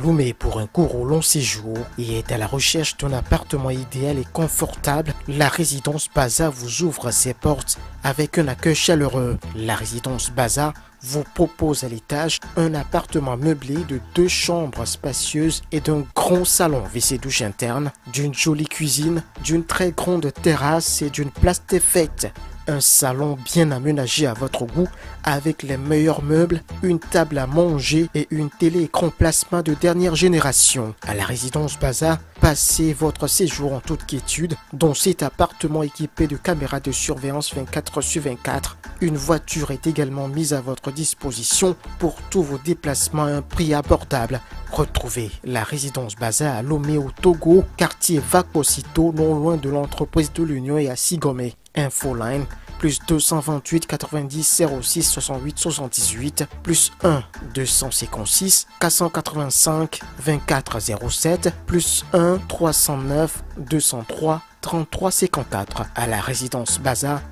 Loumé pour un court ou long séjour et est à la recherche d'un appartement idéal et confortable, la résidence Baza vous ouvre ses portes avec un accueil chaleureux. La résidence Baza vous propose à l'étage un appartement meublé de 2 chambres spacieuses et d'un grand salon WC-douche interne, d'une jolie cuisine, d'une très grande terrasse et d'une place des fêtes. Un salon bien aménagé à votre goût avec les meilleurs meubles, une table à manger et une télé-écran plasma de dernière génération. À la résidence Baza, passez votre séjour en toute quiétude dans cet appartement équipé de caméras de surveillance 24/24. Une voiture est également mise à votre disposition pour tous vos déplacements à un prix abordable. Retrouvez la résidence Baza à Lomé au Togo, quartier Vakosito, non loin de l'entreprise de l'Union et à Sigomé. Infoline plus 228 90 06 68 78 plus 1 256 485 24 07 plus 1 309 203 33 54. À la résidence Baza,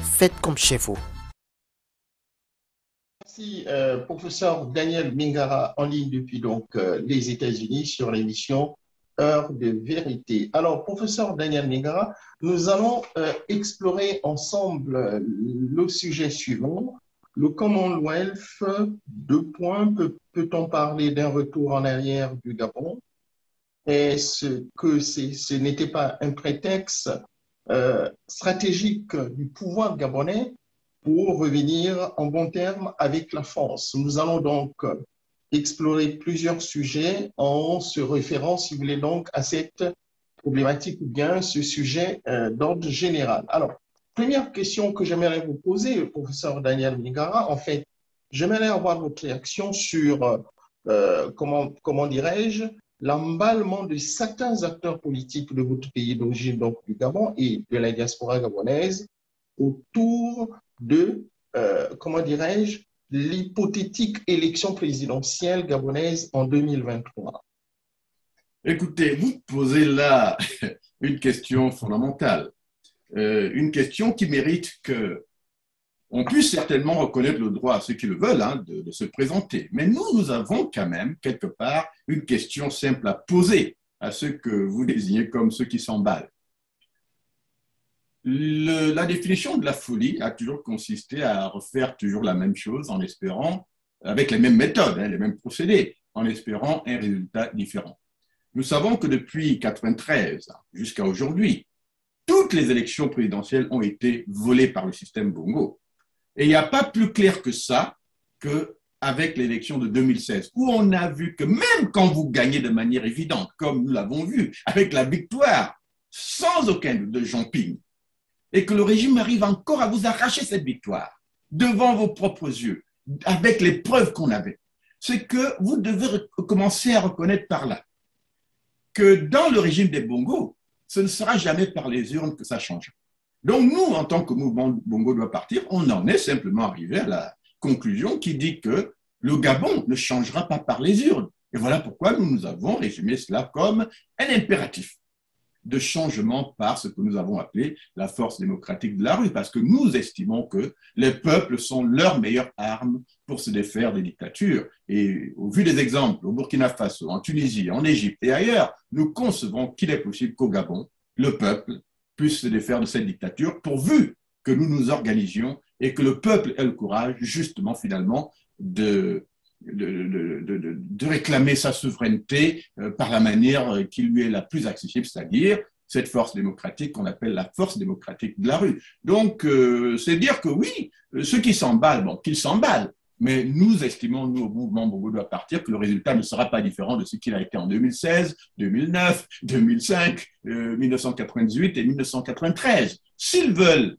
faites comme chez vous. Merci, professeur Daniel Mingara, en ligne depuis les États-Unis sur l'émission Heure de vérité. Alors, professeur Daniel Mingara, nous allons explorer ensemble le sujet suivant. Le Commonwealth, 2 points, peut-on parler d'un retour en arrière du Gabon? Est-ce que ce n'était pas un prétexte stratégique du pouvoir gabonais pour revenir en bon terme avec la France? Nous allons donc explorer plusieurs sujets en se référant, si vous voulez, donc à cette problématique ou bien ce sujet d'ordre général. Alors, première question que j'aimerais vous poser, professeur Daniel Mingara, en fait, j'aimerais avoir votre réaction sur, comment dirais-je, l'emballement de certains acteurs politiques de votre pays d'origine, donc du Gabon et de la diaspora gabonaise, autour de, comment dirais-je, l'hypothétique élection présidentielle gabonaise en 2023? Écoutez, vous posez là une question fondamentale, une question qui mérite que on puisse certainement reconnaître le droit à ceux qui le veulent hein, de se présenter. Mais nous avons quand même, quelque part, une question simple à poser à ceux que vous désignez comme ceux qui s'emballent. La définition de la folie a toujours consisté à refaire toujours la même chose en espérant, avec les mêmes méthodes, hein, les mêmes procédés, en espérant un résultat différent. Nous savons que depuis 1993 jusqu'à aujourd'hui, toutes les élections présidentielles ont été volées par le système Bongo. Et il n'y a pas plus clair que ça qu'avec l'élection de 2016, où on a vu que même quand vous gagnez de manière évidente, comme nous l'avons vu, avec la victoire, sans aucun doute de Jean Ping, et que le régime arrive encore à vous arracher cette victoire devant vos propres yeux, avec les preuves qu'on avait, c'est que vous devez commencer à reconnaître par là que dans le régime des Bongo, ce ne sera jamais par les urnes que ça change. Donc nous, en tant que mouvement Bongo doit partir, on en est simplement arrivé à la conclusion qui dit que le Gabon ne changera pas par les urnes. Et voilà pourquoi nous avons résumé cela comme un impératif de changement par ce que nous avons appelé la force démocratique de la rue, parce que nous estimons que les peuples sont leur meilleure arme pour se défaire des dictatures. Et au vu des exemples, au Burkina Faso, en Tunisie, en Égypte et ailleurs, nous concevons qu'il est possible qu'au Gabon, le peuple puisse se défaire de cette dictature, pourvu que nous nous organisions et que le peuple ait le courage, justement, finalement, de réclamer sa souveraineté par la manière qui lui est la plus accessible, c'est-à-dire cette force démocratique qu'on appelle la force démocratique de la rue. Donc, c'est dire que oui, ceux qui s'emballent, bon, qu'ils s'emballent, mais nous estimons, nous, au mouvement Bongo doit partir, que le résultat ne sera pas différent de ce qu'il a été en 2016, 2009, 2005, 1998 et 1993. S'ils veulent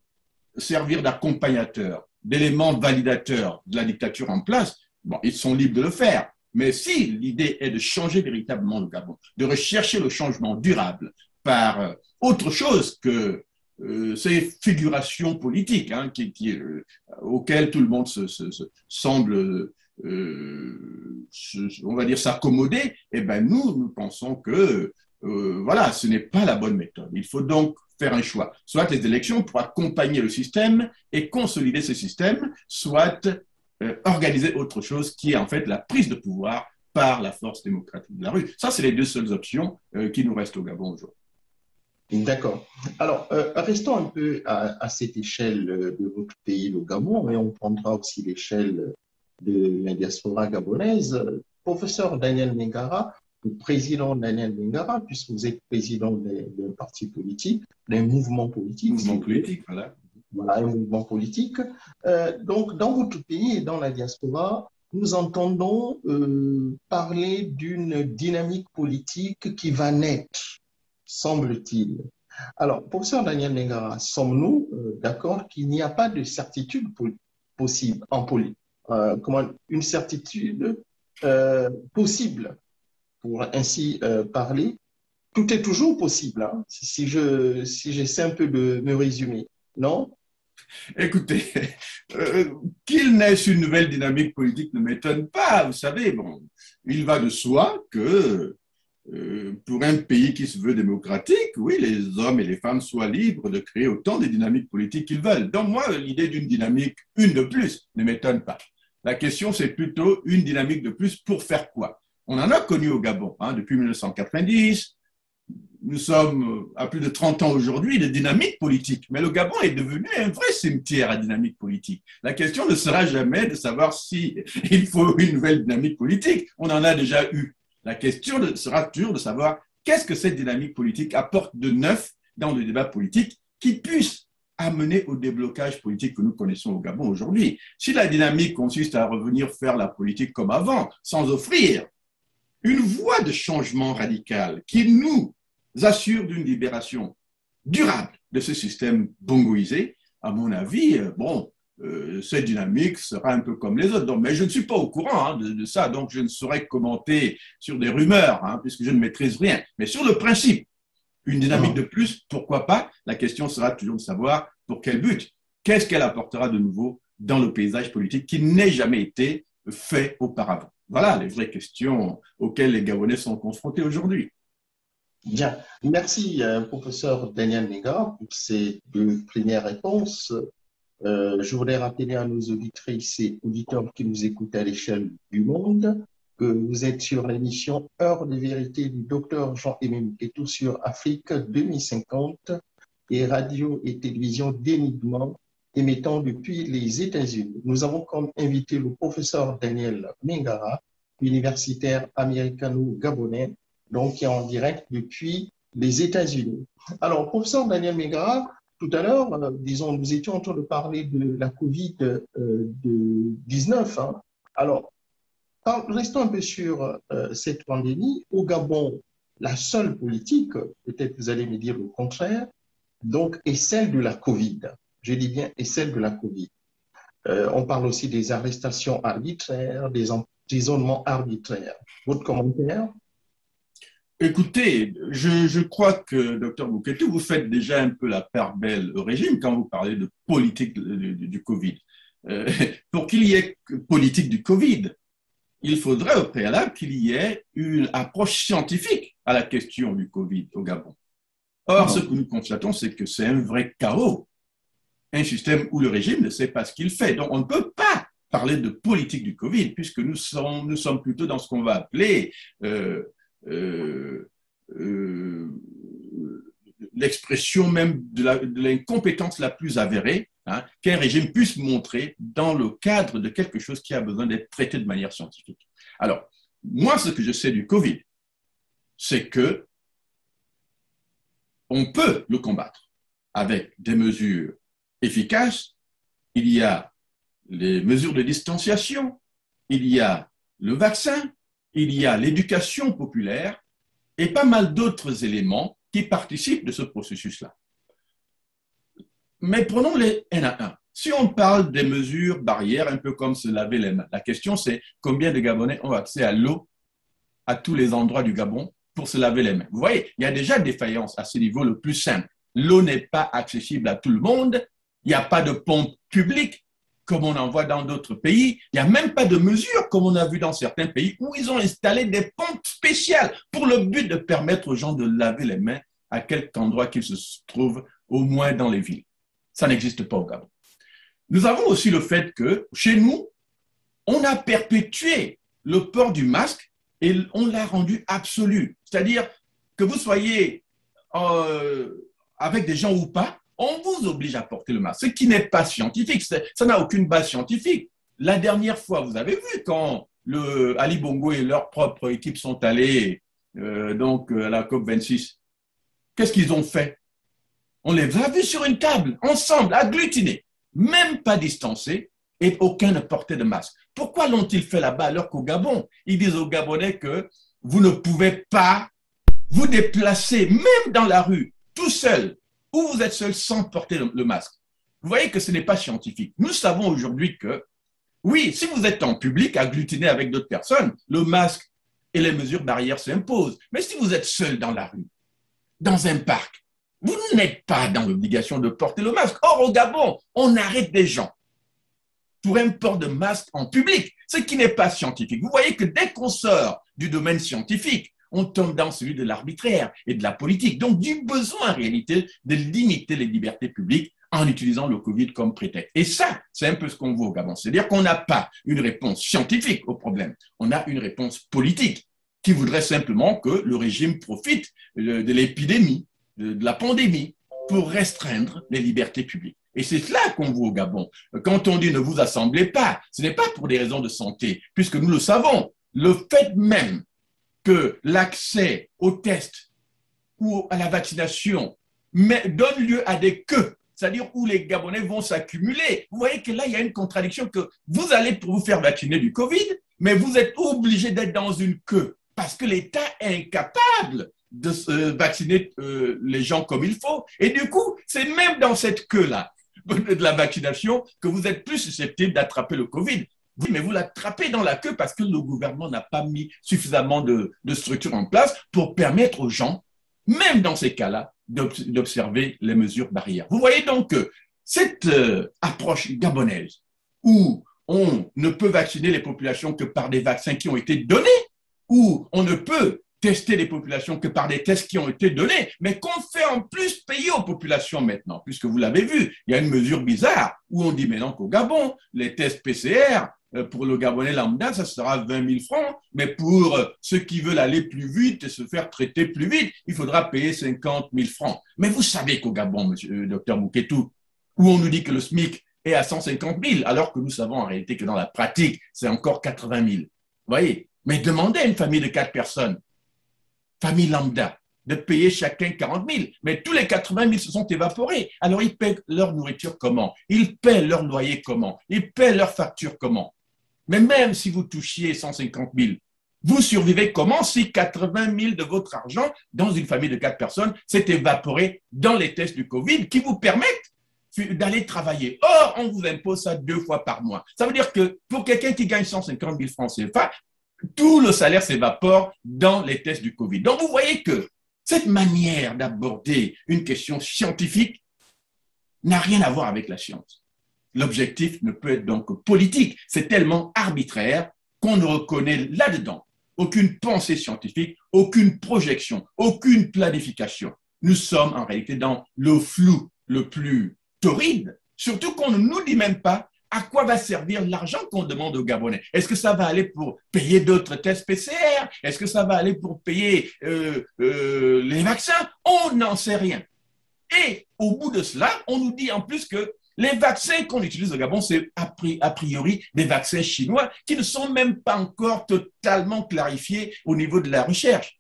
servir d'accompagnateurs, d'éléments validateurs de la dictature en place, bon, ils sont libres de le faire. Mais si l'idée est de changer véritablement le Gabon, de rechercher le changement durable par autre chose que ces figurations politiques hein, auxquelles tout le monde semble, on va dire, s'accommoder, eh ben nous pensons que voilà, ce n'est pas la bonne méthode. Il faut donc faire un choix. Soit les élections pour accompagner le système et consolider ce système, soit organiser autre chose qui est en fait la prise de pouvoir par la force démocratique de la rue. Ça, c'est les deux seules options qui nous restent au Gabon aujourd'hui. D'accord. Alors, restons un peu à cette échelle de votre pays, le Gabon, et on prendra aussi l'échelle de la diaspora gabonaise. Professeur Daniel Mingara, ou président Daniel Mingara, puisque vous êtes président d'un parti politique, d'un mouvement politique. Mouvement politique, voilà. Voilà, un mouvement politique. Donc, dans votre pays et dans la diaspora, nous entendons parler d'une dynamique politique qui va naître, semble-t-il. Alors, professeur Daniel Mingara, sommes-nous d'accord qu'il n'y a pas de certitude possible en politique, une certitude possible, pour ainsi parler? Tout est toujours possible, hein, si j'essaie un peu de me résumer, non? Écoutez, qu'il naisse une nouvelle dynamique politique ne m'étonne pas. Vous savez, bon, il va de soi que pour un pays qui se veut démocratique, oui, les hommes et les femmes soient libres de créer autant de dynamiques politiques qu'ils veulent. Donc moi, l'idée d'une dynamique, une de plus, ne m'étonne pas. La question, c'est plutôt une dynamique de plus pour faire quoi? On en a connu au Gabon hein, depuis 1990. Nous sommes à plus de 30 ans aujourd'hui de dynamique politique, mais le Gabon est devenu un vrai cimetière à dynamique politique. La question ne sera jamais de savoir si il faut une nouvelle dynamique politique. On en a déjà eu. La question sera toujours de savoir qu'est-ce que cette dynamique politique apporte de neuf dans le débat politique qui puisse amener au déblocage politique que nous connaissons au Gabon aujourd'hui. Si la dynamique consiste à revenir faire la politique comme avant, sans offrir une voie de changement radical qui nous assure d'une libération durable de ce système bongoisé, à mon avis, bon, cette dynamique sera un peu comme les autres. Donc, mais je ne suis pas au courant de ça, donc je ne saurais commenter sur des rumeurs, puisque je ne maîtrise rien. Mais sur le principe, une dynamique de plus, pourquoi pas? La question sera toujours de savoir pour quel but. Qu'est-ce qu'elle apportera de nouveau dans le paysage politique qui n'ait jamais été fait auparavant? Voilà les vraies questions auxquelles les Gabonais sont confrontés aujourd'hui. Bien, merci professeur Daniel Nega pour ces deux premières réponses. Je voudrais rappeler à nos auditrices et auditeurs qui nous écoutent à l'échelle du monde que vous êtes sur l'émission Heure de vérité du docteur Jean-Aimé Muketo sur Afrique 2050 et radio et télévision d'énigmes émettant depuis les États-Unis. Nous avons comme invité le professeur Daniel Mingara, universitaire américano-gabonais, donc qui est en direct depuis les États-Unis. Alors, professeur Daniel Mingara, tout à l'heure, disons, nous étions en train de parler de la COVID-19. Alors, restons un peu sur cette pandémie. Au Gabon, la seule politique, peut-être vous allez me dire le contraire, donc, est celle de la COVID. Je dis bien, est celle de la COVID. On parle aussi des arrestations arbitraires, des emprisonnements arbitraires. Votre commentaire? Écoutez, je crois que, docteur Muketo, vous faites déjà un peu la part belle au régime quand vous parlez de politique du Covid. Pour qu'il y ait politique du Covid, il faudrait au préalable qu'il y ait une approche scientifique à la question du Covid au Gabon. Or, ce que nous constatons, c'est que c'est un vrai chaos, un système où le régime ne sait pas ce qu'il fait. Donc, on ne peut pas parler de politique du Covid, puisque nous sommes plutôt dans ce qu'on va appeler l'expression même de l'incompétence la plus avérée qu'un régime puisse montrer dans le cadre de quelque chose qui a besoin d'être traité de manière scientifique. Alors, moi, ce que je sais du Covid, c'est que on peut le combattre avec des mesures efficaces. Il y a les mesures de distanciation, il y a le vaccin, il y a l'éducation populaire et pas mal d'autres éléments qui participent de ce processus-là. Mais prenons-les un à un. Si on parle des mesures barrières, un peu comme se laver les mains, la question c'est combien de Gabonais ont accès à l'eau à tous les endroits du Gabon pour se laver les mains. Vous voyez, il y a déjà des défaillances à ce niveau le plus simple. L'eau n'est pas accessible à tout le monde, il n'y a pas de pompe publique comme on en voit dans d'autres pays, il n'y a même pas de mesures comme on a vu dans certains pays où ils ont installé des pompes spéciales pour le but de permettre aux gens de laver les mains à quelque endroit qu'ils se trouvent, au moins dans les villes. Ça n'existe pas au Gabon. Nous avons aussi le fait que chez nous, on a perpétué le port du masque et on l'a rendu absolu. C'est-à-dire que vous soyez avec des gens ou pas, on vous oblige à porter le masque, ce qui n'est pas scientifique, ça n'a aucune base scientifique. La dernière fois, vous avez vu quand Ali Bongo et leur propre équipe sont allés à la COP26, qu'est-ce qu'ils ont fait? On les a vus sur une table, ensemble, agglutinés, même pas distancés, et aucun ne portait de masque. Pourquoi l'ont-ils fait là-bas alors qu'au Gabon, ils disent aux Gabonais que vous ne pouvez pas vous déplacer, même dans la rue, tout seul, ou vous êtes seul sans porter le masque. Vous voyez que ce n'est pas scientifique. Nous savons aujourd'hui que, oui, si vous êtes en public, agglutiné avec d'autres personnes, le masque et les mesures barrières s'imposent. Mais si vous êtes seul dans la rue, dans un parc, vous n'êtes pas dans l'obligation de porter le masque. Or, au Gabon, on arrête des gens pour un port de masque en public, ce qui n'est pas scientifique. Vous voyez que dès qu'on sort du domaine scientifique, on tombe dans celui de l'arbitraire et de la politique. Donc, du besoin en réalité de limiter les libertés publiques en utilisant le Covid comme prétexte. Et ça, c'est un peu ce qu'on voit au Gabon. C'est-à-dire qu'on n'a pas une réponse scientifique au problème. On a une réponse politique qui voudrait simplement que le régime profite de l'épidémie, de la pandémie, pour restreindre les libertés publiques. Et c'est cela qu'on voit au Gabon. Quand on dit ne vous assemblez pas, ce n'est pas pour des raisons de santé, puisque nous le savons. Le fait même que l'accès aux tests ou à la vaccination donne lieu à des queues, c'est-à-dire où les Gabonais vont s'accumuler. Vous voyez que là, il y a une contradiction que vous allez pour vous faire vacciner du Covid, mais vous êtes obligé d'être dans une queue parce que l'État est incapable de vacciner les gens comme il faut. Et du coup, c'est même dans cette queue-là, de la vaccination que vous êtes plus susceptible d'attraper le Covid. Oui, mais vous l'attrapez dans la queue parce que le gouvernement n'a pas mis suffisamment de structures en place pour permettre aux gens, même dans ces cas-là, d'observer les mesures barrières. Vous voyez donc que cette approche gabonaise où on ne peut vacciner les populations que par des vaccins qui ont été donnés, où on ne peut tester les populations que par des tests qui ont été donnés, mais qu'on fait en plus payer aux populations maintenant, puisque vous l'avez vu, il y a une mesure bizarre où on dit maintenant qu'au Gabon, les tests PCR, pour le Gabonais lambda, ça sera 20 000 francs, mais pour ceux qui veulent aller plus vite et se faire traiter plus vite, il faudra payer 50 000 francs. Mais vous savez qu'au Gabon, monsieur docteur Mouketou, où on nous dit que le SMIC est à 150 000, alors que nous savons en réalité que dans la pratique, c'est encore 80 000. Vous voyez? Mais demandez à une famille de 4 personnes, famille lambda, de payer chacun 40 000. Mais tous les 80 000 se sont évaporés. Alors, ils paient leur nourriture comment? Ils paient leur loyer comment? Ils paient leur facture comment? Mais même si vous touchiez 150 000, vous survivez comment si 80 000 de votre argent dans une famille de 4 personnes s'est évaporé dans les tests du Covid qui vous permettent d'aller travailler. Or, on vous impose ça 2 fois par mois. Ça veut dire que pour quelqu'un qui gagne 150 000 francs CFA, tout le salaire s'évapore dans les tests du Covid. Donc, vous voyez que cette manière d'aborder une question scientifique n'a rien à voir avec la science. L'objectif ne peut être donc politique. C'est tellement arbitraire qu'on ne reconnaît là-dedans aucune pensée scientifique, aucune projection, aucune planification. Nous sommes en réalité dans le flou le plus torride, surtout qu'on ne nous dit même pas à quoi va servir l'argent qu'on demande aux Gabonais. Est-ce que ça va aller pour payer d'autres tests PCR? Est-ce que ça va aller pour payer les vaccins? On n'en sait rien. Et au bout de cela, on nous dit en plus que les vaccins qu'on utilise au Gabon, c'est a priori des vaccins chinois qui ne sont même pas encore totalement clarifiés au niveau de la recherche.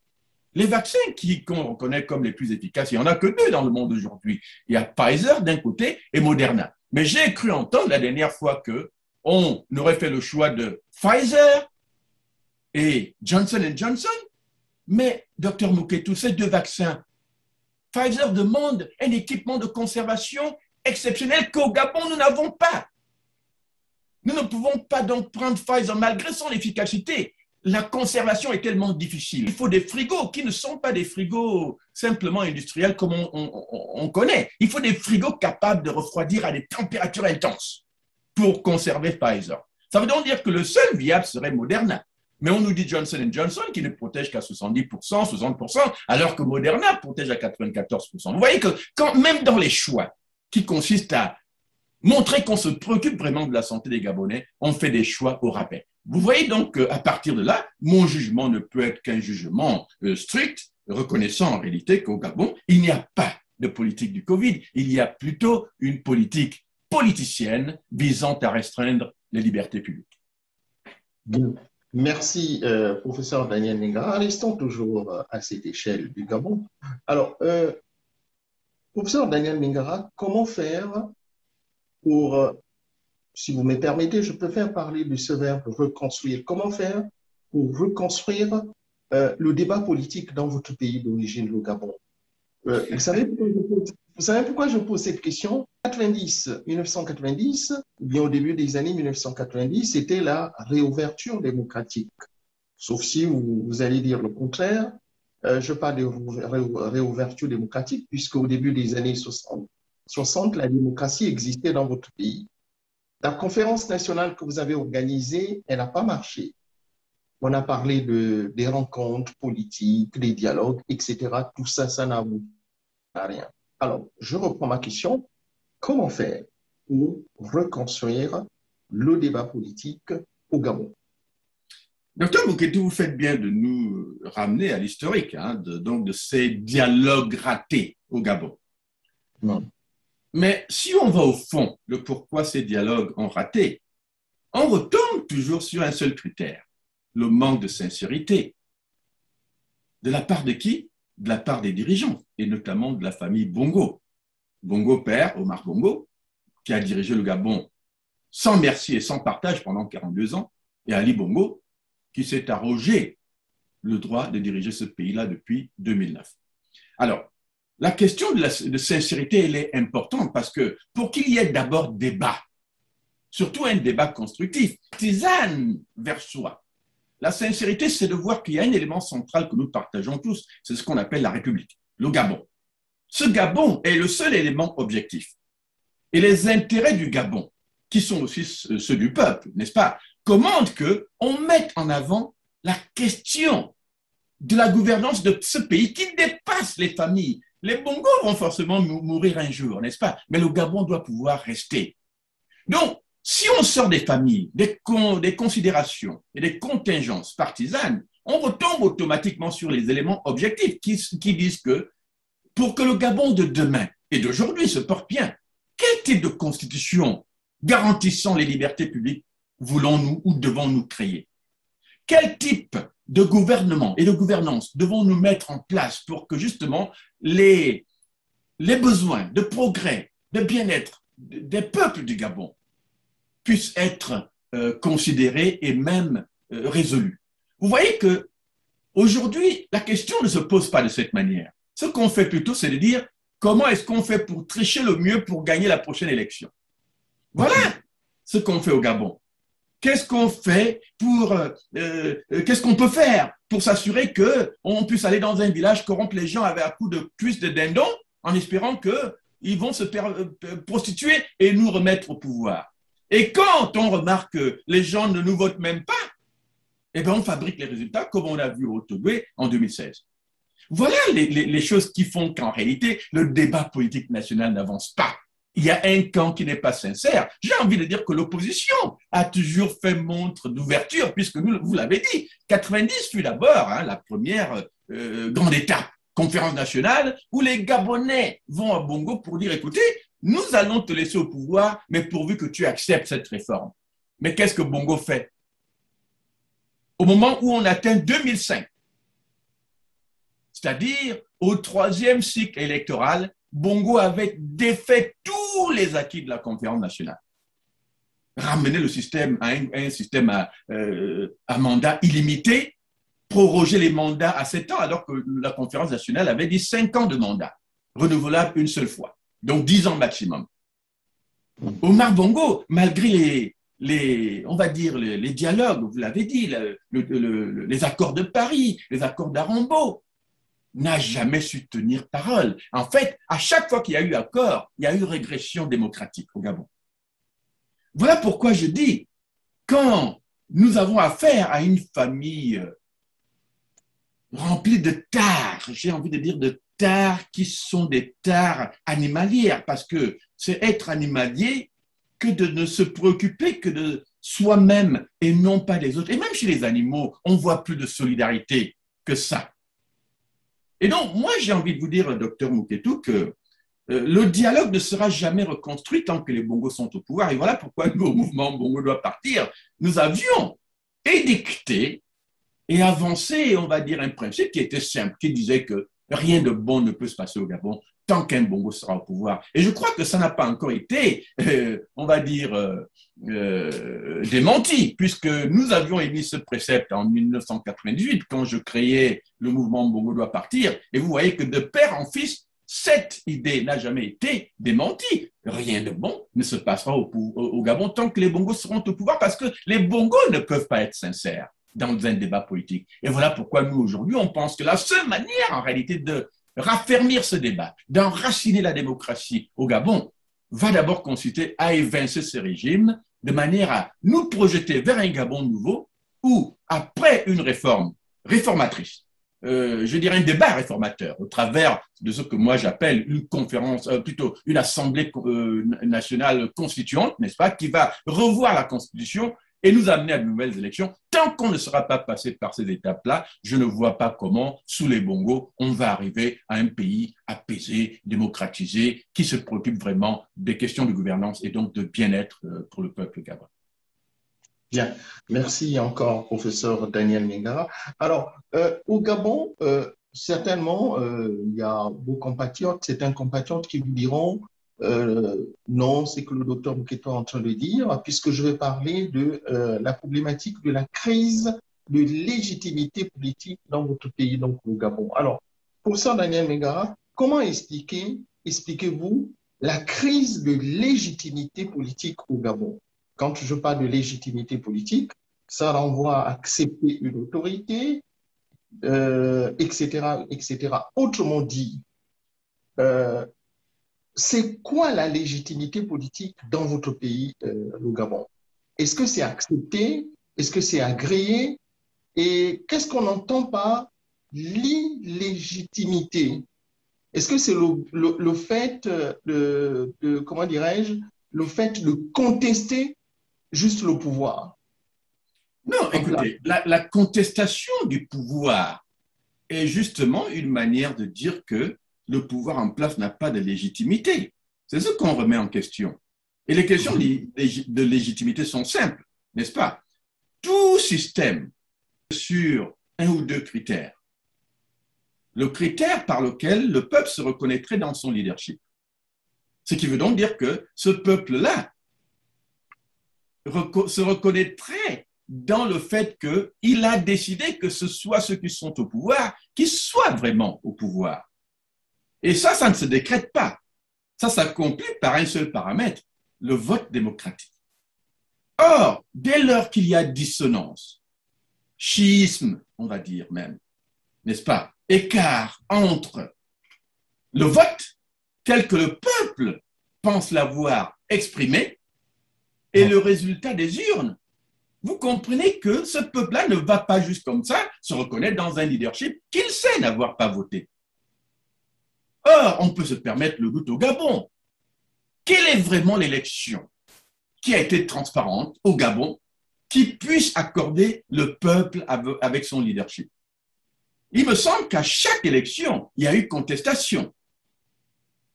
Les vaccins qu'on reconnaît comme les plus efficaces, il n'y en a que 2 dans le monde aujourd'hui. Il y a Pfizer d'un côté et Moderna. Mais j'ai cru entendre la dernière fois qu'on aurait fait le choix de Pfizer et Johnson Johnson. Mais, docteur Mouketou, ces 2 vaccins, Pfizer demande un équipement de conservation exceptionnel qu'au Gabon, nous n'avons pas. Nous ne pouvons pas donc prendre Pfizer malgré son efficacité. La conservation est tellement difficile. Il faut des frigos qui ne sont pas des frigos simplement industriels comme on connaît. Il faut des frigos capables de refroidir à des températures intenses pour conserver Pfizer. Ça veut donc dire que le seul viable serait Moderna. Mais on nous dit Johnson Johnson qui ne protège qu'à 70%, 60%, alors que Moderna protège à 94%. Vous voyez que même dans les choix qui consistent à montrer qu'on se préoccupe vraiment de la santé des Gabonais, on fait des choix au rabais. Vous voyez donc qu'à partir de là, mon jugement ne peut être qu'un jugement strict, reconnaissant en réalité qu'au Gabon, il n'y a pas de politique du Covid, il y a plutôt une politique politicienne visant à restreindre les libertés publiques. Bien. Merci, professeur Daniel Mingara. Restons toujours à cette échelle du Gabon. Alors, professeur Daniel Mingara, comment faire pour, si vous me permettez, je préfère parler de ce verbe reconstruire. Comment faire pour reconstruire le débat politique dans votre pays d'origine, le Gabon? Vous savez pourquoi je pose cette question? 1990, bien au début des années 1990, c'était la réouverture démocratique. Sauf si vous allez dire le contraire. Je parle de réouverture démocratique, puisqu'au début des années 60, la démocratie existait dans votre pays. La conférence nationale que vous avez organisée, elle n'a pas marché. On a parlé des rencontres politiques, des dialogues, etc. Tout ça, ça n'a abouti à rien. Alors, je reprends ma question. Comment faire pour reconstruire le débat politique au Gabon? Docteur Mouketou, vous faites bien de nous ramener à l'historique, de ces dialogues ratés au Gabon. Non. Mais si on va au fond de pourquoi ces dialogues ont raté, on retombe toujours sur un seul critère, le manque de sincérité. De la part de qui? De la part des dirigeants, et notamment de la famille Bongo. Bongo père, Omar Bongo, qui a dirigé le Gabon sans merci et sans partage pendant 42 ans, et Ali Bongo, qui s'est arrogé le droit de diriger ce pays-là depuis 2009. Alors, la question de sincérité, elle est importante parce que pour qu'il y ait d'abord débat, surtout un débat constructif, tisane vers soi. La sincérité, c'est de voir qu'il y a un élément central que nous partageons tous, c'est ce qu'on appelle la République, le Gabon. Ce Gabon est le seul élément objectif. Et les intérêts du Gabon, qui sont aussi ceux du peuple, n'est-ce pas, commandent qu'on mette en avant la question de la gouvernance de ce pays qui dépasse les familles. Les Bongos vont forcément mourir un jour, n'est-ce pas? Mais le Gabon doit pouvoir rester. Donc, si on sort des familles, des considérations et des contingences partisanes, on retombe automatiquement sur les éléments objectifs qui disent que pour que le Gabon de demain et d'aujourd'hui se porte bien, quel type de constitution garantissant les libertés publiques voulons-nous ou devons-nous créer? Quel type de gouvernement et de gouvernance devons-nous mettre en place pour que justement les besoins de progrès, de bien-être des peuples du Gabon puissent être considérés et même résolus? Vous voyez que aujourd'hui, la question ne se pose pas de cette manière. Ce qu'on fait plutôt, c'est de dire comment est-ce qu'on fait pour tricher le mieux pour gagner la prochaine élection. Voilà ce qu'on fait au Gabon. Qu'est-ce qu'on fait pour, qu'est-ce qu'on peut faire pour s'assurer qu'on puisse aller dans un village, corrompre les gens avec un coup de cuisse de dindon en espérant qu'ils vont se prostituer et nous remettre au pouvoir. Et quand on remarque que les gens ne nous votent même pas, eh bien on fabrique les résultats comme on a vu au Togo en 2016. Voilà les choses qui font qu'en réalité, le débat politique national n'avance pas. Il y a un camp qui n'est pas sincère. J'ai envie de dire que l'opposition a toujours fait montre d'ouverture, puisque vous l'avez dit, 90 fut d'abord la première grande étape, conférence nationale, où les Gabonais vont à Bongo pour dire, écoutez, nous allons te laisser au pouvoir, mais pourvu que tu acceptes cette réforme. Mais qu'est-ce que Bongo fait? Au moment où on atteint 2005, c'est-à-dire au 3e cycle électoral, Bongo avait défait tous les acquis de la conférence nationale. Ramener le système à un système à mandat illimité, proroger les mandats à 7 ans, alors que la conférence nationale avait dit 5 ans de mandat, renouvelable une seule fois, donc 10 ans maximum. Omar Bongo, malgré on va dire les dialogues, vous l'avez dit, les accords de Paris, les accords d'Arambo, n'a jamais su tenir parole. En fait, à chaque fois qu'il y a eu accord, il y a eu régression démocratique au Gabon. Voilà pourquoi je dis, quand nous avons affaire à une famille remplie de tares, j'ai envie de dire de tares qui sont des tares animalières, parce que c'est être animalier que de ne se préoccuper que de soi-même et non pas des autres. Et même chez les animaux, on voit plus de solidarité que ça. Et donc, moi, j'ai envie de vous dire, docteur Mouketou, que le dialogue ne sera jamais reconstruit tant que les Bongos sont au pouvoir. Et voilà pourquoi nous, au mouvement Bongo doit partir, nous avions édicté et avancé, on va dire, un principe qui était simple, qui disait que rien de bon ne peut se passer au Gabon tant qu'un Bongo sera au pouvoir. Et je crois que ça n'a pas encore été, on va dire, démenti, puisque nous avions émis ce précepte en 1998, quand je créais le mouvement Bongo doit partir, et vous voyez que de père en fils, cette idée n'a jamais été démentie. Rien de bon ne se passera au Gabon tant que les Bongos seront au pouvoir, parce que les Bongos ne peuvent pas être sincères dans un débat politique. Et voilà pourquoi nous, aujourd'hui, on pense que la seule manière, en réalité, de raffermir ce débat, d'enraciner la démocratie au Gabon, va d'abord consister à évincer ce régime de manière à nous projeter vers un Gabon nouveau où, après une réforme réformatrice, je dirais un débat réformateur au travers de ce que moi j'appelle une conférence, plutôt une assemblée nationale constituante, n'est-ce pas, qui va revoir la Constitution et nous amener à de nouvelles élections. Tant qu'on ne sera pas passé par ces étapes-là, je ne vois pas comment, sous les Bongos, on va arriver à un pays apaisé, démocratisé, qui se préoccupe vraiment des questions de gouvernance et donc de bien-être pour le peuple gabonais. Bien, merci encore, professeur Daniel Mingara. Alors, au Gabon, certainement, il y a vos compatriotes, certains compatriotes qui vous diront non, c'est que le docteur Mouketou est en train de dire, puisque je vais parler de la problématique de la crise de légitimité politique dans votre pays, donc au Gabon. Alors, professeur Daniel Mingara, comment expliquez-vous la crise de légitimité politique au Gabon? Quand je parle de légitimité politique, ça renvoie à accepter une autorité, etc., etc. Autrement dit, euh, c'est quoi la légitimité politique dans votre pays, le Gabon? Est-ce que c'est accepté? Est-ce que c'est agréé? Et qu'est-ce qu'on entend par l'illégitimité? Est-ce que c'est le fait comment dirais-je, le fait de contester juste le pouvoir? Non, écoutez, la contestation du pouvoir est justement une manière de dire que le pouvoir en place n'a pas de légitimité. C'est ce qu'on remet en question. Et les questions de légitimité sont simples, n'est-ce pas? Tout système sur un ou deux critères. Le critère par lequel le peuple se reconnaîtrait dans son leadership. Ce qui veut donc dire que ce peuple-là se reconnaîtrait dans le fait qu'il a décidé que ce soit ceux qui sont au pouvoir qui soient vraiment au pouvoir. Et ça ne se décrète pas. Ça s'accomplit par un seul paramètre, le vote démocratique. Or, dès lors qu'il y a dissonance, schisme, on va dire même, n'est-ce pas, écart entre le vote tel que le peuple pense l'avoir exprimé et le résultat des urnes, vous comprenez que ce peuple-là ne va pas juste comme ça se reconnaître dans un leadership qu'il sait n'avoir pas voté. Or, on peut se permettre le doute au Gabon. Quelle est vraiment l'élection qui a été transparente au Gabon qui puisse accorder le peuple avec son leadership? Il me semble qu'à chaque élection, il y a eu contestation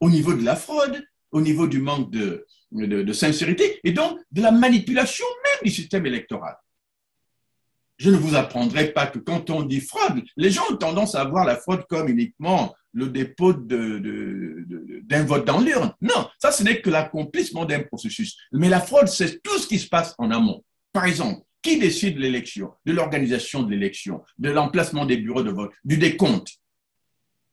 au niveau de la fraude, au niveau du manque de sincérité et donc de la manipulation même du système électoral. Je ne vous apprendrai pas que quand on dit fraude, les gens ont tendance à voir la fraude comme uniquement le dépôt d'un vote dans l'urne. Non, ça ce n'est que l'accomplissement d'un processus. Mais la fraude, c'est tout ce qui se passe en amont. Par exemple, qui décide de l'élection, de l'organisation de l'élection, de l'emplacement des bureaux de vote, du décompte?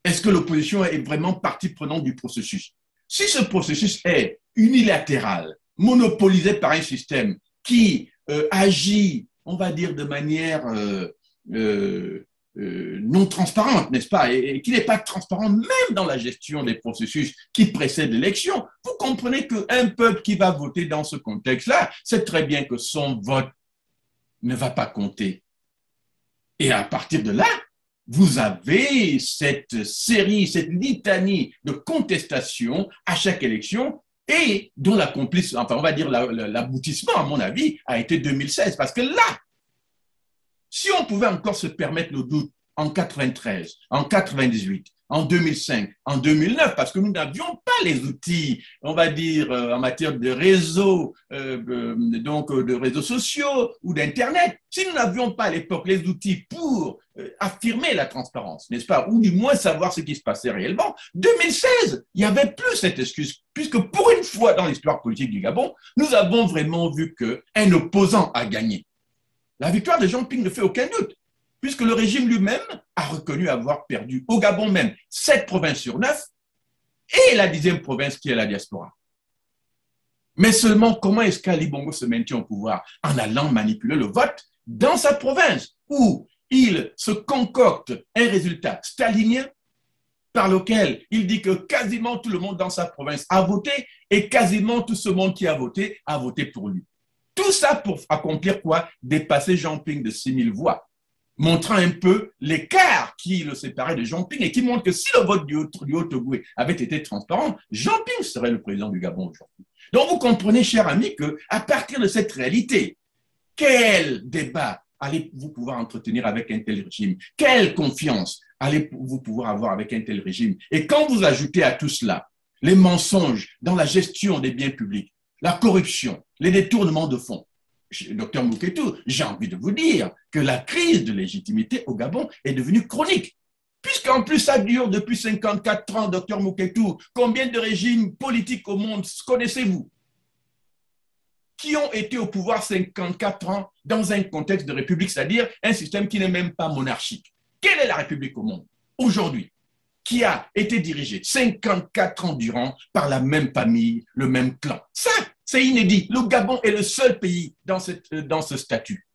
Est-ce que l'opposition est vraiment partie prenante du processus? Si ce processus est unilatéral, monopolisé par un système qui agit, on va dire, de manière non transparente, n'est-ce pas, et qui n'est pas transparent même dans la gestion des processus qui précèdent l'élection, vous comprenez qu'un peuple qui va voter dans ce contexte-là sait très bien que son vote ne va pas compter. Et à partir de là, vous avez cette série, cette litanie de contestations à chaque élection et dont l'accomplissement, enfin on va dire l'aboutissement, à mon avis, a été 2016. Parce que là, si on pouvait encore se permettre le doute en 93, en 98, en 2005, en 2009, parce que nous n'avions pas les outils, on va dire, en matière de réseaux, donc de réseaux sociaux ou d'Internet. Si nous n'avions pas à l'époque les outils pour affirmer la transparence, n'est-ce pas, ou du moins savoir ce qui se passait réellement, 2016, il n'y avait plus cette excuse, puisque pour une fois dans l'histoire politique du Gabon, nous avons vraiment vu qu'un opposant a gagné. La victoire de Jean Ping ne fait aucun doute, puisque le régime lui-même a reconnu avoir perdu au Gabon même 7 provinces sur 9 et la 10e province qui est la diaspora. Mais seulement comment est-ce qu'Ali Bongo se maintient au pouvoir? En allant manipuler le vote dans sa province, où il se concocte un résultat stalinien par lequel il dit que quasiment tout le monde dans sa province a voté et quasiment tout ce monde qui a voté pour lui. Tout ça pour accomplir quoi? Dépasser Jean Ping de 6000 voix, montrant un peu l'écart qui le séparait de Jean Ping et qui montre que si le vote du Haut-Ogooué avait été transparent, Jean Ping serait le président du Gabon aujourd'hui. Donc vous comprenez, chers amis, qu'à partir de cette réalité, quel débat allez-vous pouvoir entretenir avec un tel régime? Quelle confiance allez-vous pouvoir avoir avec un tel régime? Et quand vous ajoutez à tout cela les mensonges dans la gestion des biens publics, la corruption, les détournements de fonds, Docteur Mouketou, j'ai envie de vous dire que la crise de légitimité au Gabon est devenue chronique. Puisqu'en plus ça dure depuis 54 ans, Docteur Mouketou, combien de régimes politiques au monde connaissez-vous qui ont été au pouvoir 54 ans dans un contexte de république, c'est-à-dire un système qui n'est même pas monarchique? Quelle est la république au monde aujourd'hui? qui a été dirigé 54 ans durant par la même famille, le même clan. Ça, c'est inédit. Le Gabon est le seul pays dans ce statut.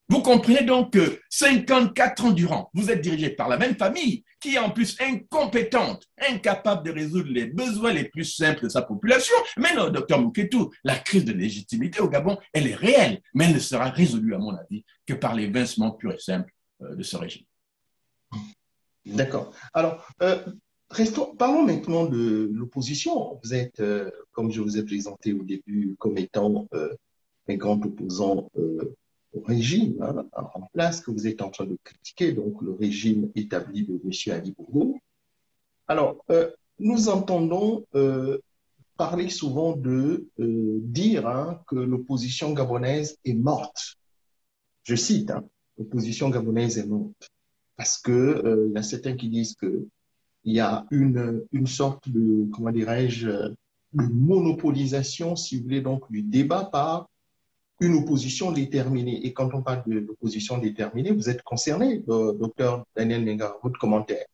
Vous comprenez donc que 54 ans durant, vous êtes dirigé par la même famille qui est en plus incompétente, incapable de résoudre les besoins les plus simples de sa population. Mais non, docteur Mouketou, la crise de légitimité au Gabon, elle est réelle, mais elle ne sera résolue, à mon avis, que par l'évincement pur et simple de ce régime. D'accord. Alors, parlons maintenant de l'opposition. Vous êtes, comme je vous ai présenté au début, comme étant un grand opposant au régime en place que vous êtes en train de critiquer, donc le régime établi de M. Ali Bongo. Alors, nous entendons parler souvent de dire que l'opposition gabonaise est morte. Je cite, l'opposition gabonaise est morte. Parce que y a certains qui disent que il y a une sorte de, comment dirais-je, de monopolisation, si vous voulez, donc du débat par une opposition déterminée. Et quand on parle de l'opposition déterminée, vous êtes concerné, docteur Daniel Nenga, votre commentaire.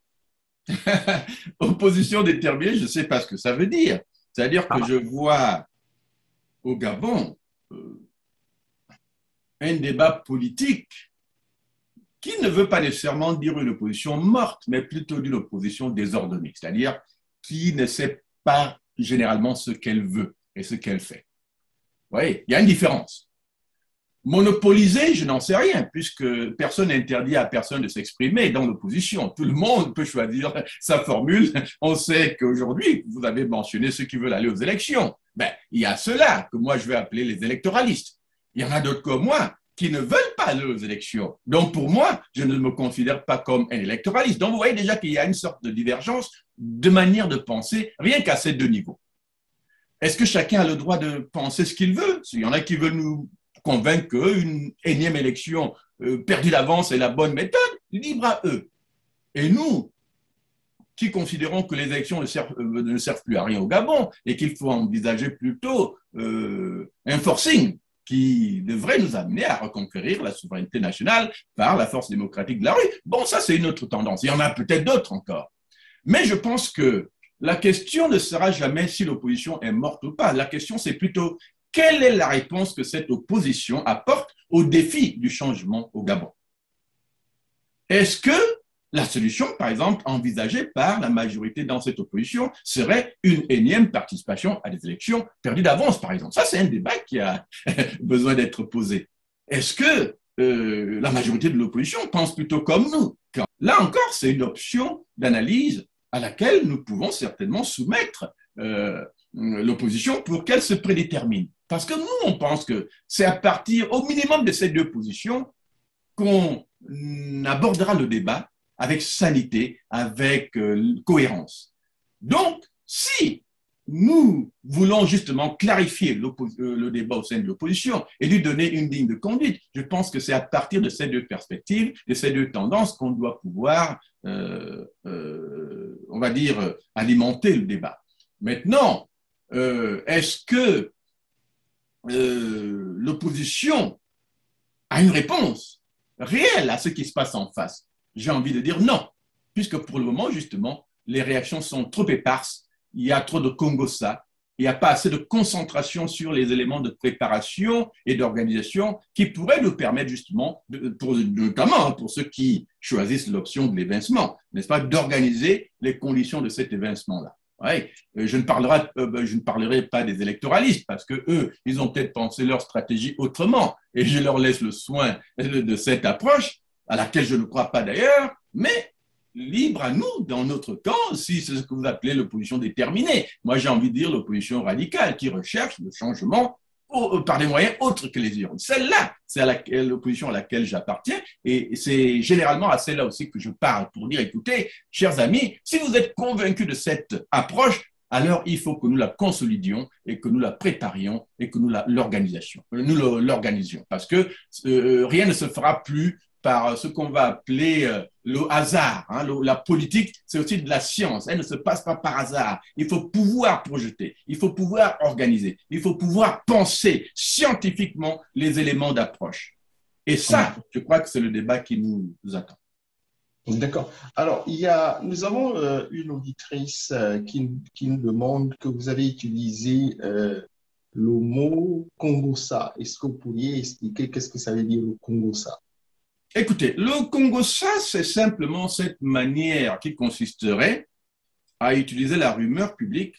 Opposition déterminée, je ne sais pas ce que ça veut dire. C'est-à-dire que je vois au Gabon un débat politique qui ne veut pas nécessairement dire une opposition morte, mais plutôt d'une opposition désordonnée, c'est-à-dire qui ne sait pas généralement ce qu'elle veut et ce qu'elle fait. Vous voyez, il y a une différence. Monopoliser, je n'en sais rien, puisque personne n'interdit à personne de s'exprimer dans l'opposition. Tout le monde peut choisir sa formule. On sait qu'aujourd'hui, vous avez mentionné ceux qui veulent aller aux élections. Ben, il y a ceux-là que moi je vais appeler les électoralistes. Il y en a d'autres comme moi qui ne veulent pas aller aux élections. Donc pour moi, je ne me considère pas comme un électoraliste. Donc vous voyez déjà qu'il y a une sorte de divergence de manière de penser, rien qu'à ces deux niveaux. Est-ce que chacun a le droit de penser ce qu'il veut? Il y en a qui veulent nous convaincre qu'une énième élection perdue d'avance est la bonne méthode, libre à eux. Et nous, qui considérons que les élections ne servent plus à rien au Gabon et qu'il faut envisager plutôt un forcing qui devrait nous amener à reconquérir la souveraineté nationale par la force démocratique de la rue. Bon, ça, c'est une autre tendance. Il y en a peut-être d'autres encore. Mais je pense que la question ne sera jamais si l'opposition est morte ou pas. La question, c'est plutôt quelle est la réponse que cette opposition apporte au défi du changement au Gabon? Est-ce que la solution, par exemple, envisagée par la majorité dans cette opposition serait une énième participation à des élections perdues d'avance, par exemple? Ça, c'est un débat qui a besoin d'être posé. Est-ce que la majorité de l'opposition pense plutôt comme nous? Là encore, c'est une option d'analyse à laquelle nous pouvons certainement soumettre l'opposition pour qu'elle se prédétermine. Parce que nous, on pense que c'est à partir au minimum de ces deux positions qu'on abordera le débat avec sanité, avec cohérence. Donc, si nous voulons justement clarifier le débat au sein de l'opposition et lui donner une ligne de conduite, je pense que c'est à partir de ces deux perspectives, de ces deux tendances qu'on doit pouvoir, on va dire, alimenter le débat. Maintenant, est-ce que l'opposition a une réponse réelle à ce qui se passe en face? J'ai envie de dire non, puisque pour le moment, justement, les réactions sont trop éparses, il y a trop de Congo-ça, il n'y a pas assez de concentration sur les éléments de préparation et d'organisation qui pourraient nous permettre justement, notamment pour ceux qui choisissent l'option de l'évincement, n'est-ce pas, d'organiser les conditions de cet évincement-là. Ouais. Je ne parlerai pas des électoralistes parce que eux, ils ont peut-être pensé leur stratégie autrement et je leur laisse le soin de cette approche à laquelle je ne crois pas d'ailleurs, mais libre à nous, dans notre camp, si c'est ce que vous appelez l'opposition déterminée. Moi, j'ai envie de dire l'opposition radicale qui recherche le changement par des moyens autres que les urnes. Celle-là, c'est l'opposition à laquelle j'appartiens et c'est généralement à celle-là aussi que je parle pour dire, écoutez, chers amis, si vous êtes convaincus de cette approche, alors il faut que nous la consolidions et que nous la préparions et que nous l'organisions. Parce que rien ne se fera plus par ce qu'on va appeler le hasard. La politique, c'est aussi de la science. Elle ne se passe pas par hasard. Il faut pouvoir projeter, il faut pouvoir organiser, il faut pouvoir penser scientifiquement les éléments d'approche. Et ça, je crois que c'est le débat qui nous attend. D'accord. Alors, nous avons une auditrice qui nous demande que vous avez utilisé le mot Congossa. Est-ce que vous pourriez expliquer qu'est-ce que ça veut dire le Congossa? Écoutez, le Congossa, c'est simplement cette manière qui consisterait à utiliser la rumeur publique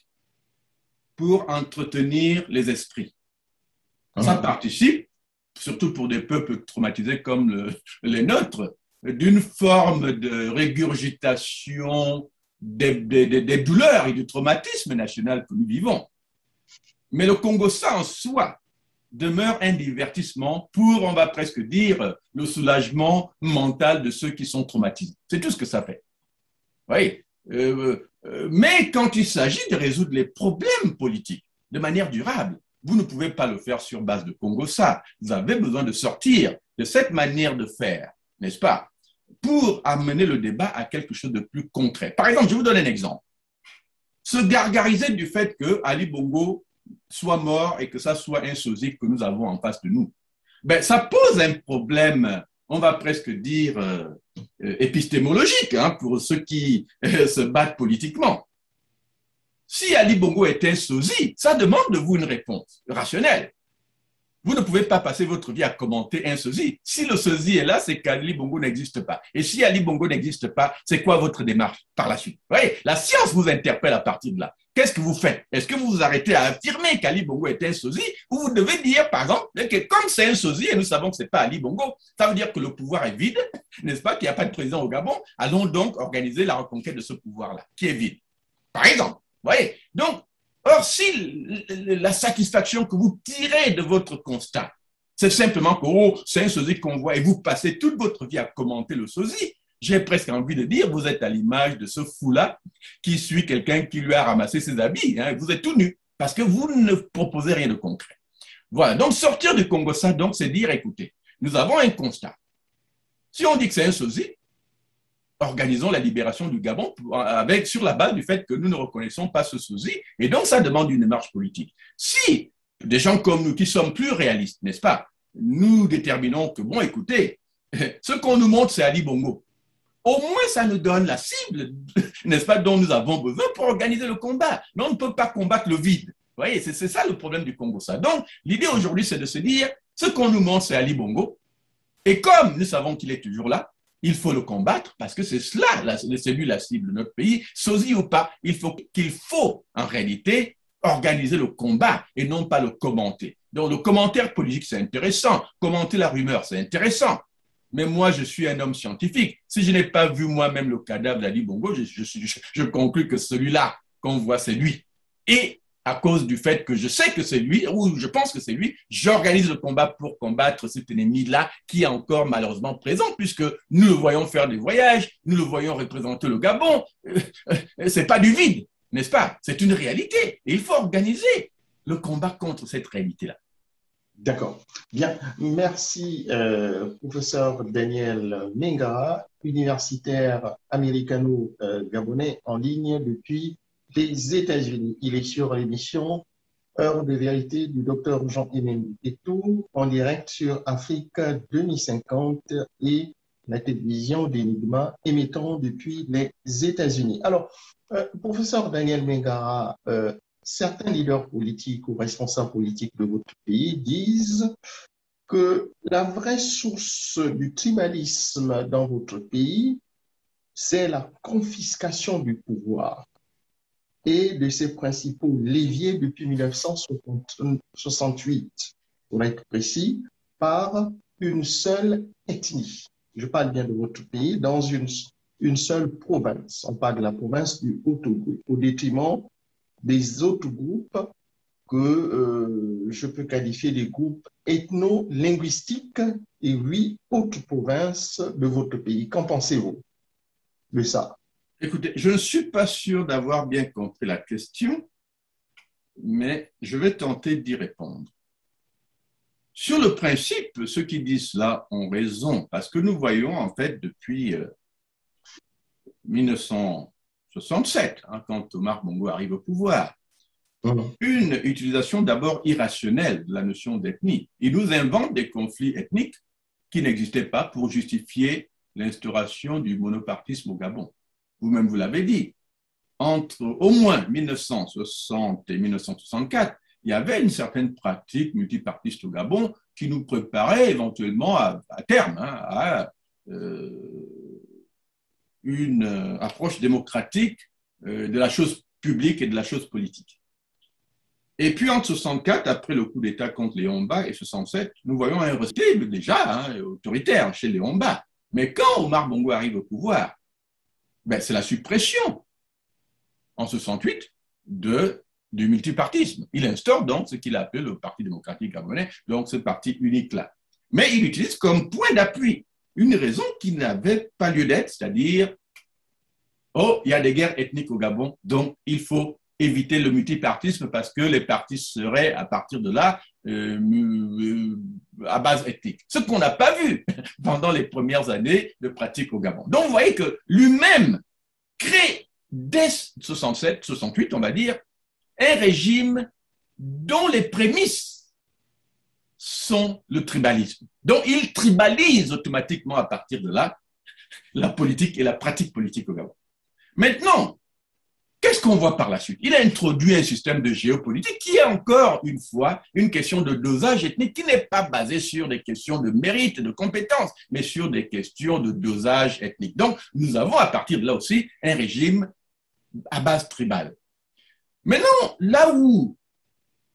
pour entretenir les esprits. Ça participe, surtout pour des peuples traumatisés comme les nôtres, d'une forme de régurgitation des douleurs et du traumatisme national que nous vivons. Mais le Congo-ça en soi demeure un divertissement pour, on va presque dire, le soulagement mental de ceux qui sont traumatisés. C'est tout ce que ça fait. Oui. Mais quand il s'agit de résoudre les problèmes politiques de manière durable, vous ne pouvez pas le faire sur base de Congo-ça. Vous avez besoin de sortir de cette manière de faire, n'est-ce pas, pour amener le débat à quelque chose de plus concret. Par exemple, je vous donne un exemple. Se gargariser du fait que Ali Bongo soit mort et que ça soit un sosie que nous avons en face de nous, ben, ça pose un problème, on va presque dire, épistémologique, hein, pour ceux qui se battent politiquement. Si Ali Bongo est un sosie, ça demande de vous une réponse rationnelle. Vous ne pouvez pas passer votre vie à commenter un sosie. Si le sosie est là, c'est qu'Ali Bongo n'existe pas. Et si Ali Bongo n'existe pas, c'est quoi votre démarche par la suite? Vous voyez, la science vous interpelle à partir de là. Qu'est-ce que vous faites? Est-ce que vous vous arrêtez à affirmer qu'Ali Bongo est un sosie, ou vous devez dire, par exemple, que comme c'est un sosie et nous savons que ce n'est pas Ali Bongo, ça veut dire que le pouvoir est vide, n'est-ce pas, qu'il n'y a pas de président au Gabon, allons donc organiser la reconquête de ce pouvoir-là, qui est vide. Par exemple, vous voyez. Donc, or, si la satisfaction que vous tirez de votre constat, c'est simplement que oh, c'est un sosie qu'on voit et vous passez toute votre vie à commenter le sosie, j'ai presque envie de dire, vous êtes à l'image de ce fou-là qui suit quelqu'un qui lui a ramassé ses habits. Hein, vous êtes tout nu parce que vous ne proposez rien de concret. Voilà, donc sortir du Congo-ça, donc, c'est dire, écoutez, nous avons un constat. Si on dit que c'est un sosie, organisons la libération du Gabon sur la base du fait que nous ne reconnaissons pas ce sosie. Et donc, ça demande une démarche politique. Si des gens comme nous, qui sommes plus réalistes, n'est-ce pas, nous déterminons que, bon, écoutez, ce qu'on nous montre, c'est Ali Bongo. Au moins, ça nous donne la cible, n'est-ce pas, dont nous avons besoin pour organiser le combat. Mais on ne peut pas combattre le vide. Vous voyez, c'est ça le problème du Congo. Ça. Donc, l'idée aujourd'hui, c'est de se dire, ce qu'on nous montre, c'est Ali Bongo. Et comme nous savons qu'il est toujours là, il faut le combattre parce que c'est cela, c'est lui la cible de notre pays, sosie ou pas. Il faut en réalité organiser le combat et non pas le commenter. Donc le commentaire politique, c'est intéressant. Commenter la rumeur, c'est intéressant. Mais moi, je suis un homme scientifique. Si je n'ai pas vu moi-même le cadavre d'Ali Bongo, je conclus que celui-là qu'on voit, c'est lui. Et à cause du fait que je sais que c'est lui, ou je pense que c'est lui, j'organise le combat pour combattre cet ennemi-là qui est encore malheureusement présent, puisque nous le voyons faire des voyages, nous le voyons représenter le Gabon. C'est pas du vide, n'est-ce pas? C'est une réalité. Et il faut organiser le combat contre cette réalité-là. D'accord. Bien. Merci, professeur Daniel Mingara, universitaire américano-gabonais en ligne depuis les États-Unis. Il est sur l'émission Heure de vérité du docteur Jean-Emmanuel Etou en direct sur Afrique 2050 et la télévision d'Enigma émettant depuis les États-Unis. Alors, professeur Daniel Mingara, certains leaders politiques ou responsables politiques de votre pays disent que la vraie source du tribalisme dans votre pays, c'est la confiscation du pouvoir et de ses principaux leviers depuis 1968, pour être précis, par une seule ethnie. Je parle bien de votre pays, dans une seule province. On parle de la province du Haut-Togo, au détriment des autres groupes que je peux qualifier des groupes ethno-linguistiques et 8 autres provinces de votre pays. Qu'en pensez-vous de ça? Écoutez, je ne suis pas sûr d'avoir bien compris la question, mais je vais tenter d'y répondre. Sur le principe, ceux qui disent cela ont raison, parce que nous voyons en fait depuis 1967, hein, quand Omar Bongo arrive au pouvoir, une utilisation d'abord irrationnelle de la notion d'ethnie. Il nous invente des conflits ethniques qui n'existaient pas pour justifier l'instauration du monopartisme au Gabon. Vous-même, vous l'avez dit. Entre au moins 1960 et 1964, il y avait une certaine pratique multipartiste au Gabon qui nous préparait éventuellement à terme à une approche démocratique de la chose publique et de la chose politique. Et puis, entre 64, après le coup d'État contre les Homba, et 67, nous voyons un respect déjà autoritaire chez les Homba. Mais quand Omar Bongo arrive au pouvoir, ben, c'est la suppression, en 68, du multipartisme. Il instaure donc ce qu'il appelle le Parti démocratique gabonais, donc ce parti unique-là. Mais il utilise comme point d'appui une raison qui n'avait pas lieu d'être, c'est-à-dire, oh, il y a des guerres ethniques au Gabon, donc il faut éviter le multipartisme parce que les partis seraient, à partir de là, à base ethnique. Ce qu'on n'a pas vu pendant les premières années de pratique au Gabon. Donc, vous voyez que lui-même crée, dès 67, 68, on va dire, un régime dont les prémices sont le tribalisme. Donc, il tribalise automatiquement à partir de là la politique et la pratique politique au Gabon. Maintenant, qu'est-ce qu'on voit par la suite? Il a introduit un système de géopolitique qui est encore une fois une question de dosage ethnique qui n'est pas basée sur des questions de mérite et de compétences, mais sur des questions de dosage ethnique. Donc, nous avons à partir de là aussi un régime à base tribale. Maintenant, là où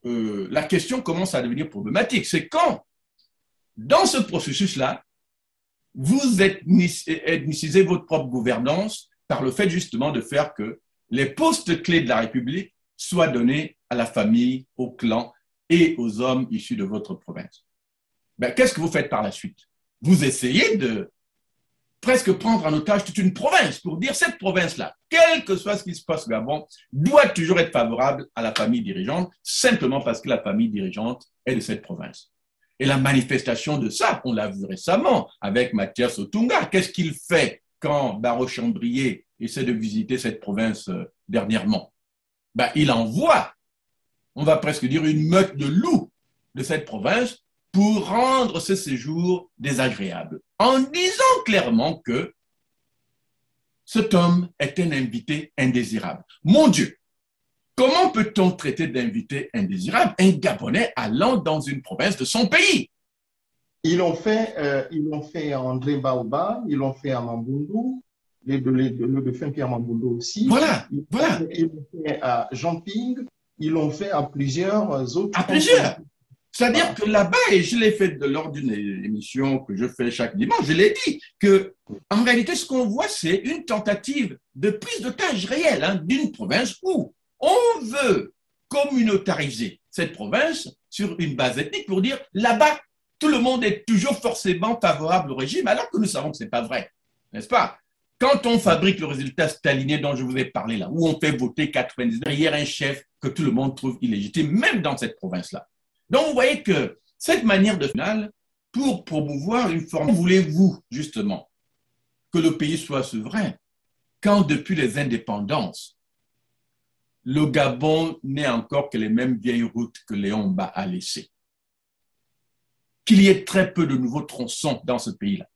la question commence à devenir problématique, c'est quand, dans ce processus-là, vous ethnicisez votre propre gouvernance par le fait justement de faire que les postes clés de la République soient donnés à la famille, au clan et aux hommes issus de votre province. Ben, qu'est-ce que vous faites par la suite? Vous essayez de presque prendre en otage toute une province pour dire cette province-là, quel que soit ce qui se passe au Gabon, doit toujours être favorable à la famille dirigeante, simplement parce que la famille dirigeante est de cette province. Et la manifestation de ça, on l'a vu récemment avec Mathias Otunga. Qu'est-ce qu'il fait quand Baro Chambrier essaie de visiter cette province dernièrement? Ben, il envoie, on va presque dire, une meute de loups de cette province pour rendre ce séjour désagréable, en disant clairement que cet homme est un invité indésirable. Mon Dieu, comment peut-on traiter d'invité indésirable un Gabonais allant dans une province de son pays? Ils l'ont fait à André Baoba, ils l'ont fait à Mambundu, le défunt Pierre Mambundu aussi. Voilà. Ils l'ont fait à Jean Ping, ils l'ont fait à plusieurs autres. À plusieurs. C'est-à-dire que là-bas, et je l'ai fait lors d'une émission que je fais chaque dimanche, je l'ai dit, que en réalité, ce qu'on voit, c'est une tentative de prise d'otage réelle d'une province où on veut communautariser cette province sur une base ethnique pour dire là-bas, tout le monde est toujours forcément favorable au régime, alors que nous savons que ce n'est pas vrai, n'est-ce pas? Quand on fabrique le résultat stalinien dont je vous ai parlé là, où on fait voter 90 derrière un chef que tout le monde trouve illégitime, même dans cette province-là. Donc, vous voyez que cette manière de finale, pour promouvoir une forme, voulez-vous justement que le pays soit souverain, quand depuis les indépendances, le Gabon n'est encore que les mêmes vieilles routes que Léon Mba a laissées, qu'il y ait très peu de nouveaux tronçons dans ce pays-là,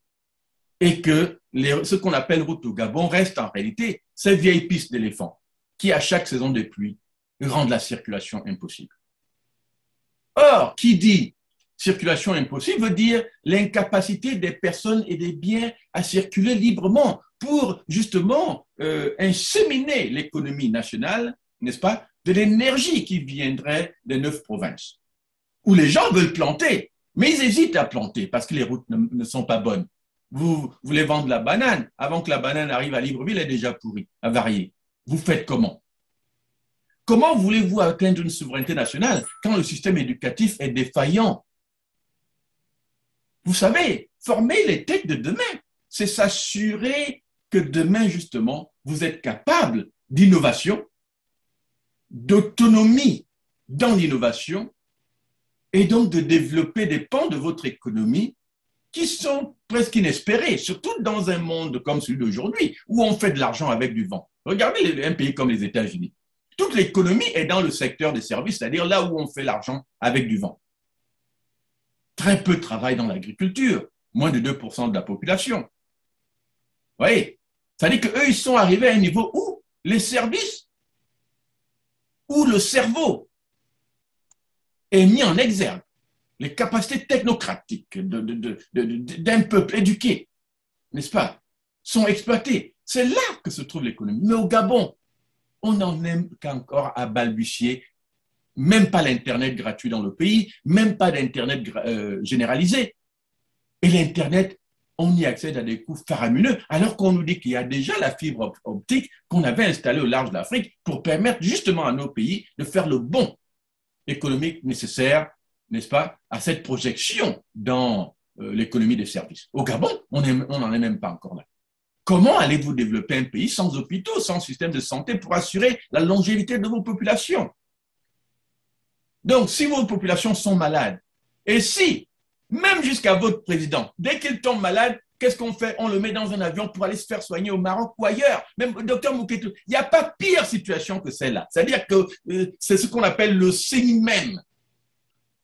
et que ce qu'on appelle route au Gabon reste en réalité ces vieilles pistes d'éléphants qui, à chaque saison de pluie, rendent la circulation impossible. Or, qui dit circulation impossible veut dire l'incapacité des personnes et des biens à circuler librement pour justement inséminer l'économie nationale, n'est-ce pas, de l'énergie qui viendrait des 9 provinces, où les gens veulent planter, mais ils hésitent à planter parce que les routes ne sont pas bonnes. Vous voulez vendre la banane, avant que la banane arrive à Libreville, elle est déjà pourrie, avariée. Vous faites comment? Comment voulez-vous atteindre une souveraineté nationale quand le système éducatif est défaillant? Vous savez, former les têtes de demain, c'est s'assurer que demain, justement, vous êtes capable d'innovation, d'autonomie dans l'innovation, et donc de développer des pans de votre économie qui sont presque inespérés, surtout dans un monde comme celui d'aujourd'hui, où on fait de l'argent avec du vent. Regardez un pays comme les États-Unis. Toute l'économie est dans le secteur des services, c'est-à-dire là où on fait l'argent avec du vent. Très peu travaillent dans l'agriculture, moins de 2% de la population. voyez, c'est-à-dire qu'eux, ils sont arrivés à un niveau où les services, où le cerveau est mis en exergue, les capacités technocratiques d'un peuple éduqué, n'est-ce pas, sont exploitées. C'est là que se trouve l'économie. Mais au Gabon, on n'en est qu'encore à balbutier, même pas l'Internet gratuit dans le pays, même pas d'Internet généralisé. Et l'Internet, on y accède à des coûts faramineux, alors qu'on nous dit qu'il y a déjà la fibre optique qu'on avait installée au large de l'Afrique pour permettre justement à nos pays de faire le bond économique nécessaire, n'est-ce pas, à cette projection dans l'économie des services. Au Gabon, on n'en est même pas encore là. Comment allez-vous développer un pays sans hôpitaux, sans système de santé pour assurer la longévité de vos populations? Donc, si vos populations sont malades, et si, même jusqu'à votre président, dès qu'il tombe malade, qu'est-ce qu'on fait? On le met dans un avion pour aller se faire soigner au Maroc ou ailleurs. Même docteur Mouketou, il n'y a pas pire situation que celle-là. C'est-à-dire que c'est ce qu'on appelle le signe même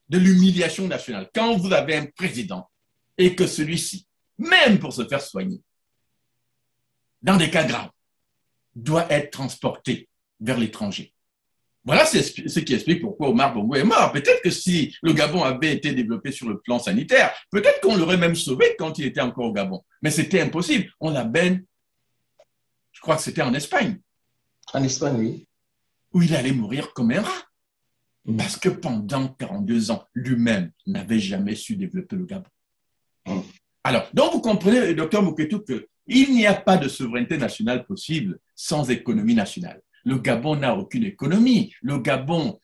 de l'humiliation nationale. Quand vous avez un président et que celui-ci, même pour se faire soigner, dans des cas graves, doit être transporté vers l'étranger. Voilà ce qui explique pourquoi Omar Bongo est mort. Peut-être que si le Gabon avait été développé sur le plan sanitaire, peut-être qu'on l'aurait même sauvé quand il était encore au Gabon. Mais c'était impossible. On l'amène, je crois que c'était en Espagne. En Espagne, oui. Où il allait mourir comme un rat. Parce que pendant 42 ans, lui-même n'avait jamais su développer le Gabon. Alors, donc vous comprenez, docteur Mouketou, qu'il n'y a pas de souveraineté nationale possible sans économie nationale. Le Gabon n'a aucune économie. Le Gabon,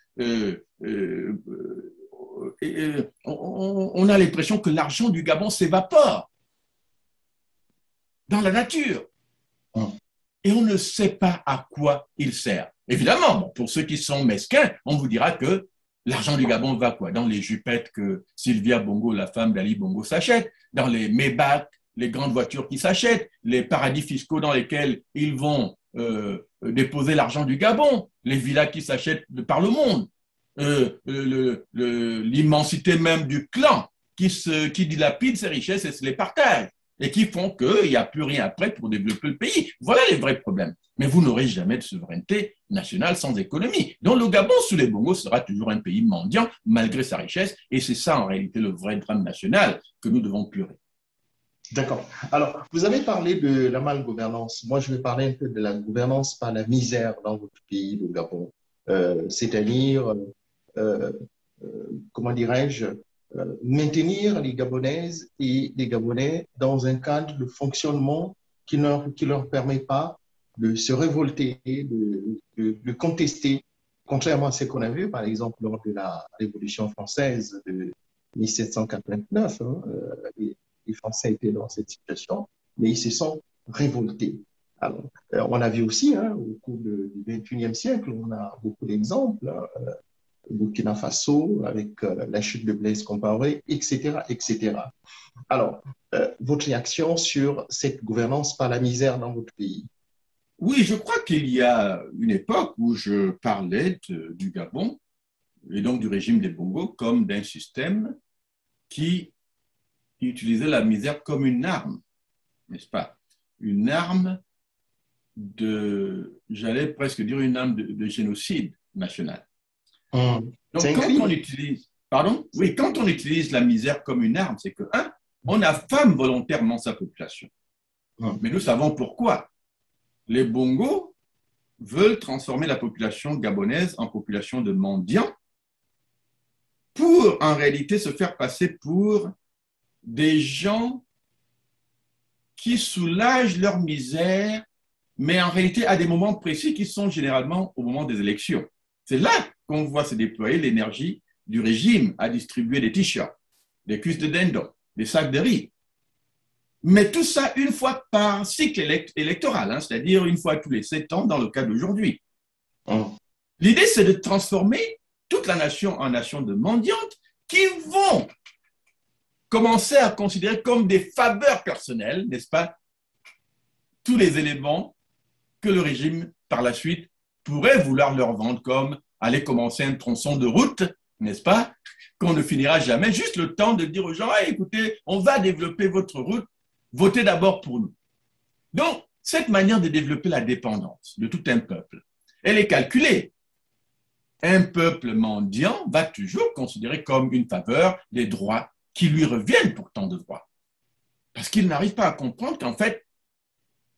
on a l'impression que l'argent du Gabon s'évapore dans la nature. Et on ne sait pas à quoi il sert. Évidemment, pour ceux qui sont mesquins, on vous dira que l'argent du Gabon va quoi? Dans les jupettes que Sylvia Bongo, la femme d'Ali Bongo, s'achète, dans les Maybach, les grandes voitures qui s'achètent, les paradis fiscaux dans lesquels ils vont déposer l'argent du Gabon, les villas qui s'achètent par le monde, l'immensité même du clan qui dilapide ses richesses et se les partage et qui font qu'il n'y a plus rien après pour développer le pays. Voilà les vrais problèmes. Mais vous n'aurez jamais de souveraineté nationale sans économie. Donc le Gabon, sous les Bongos, sera toujours un pays mendiant malgré sa richesse et c'est ça en réalité le vrai drame national que nous devons curer. D'accord. Alors, vous avez parlé de la malgouvernance. Moi, je vais parler un peu de la gouvernance par la misère dans votre pays, le Gabon. C'est-à-dire, comment dirais-je, maintenir les Gabonaises et les Gabonais dans un cadre de fonctionnement qui ne leur permet pas de se révolter, de contester, contrairement à ce qu'on a vu, par exemple, lors de la Révolution française de 1789. Les Français étaient dans cette situation, mais ils se sont révoltés. Alors, on a vu aussi, au cours du XXIe siècle, on a beaucoup d'exemples, Burkina Faso, avec la chute de Blaise Compaoré, etc., etc. Alors, votre réaction sur cette gouvernance par la misère dans votre pays? Oui, je crois qu'il y a une époque où je parlais du Gabon et donc du régime des Bongo comme d'un système qui utilisait la misère comme une arme, n'est-ce pas? Une arme j'allais presque dire une arme de génocide national. Donc, quand on utilise, pardon? Oui, quand on utilise la misère comme une arme, c'est que, on affame volontairement sa population. Mais nous savons pourquoi. Les Bongos veulent transformer la population gabonaise en population de mendiants pour, en réalité, se faire passer pour des gens qui soulagent leur misère, mais en réalité à des moments précis qui sont généralement au moment des élections. C'est là qu'on voit se déployer l'énergie du régime à distribuer des t-shirts, des cuisses de dindon, des sacs de riz. Mais tout ça une fois par cycle électoral, c'est-à-dire une fois tous les 7 ans dans le cas d'aujourd'hui. L'idée, c'est de transformer toute la nation en nation de mendiantes qui vont commencer à considérer comme des faveurs personnelles, n'est-ce pas, tous les éléments que le régime, par la suite, pourrait vouloir leur vendre comme aller commencer un tronçon de route, n'est-ce pas, qu'on ne finira jamais, juste le temps de dire aux gens, écoutez, on va développer votre route, votez d'abord pour nous. Donc, cette manière de développer la dépendance de tout un peuple, elle est calculée. Un peuple mendiant va toujours considérer comme une faveur les droits qui lui reviennent pourtant de droit. Parce qu'il n'arrive pas à comprendre qu'en fait,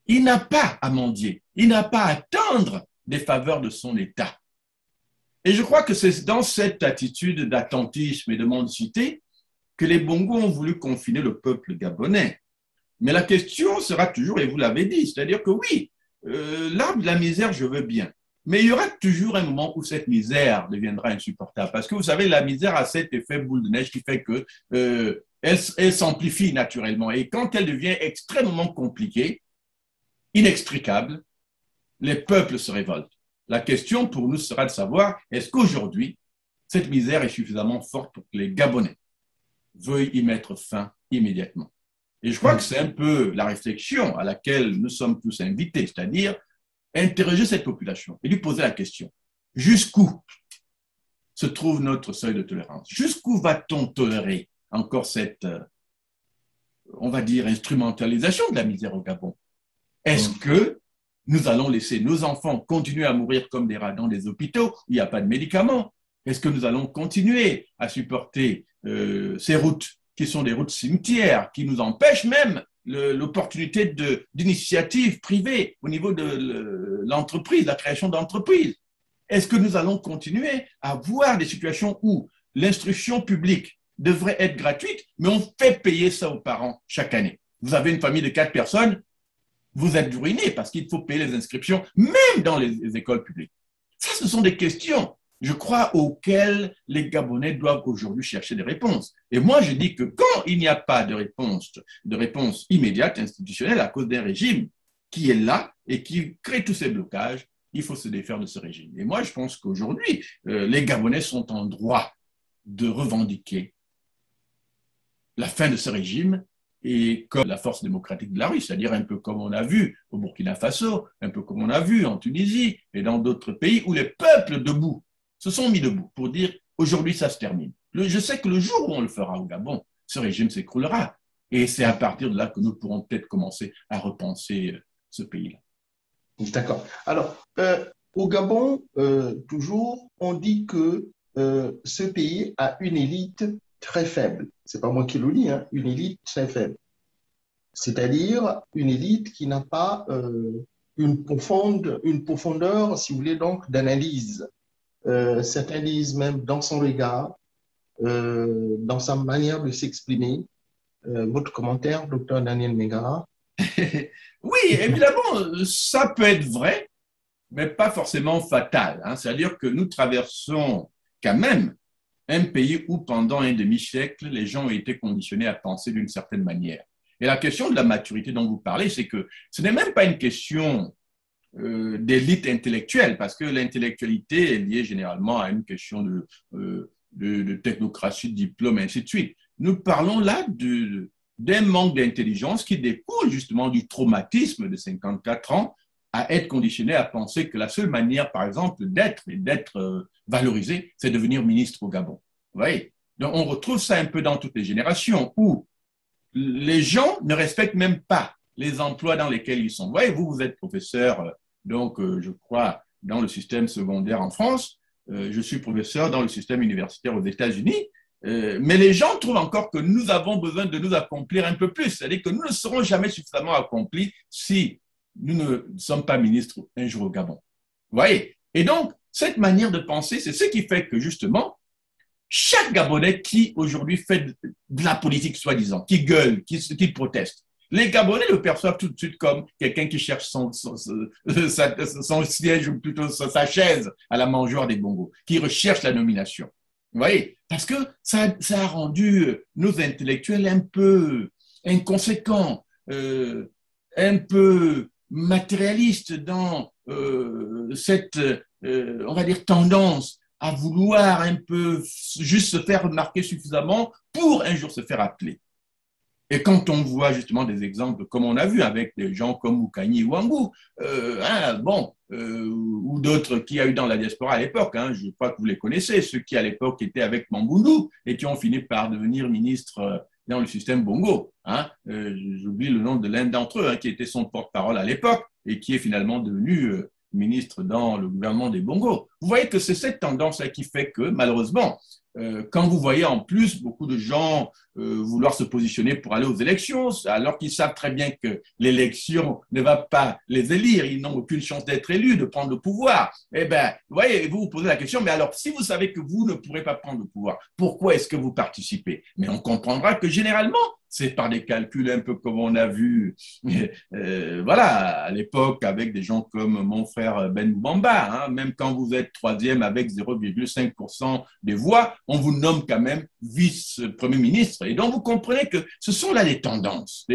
il n'a pas à mendier, il n'a pas à attendre des faveurs de son État. Et je crois que c'est dans cette attitude d'attentisme et de mendicité que les Bongos ont voulu confiner le peuple gabonais. Mais la question sera toujours, et vous l'avez dit, c'est-à-dire que oui, l'arbre de la misère, je veux bien. Mais il y aura toujours un moment où cette misère deviendra insupportable. Parce que vous savez, la misère a cet effet boule de neige qui fait que elle s'amplifie naturellement. Et quand elle devient extrêmement compliquée, inextricable, les peuples se révoltent. La question pour nous sera de savoir, est-ce qu'aujourd'hui, cette misère est suffisamment forte pour que les Gabonais veuillent y mettre fin immédiatement? Et je crois que c'est un peu la réflexion à laquelle nous sommes tous invités, c'est-à-dire interroger cette population et lui poser la question, jusqu'où se trouve notre seuil de tolérance? Jusqu'où va-t-on tolérer encore cette, on va dire, instrumentalisation de la misère au Gabon? Est-ce que nous allons laisser nos enfants continuer à mourir comme des rats dans des hôpitaux où il n'y a pas de médicaments? Est-ce que nous allons continuer à supporter ces routes qui sont des routes cimetières, qui nous empêchent même l'opportunité d'initiatives privées au niveau de l'entreprise, la création d'entreprises? Est-ce que nous allons continuer à voir des situations où l'instruction publique devrait être gratuite, mais on fait payer ça aux parents chaque année? Vous avez une famille de 4 personnes, vous êtes ruiné parce qu'il faut payer les inscriptions, même dans les écoles publiques. Ça, ce sont des questions, je crois, auxquelles les Gabonais doivent aujourd'hui chercher des réponses. Et moi, je dis que quand il n'y a pas de réponse immédiate, institutionnelle, à cause d'un régime qui est là et qui crée tous ces blocages, il faut se défaire de ce régime. Et moi, je pense qu'aujourd'hui, les Gabonais sont en droit de revendiquer la fin de ce régime et comme la force démocratique de la rue, c'est-à-dire un peu comme on a vu au Burkina Faso, un peu comme on a vu en Tunisie et dans d'autres pays où les peuples debout se sont mis debout pour dire aujourd'hui ça se termine. Je sais que le jour où on le fera au Gabon, ce régime s'écroulera. Et c'est à partir de là que nous pourrons peut-être commencer à repenser ce pays-là. D'accord. Alors, au Gabon, toujours, on dit que ce pays a une élite très faible. C'est pas moi qui le dis, hein, une élite très faible. C'est-à-dire une élite qui n'a pas une profondeur, si vous voulez, donc d'analyse. Certains disent même dans son regard, dans sa manière de s'exprimer. Votre commentaire, docteur Daniel Mingara? Oui, évidemment, ça peut être vrai, mais pas forcément fatal. Hein. C'est-à-dire que nous traversons quand même un pays où pendant un demi-siècle, les gens ont été conditionnés à penser d'une certaine manière. Et la question de la maturité dont vous parlez, c'est que ce n'est même pas une question d'élite intellectuelle, parce que l'intellectualité est liée généralement à une question de technocratie, de diplôme, et ainsi de suite. Nous parlons là d'un manque d'intelligence qui découle justement du traumatisme de 54 ans à être conditionné à penser que la seule manière, par exemple, d'être valorisé, c'est de devenir ministre au Gabon. Vous voyez? Donc, on retrouve ça un peu dans toutes les générations où les gens ne respectent même pas les emplois dans lesquels ils sont. Vous voyez, vous êtes professeur, donc, je crois, dans le système secondaire en France. Je suis professeur dans le système universitaire aux États-Unis. Mais les gens trouvent encore que nous avons besoin de nous accomplir un peu plus. C'est-à-dire que nous ne serons jamais suffisamment accomplis si nous ne sommes pas ministres un jour au Gabon. Vous voyez? Et donc, cette manière de penser, c'est ce qui fait que, justement, chaque Gabonais qui, aujourd'hui, fait de la politique, soi-disant, qui gueule, qui proteste, les Gabonais le perçoivent tout de suite comme quelqu'un qui cherche son siège, ou plutôt sa chaise à la mangeoire des bongos, qui recherche la nomination. Vous voyez? Parce que ça a rendu nos intellectuels un peu inconséquents, un peu matérialistes dans cette, on va dire, tendance à vouloir un peu juste se faire remarquer suffisamment pour un jour se faire appeler. Et quand on voit justement des exemples comme on a vu avec des gens comme Moukani Ouangou, ou d'autres qu'il y a eu dans la diaspora à l'époque, hein, je crois que vous les connaissez, ceux qui à l'époque étaient avec Mamboundou et qui ont fini par devenir ministres dans le système Bongo. Hein. J'oublie le nom de l'un d'entre eux, hein, qui était son porte-parole à l'époque et qui est finalement devenu ministre dans le gouvernement des Bongo. Vous voyez que c'est cette tendance-là qui fait que, malheureusement, quand vous voyez en plus beaucoup de gens vouloir se positionner pour aller aux élections, alors qu'ils savent très bien que l'élection ne va pas les élire, ils n'ont aucune chance d'être élus, de prendre le pouvoir, eh bien, vous voyez, vous vous posez la question, mais alors, si vous savez que vous ne pourrez pas prendre le pouvoir, pourquoi est-ce que vous participez? Mais on comprendra que généralement, c'est par des calculs un peu comme on a vu voilà, à l'époque avec des gens comme mon frère Ben Bamba. Hein, même quand vous êtes troisième avec 0,5% des voix, on vous nomme quand même vice-premier ministre. Et donc, vous comprenez que ce sont là les tendances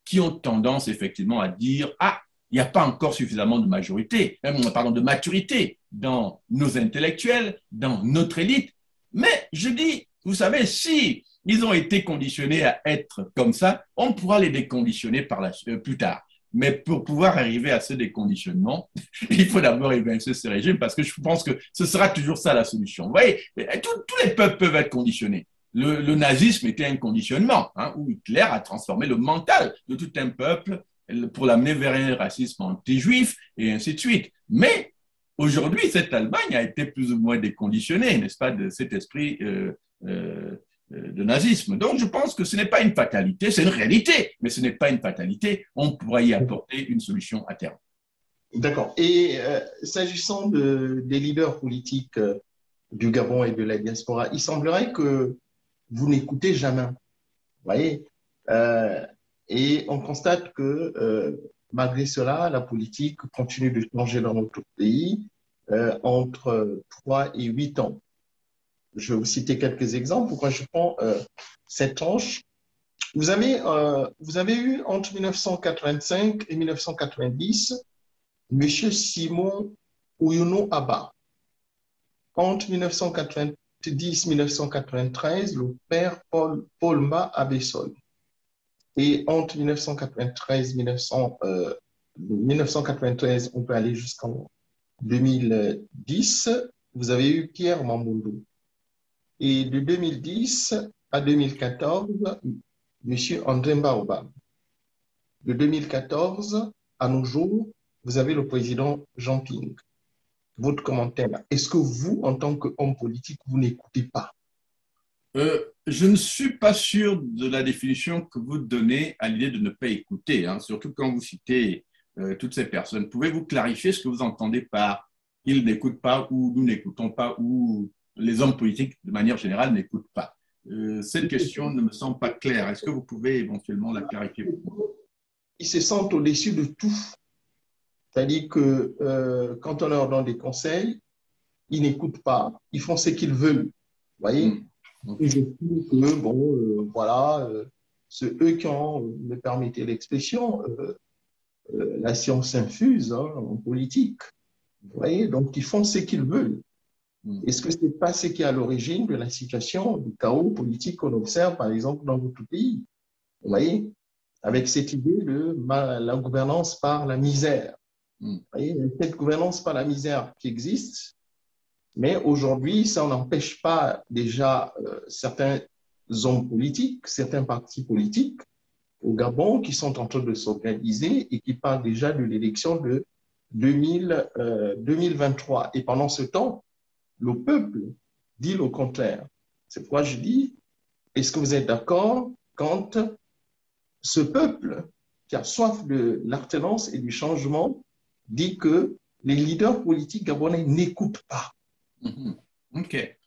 qui ont tendance effectivement à dire « Ah, il n'y a pas encore suffisamment de majorité, pardon, de maturité dans nos intellectuels, dans notre élite. » Mais je dis, vous savez, si ils ont été conditionnés à être comme ça, on pourra les déconditionner plus tard. Mais pour pouvoir arriver à ce déconditionnement, il faut d'abord évincer ce régime parce que je pense que ce sera toujours ça la solution. Vous voyez, tous les peuples peuvent être conditionnés. Le nazisme était un conditionnement, hein, où Hitler a transformé le mental de tout un peuple pour l'amener vers un racisme anti-juif et ainsi de suite. Mais aujourd'hui, cette Allemagne a été plus ou moins déconditionnée, n'est-ce pas, de cet esprit de nazisme. Donc, je pense que ce n'est pas une fatalité, c'est une réalité, mais ce n'est pas une fatalité. On pourra y apporter une solution à terme. D'accord. Et s'agissant des leaders politiques du Gabon et de la diaspora, il semblerait que vous n'écoutez jamais. Vous voyez, et on constate que malgré cela, la politique continue de changer dans notre pays entre 3 et 8 ans. Je vais vous citer quelques exemples. Pourquoi je prends cette tranche? Vous avez eu entre 1985 et 1990 M. Simon Ouyounouh Abba. Entre 1990 et 1993, le père Paul-Ma Abessol. Et entre 1993 1993, on peut aller jusqu'en 2010, vous avez eu Pierre Mamboundou. Et de 2010 à 2014, M. André Mbaoba. De 2014 à nos jours, vous avez le président Jean Ping. Votre commentaire, est-ce que vous, en tant qu'homme politique, vous n'écoutez pas? Je ne suis pas sûr de la définition que vous donnez à l'idée de ne pas écouter, hein, surtout quand vous citez toutes ces personnes. Pouvez-vous clarifier ce que vous entendez par « ils n'écoutent pas » ou « nous n'écoutons pas » ou « les hommes politiques, de manière générale, n'écoutent pas » Cette question ne me semble pas claire. Est-ce que vous pouvez éventuellement la clarifier pour moi? Ils se sentent au-dessus de tout. C'est-à-dire que quand on leur donne des conseils, ils n'écoutent pas, ils font ce qu'ils veulent. Vous voyez? Et je trouve que, bon, voilà, c'est eux qui ont, me permettez l'expression, la science infuse en politique. Vous voyez? Donc, ils font ce qu'ils veulent. Est-ce que ce n'est pas ce qui est à l'origine de la situation, du chaos politique qu'on observe, par exemple, dans votre pays? Vous voyez? Avec cette idée de la gouvernance par la misère. Vous voyez, il y a cette gouvernance par la misère qui existe, mais aujourd'hui, ça n'empêche pas déjà certains hommes politiques, certains partis politiques au Gabon qui sont en train de s'organiser et qui parlent déjà de l'élection de 2023. Et pendant ce temps, le peuple dit le contraire. C'est pourquoi je dis, est-ce que vous êtes d'accord quand ce peuple qui a soif de l'alternance et du changement dit que les leaders politiques gabonais n'écoutent pas? OK.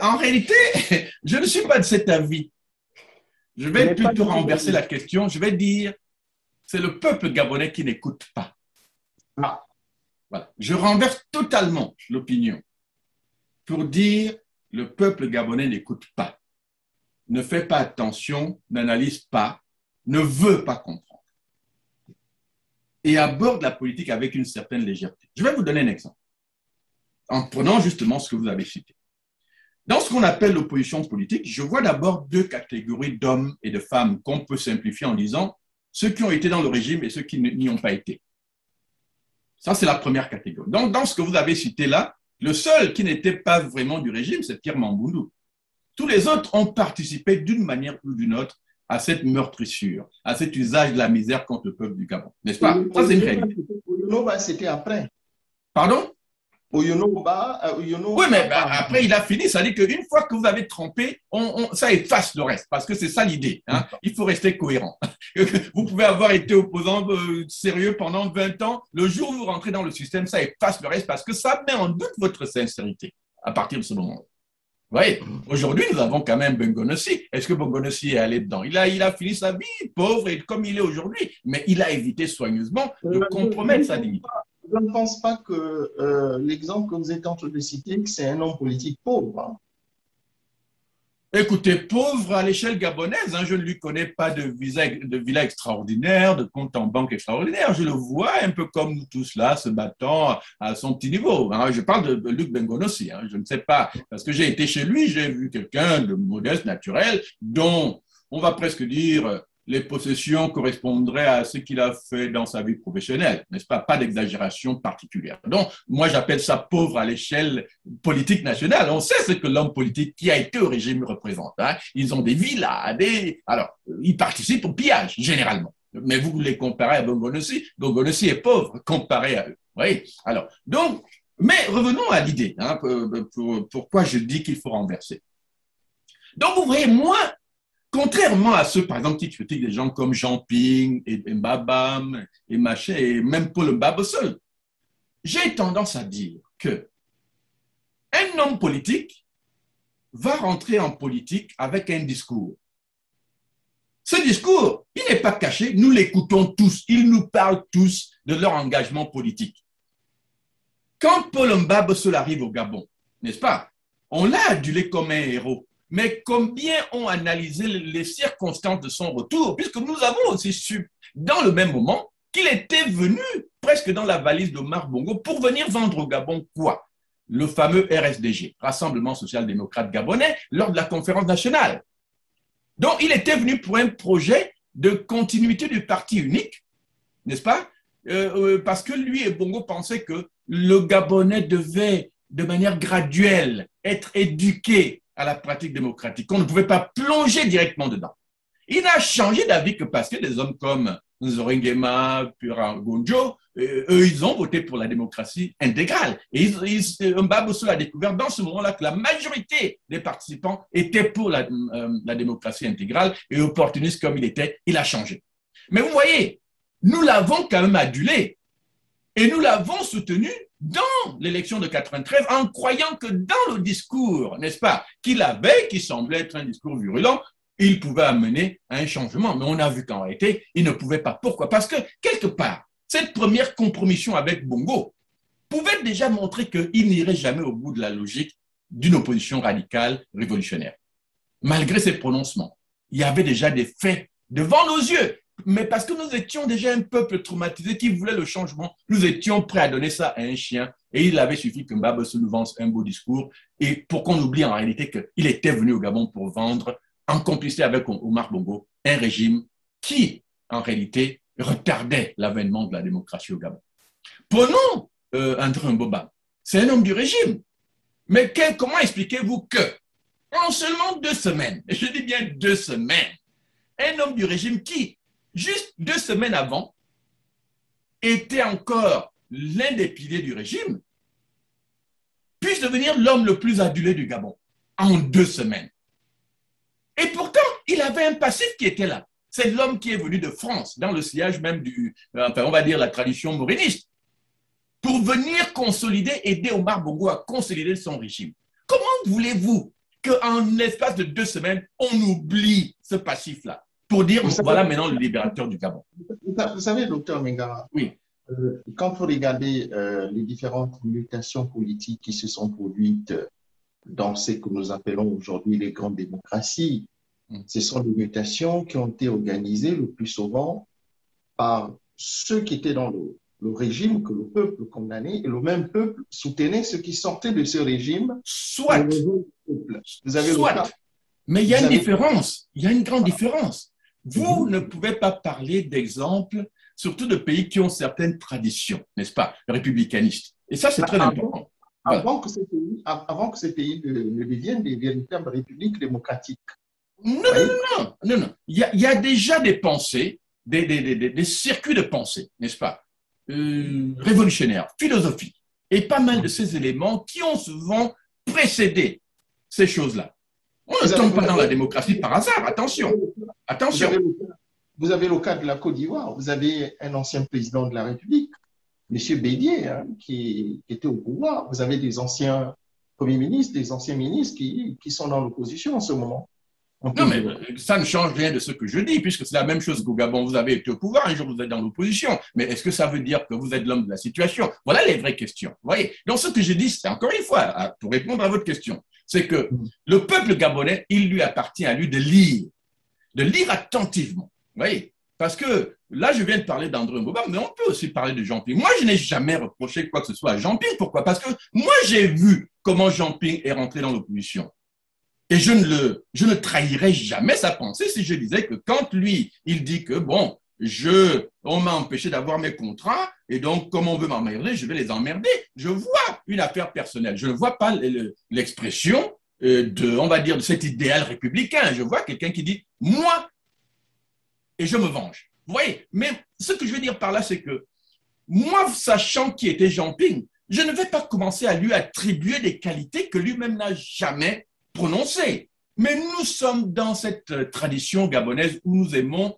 En réalité, je ne suis pas de cet avis. Je vais plutôt renverser la question. Je vais dire, c'est le peuple gabonais qui n'écoute pas. Ah, voilà. Je renverse totalement l'opinion pour dire, le peuple gabonais n'écoute pas, ne fait pas attention, n'analyse pas, ne veut pas comprendre et aborde la politique avec une certaine légèreté. Je vais vous donner un exemple, en prenant justement ce que vous avez cité. Dans ce qu'on appelle l'opposition politique, je vois d'abord deux catégories d'hommes et de femmes qu'on peut simplifier en disant ceux qui ont été dans le régime et ceux qui n'y ont pas été. Ça, c'est la première catégorie. Donc, dans ce que vous avez cité là, le seul qui n'était pas vraiment du régime, c'est Pierre Mamboundou. Tous les autres ont participé d'une manière ou d'une autre à cette meurtrissure, à cet usage de la misère contre le peuple du Gabon. N'est-ce pas? Ça, c'est une réalité. Oyonoba, c'était après. Pardon? Oyonoba, Oui, mais après, il a fini. Ça veut dire qu'une fois que vous avez trempé, ça efface le reste, parce que c'est ça l'idée. Hein? Il faut rester cohérent. Vous pouvez avoir été opposant sérieux pendant 20 ans. Le jour où vous rentrez dans le système, ça efface le reste, parce que ça met en doute votre sincérité à partir de ce moment. Vous voyez, aujourd'hui, nous avons quand même Bengonossi. Est-ce que Bengonossi est allé dedans? Il a fini sa vie pauvre et comme il est aujourd'hui, mais il a évité soigneusement de compromettre sa dignité. Je ne pense pas que l'exemple que vous êtes en train de citer, c'est un homme politique pauvre. Hein. Écoutez, pauvre à l'échelle gabonaise, hein, je ne lui connais pas de villa extraordinaire, de compte en banque extraordinaire. Je le vois un peu comme nous tous là, se battant à son petit niveau. Hein. Je parle de Luc Bengonossi, hein, je ne sais pas, parce que j'ai été chez lui, j'ai vu quelqu'un de modeste, naturel, dont on va presque dire les possessions correspondraient à ce qu'il a fait dans sa vie professionnelle, n'est-ce pas? Pas d'exagération particulière. Donc, moi, j'appelle ça pauvre à l'échelle politique nationale. On sait ce que l'homme politique qui a été au régime représente. Hein. Ils ont des villas, alors, ils participent au pillage, généralement. Mais vous les comparez à Bengonossi, Bengonossi est pauvre comparé à eux. Vous voyez? Alors, donc, mais revenons à l'idée. Hein, pourquoi je dis qu'il faut renverser. Donc, vous voyez, moi, contrairement à ceux, par exemple, qui critiquent des gens comme Jean Ping et Mbabam et machin, et même Paul Mbaba seul, j'ai tendance à dire que un homme politique va rentrer en politique avec un discours. Ce discours, il n'est pas caché, nous l'écoutons tous, ils nous parlent tous de leur engagement politique. Quand Paul Mbaba seul arrive au Gabon, n'est-ce pas, on l'a adulé comme un héros. Mais combien ont analysé les circonstances de son retour, puisque nous avons aussi su, dans le même moment, qu'il était venu presque dans la valise d'Omar Bongo pour venir vendre au Gabon quoi? Le fameux RSDG, Rassemblement social-démocrate gabonais, lors de la conférence nationale. Donc, il était venu pour un projet de continuité du parti unique, n'est-ce pas? Parce que lui et Bongo pensaient que le Gabonais devait, de manière graduelle, être éduqué à la pratique démocratique, qu'on ne pouvait pas plonger directement dedans. Il n'a changé d'avis que parce que des hommes comme Nzoringema, Pura-Gonjo, eux, ils ont voté pour la démocratie intégrale. Et Mbaba a découvert dans ce moment-là que la majorité des participants étaient pour la démocratie intégrale et opportuniste comme il était, il a changé. Mais vous voyez, nous l'avons quand même adulé et nous l'avons soutenu dans l'élection de 93 en croyant que dans le discours, n'est-ce pas, qu'il avait, qui semblait être un discours virulent, il pouvait amener à un changement. Mais on a vu qu'en réalité, il ne pouvait pas. Pourquoi? Parce que, quelque part, cette première compromission avec Bongo pouvait déjà montrer qu'il n'irait jamais au bout de la logique d'une opposition radicale révolutionnaire. Malgré ses prononcements, il y avait déjà des faits devant nos yeux. Mais parce que nous étions déjà un peuple traumatisé qui voulait le changement, nous étions prêts à donner ça à un chien. Et il avait suffi que Mbaba se nous vance un beau discours et pour qu'on oublie en réalité qu'il était venu au Gabon pour vendre, en complicité avec Omar Bongo, un régime qui, en réalité, retardait l'avènement de la démocratie au Gabon. Prenons André Mbaba. C'est un homme du régime. Mais comment expliquez-vous que, en seulement 2 semaines, et je dis bien 2 semaines, un homme du régime qui, juste 2 semaines avant, était encore l'un des piliers du régime, puisse devenir l'homme le plus adulé du Gabon en 2 semaines. Et pourtant, il avait un passif qui était là. C'est l'homme qui est venu de France, dans le sillage même on va dire la tradition mouriniste, pour venir consolider, aider Omar Bongo à consolider son régime. Comment voulez-vous qu'en l'espace de 2 semaines, on oublie ce passif-là pour dire, voilà maintenant le libérateur du Gabon? Vous savez, docteur Mingara, oui. Quand vous regardez les différentes mutations politiques qui se sont produites dans ce que nous appelons aujourd'hui les grandes démocraties, ce sont des mutations qui ont été organisées le plus souvent par ceux qui étaient dans le régime que le peuple condamnait et le même peuple soutenait ceux qui sortaient de ce régime. Soit. Vous avez soit. Mais il y a une différence. Il y a une grande différence. Vous ne pouvez pas parler d'exemples, surtout de pays qui ont certaines traditions, n'est-ce pas, républicanistes. Et ça, c'est très important. Voilà. avant que ces pays ne deviennent des véritables républiques démocratiques. Non, non, non, non. Il y a déjà des pensées, des circuits de pensée, n'est-ce pas, révolutionnaires, philosophiques, et pas mal de ces éléments qui ont souvent précédé ces choses-là. On ne tombe pas dans la démocratie par hasard, attention, attention. Vous avez le cas de la Côte d'Ivoire, vous avez un ancien président de la République, M. Bédié, hein, qui était au pouvoir. Vous avez des anciens premiers ministres, des anciens ministres qui sont dans l'opposition en ce moment. Non, mais ça ne change rien de ce que je dis, puisque c'est la même chose qu'au Gabon. Vous avez été au pouvoir, un jour vous êtes dans l'opposition. Mais est-ce que ça veut dire que vous êtes l'homme de la situation? Voilà les vraies questions. Vous voyez? Donc, ce que je dis, c'est encore une fois, pour répondre à votre question, c'est que le peuple gabonais, il lui appartient à lui de lire attentivement. Vous voyez? Parce que là, je viens de parler d'André Mbouba, mais on peut aussi parler de Jean Ping. Moi, je n'ai jamais reproché quoi que ce soit à Jean Ping. Pourquoi? Parce que moi, j'ai vu comment Jean Ping est rentré dans l'opposition. Et je ne trahirais jamais sa pensée si je disais que quand lui, il dit que, bon, on m'a empêché d'avoir mes contrats, et donc, comme on veut m'emmerder, je vais les emmerder. Je vois une affaire personnelle. Je ne vois pas l'expression on va dire, de cet idéal républicain. Je vois quelqu'un qui dit, moi, et je me venge. Vous voyez? Mais ce que je veux dire par là, c'est que moi, sachant qui était Jean Ping, je ne vais pas commencer à lui attribuer des qualités que lui-même n'a jamais prononcées. Mais nous sommes dans cette tradition gabonaise où nous aimons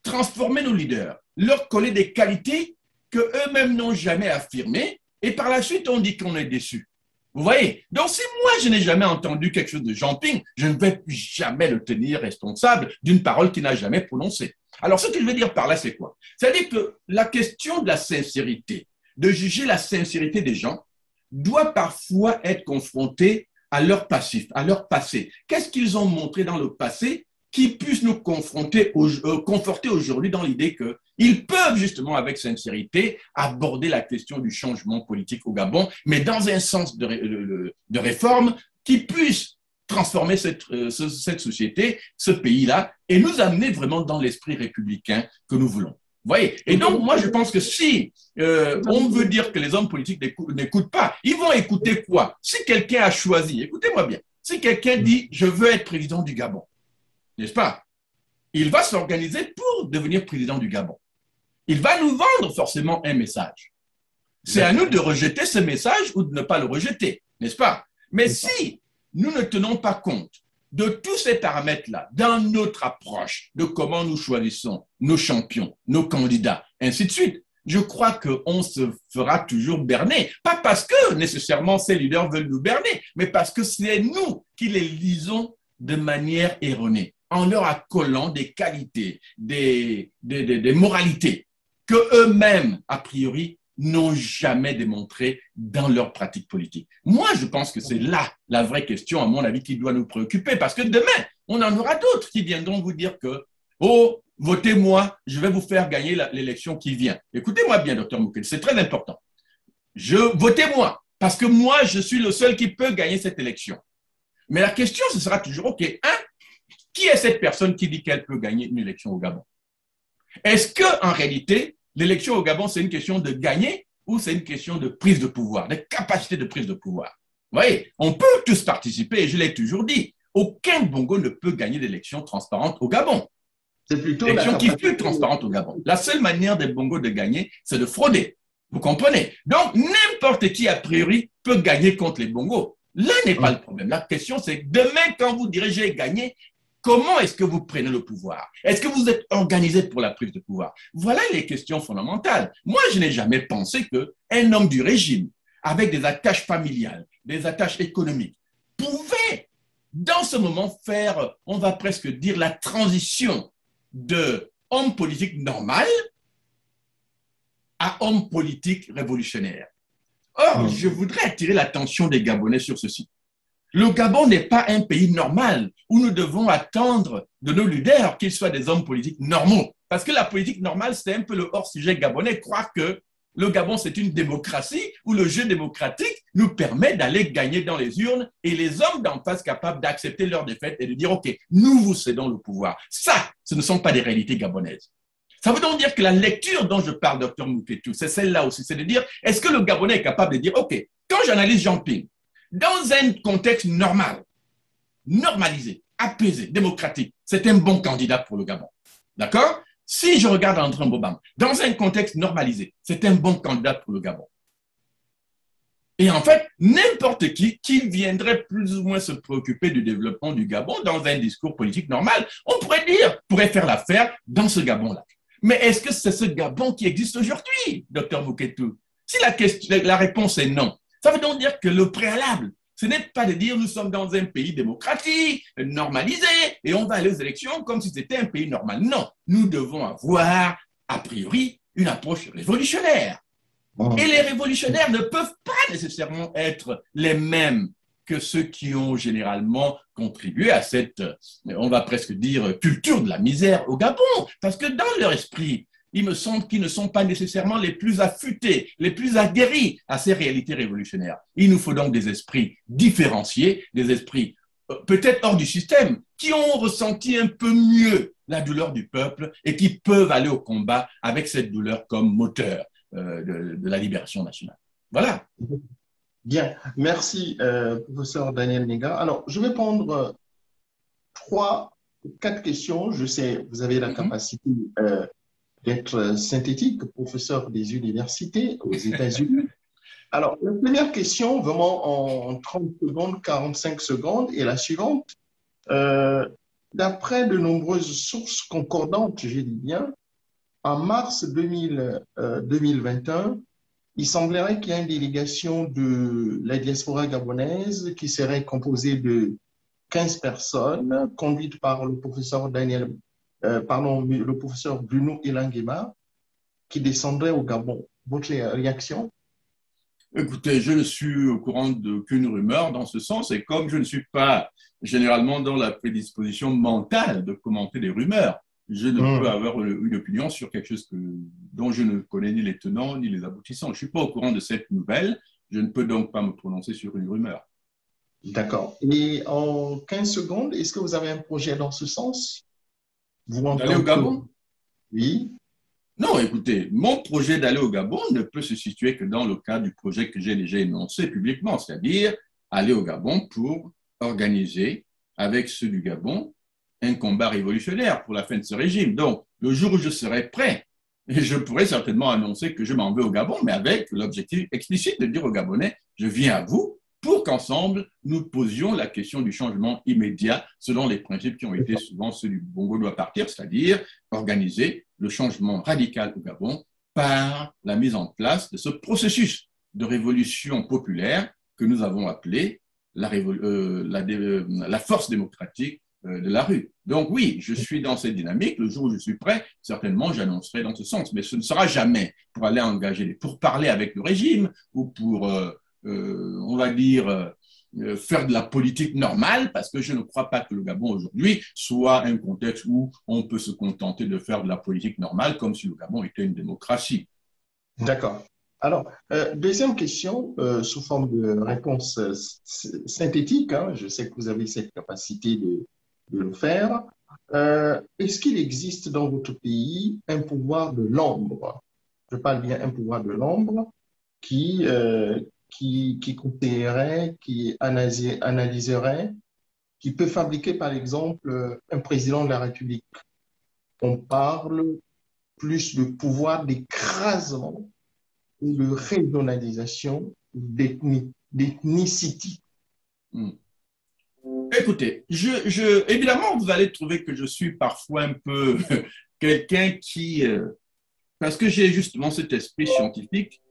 transformer nos leaders, leur coller des qualités qu'eux-mêmes n'ont jamais affirmées, et par la suite, on dit qu'on est déçu. Vous voyez? Donc, si moi, je n'ai jamais entendu quelque chose de Jean Ping, je ne vais jamais le tenir responsable d'une parole qu'il n'a jamais prononcée. Alors, ce que je veux dire par là, c'est quoi? C'est-à-dire que la question de la sincérité, de juger la sincérité des gens, doit parfois être confrontée à leur passif, à leur passé. Qu'est-ce qu'ils ont montré dans le passé qui puisse nous conforter aujourd'hui dans l'idée qu'ils peuvent justement, avec sincérité, aborder la question du changement politique au Gabon, mais dans un sens de réforme qui puisse transformer cette société, ce pays-là, et nous amener vraiment dans l'esprit républicain que nous voulons. Vous voyez? Et donc, moi, je pense que si on veut dire que les hommes politiques n'écoutent pas, ils vont écouter quoi? Si quelqu'un a choisi, écoutez-moi bien, si quelqu'un dit « je veux être président du Gabon », n'est-ce pas? Il va s'organiser pour devenir président du Gabon. Il va nous vendre forcément un message. C'est à nous de rejeter ce message ou de ne pas le rejeter, n'est-ce pas? Mais si nous ne tenons pas compte de tous ces paramètres-là dans notre approche de comment nous choisissons nos champions, nos candidats, ainsi de suite, je crois qu'on se fera toujours berner. Pas parce que nécessairement ces leaders veulent nous berner, mais parce que c'est nous qui les lisons de manière erronée, en leur accolant des qualités, des moralités que eux-mêmes, a priori, n'ont jamais démontré dans leur pratique politique. Moi, je pense que c'est là la vraie question, à mon avis, qui doit nous préoccuper, parce que demain, on en aura d'autres qui viendront vous dire que « Oh, votez-moi, je vais vous faire gagner l'élection qui vient. » Écoutez-moi bien, docteur Moukele, c'est très important. Votez-moi, parce que moi, je suis le seul qui peut gagner cette élection. Mais la question, ce sera toujours, OK, qui est cette personne qui dit qu'elle peut gagner une élection au Gabon? Est-ce qu'en réalité, l'élection au Gabon, c'est une question de gagner ou c'est une question de prise de pouvoir, de capacité de prise de pouvoir? Vous voyez, on peut tous participer, et je l'ai toujours dit, aucun Bongo ne peut gagner d'élection transparente au Gabon. C'est plutôt l'élection qui fut transparente au Gabon. La seule manière des Bongos de gagner, c'est de frauder. Vous comprenez? Donc, n'importe qui, a priori, peut gagner contre les Bongos. Là n'est pas le problème. La question, c'est demain, quand vous direz j'ai gagné, comment est-ce que vous prenez le pouvoir? Est-ce que vous êtes organisé pour la prise de pouvoir? Voilà les questions fondamentales. Moi, je n'ai jamais pensé qu'un homme du régime, avec des attaches familiales, des attaches économiques, pouvait, dans ce moment, faire, on va presque dire, la transition de homme politique normal à homme politique révolutionnaire. Or, je voudrais attirer l'attention des Gabonais sur ceci. Le Gabon n'est pas un pays normal où nous devons attendre de nos leaders qu'ils soient des hommes politiques normaux. Parce que la politique normale, c'est un peu le hors-sujet gabonais, croire que le Gabon, c'est une démocratie où le jeu démocratique nous permet d'aller gagner dans les urnes et les hommes d'en face capables d'accepter leur défaite et de dire « Ok, nous vous cédons le pouvoir ». Ça, ce ne sont pas des réalités gabonaises. Ça veut donc dire que la lecture dont je parle, docteur Mouketou, c'est celle-là aussi, c'est de dire, est-ce que le Gabonais est capable de dire, OK, Quand j'analyse Jean Ping, dans un contexte normal, normalisé, apaisé, démocratique, c'est un bon candidat pour le Gabon. D'accord? Si je regarde André Mbobam, dans un contexte normalisé, c'est un bon candidat pour le Gabon. Et en fait, n'importe qui viendrait plus ou moins se préoccuper du développement du Gabon dans un discours politique normal, on pourrait faire l'affaire dans ce Gabon-là. Mais est-ce que c'est ce Gabon qui existe aujourd'hui, docteur Mouketou? Si la réponse est non, ça veut donc dire que le préalable, ce n'est pas de dire nous sommes dans un pays démocratique, normalisé, et on va aller aux élections comme si c'était un pays normal. Non, nous devons avoir, a priori, une approche révolutionnaire. Et les révolutionnaires ne peuvent pas nécessairement être les mêmes que ceux qui ont généralement contribué à cette, on va presque dire, culture de la misère au Gabon. Parce que dans leur esprit, il me semble qu'ils ne sont pas nécessairement les plus affûtés, les plus aguerris à ces réalités révolutionnaires. Il nous faut donc des esprits différenciés, des esprits peut-être hors du système, qui ont ressenti un peu mieux la douleur du peuple et qui peuvent aller au combat avec cette douleur comme moteur de la libération nationale. Voilà. Bien, merci, professeur Daniel Menga. Alors, je vais prendre 4 questions. Je sais, vous avez la capacité d'être synthétique, professeur des universités aux États-Unis. Alors, la première question, vraiment en 30 secondes, 45 secondes, est la suivante. D'après de nombreuses sources concordantes, je dis bien, en mars 2021, il semblerait qu'il y ait une délégation de la diaspora gabonaise qui serait composée de 15 personnes, conduite par le professeur le professeur Bruno Elangema, qui descendrait au Gabon. Votre réaction? Écoutez, je ne suis au courant d'aucune rumeur dans ce sens, et comme je ne suis pas généralement dans la prédisposition mentale de commenter des rumeurs, je ne peux avoir une opinion sur quelque chose dont je ne connais ni les tenants ni les aboutissants. Je ne suis pas au courant de cette nouvelle, je ne peux donc pas me prononcer sur une rumeur. D'accord. Et en 15 secondes, est-ce que vous avez un projet dans ce sens? D'aller au Gabon? Oui. Non, écoutez, mon projet d'aller au Gabon ne peut se situer que dans le cadre du projet que j'ai déjà énoncé publiquement, c'est-à-dire aller au Gabon pour organiser avec ceux du Gabon un combat révolutionnaire pour la fin de ce régime. Donc, le jour où je serai prêt, je pourrais certainement annoncer que je m'en vais au Gabon, mais avec l'objectif explicite de dire aux Gabonais, je viens à vous pour qu'ensemble, nous posions la question du changement immédiat selon les principes qui ont été souvent ceux du Bongo doit partir, c'est-à-dire organiser le changement radical au Gabon par la mise en place de ce processus de révolution populaire que nous avons appelé la force démocratique de la rue. Donc oui, je suis dans cette dynamique. Le jour où je suis prêt, certainement, j'annoncerai dans ce sens. Mais ce ne sera jamais pour aller pour parler avec le régime ou pour, on va dire, faire de la politique normale, parce que je ne crois pas que le Gabon aujourd'hui soit un contexte où on peut se contenter de faire de la politique normale comme si le Gabon était une démocratie. D'accord. Alors, deuxième question, sous forme de réponse synthétique, hein, je sais que vous avez cette capacité de le faire. Est-ce qu'il existe dans votre pays un pouvoir de l'ombre? Je parle bien un pouvoir de l'ombre qui conseillerait, qui analyserait, qui peut fabriquer, par exemple, un président de la République. On parle plus de pouvoir d'écrasement ou de régionalisation, d'ethnicité. Écoutez, évidemment, vous allez trouver que je suis parfois un peu quelqu'un qui, parce que j'ai justement cet esprit scientifique,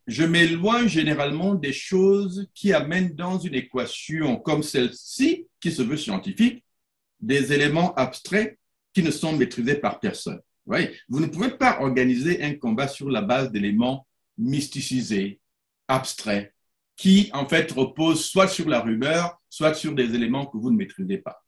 je m'éloigne généralement des choses qui amènent dans une équation comme celle-ci, qui se veut scientifique, des éléments abstraits qui ne sont maîtrisés par personne. Vous ne pouvez pas organiser un combat sur la base d'éléments mysticisés, abstraits, qui en fait reposent soit sur la rumeur, soit sur des éléments que vous ne maîtrisez pas.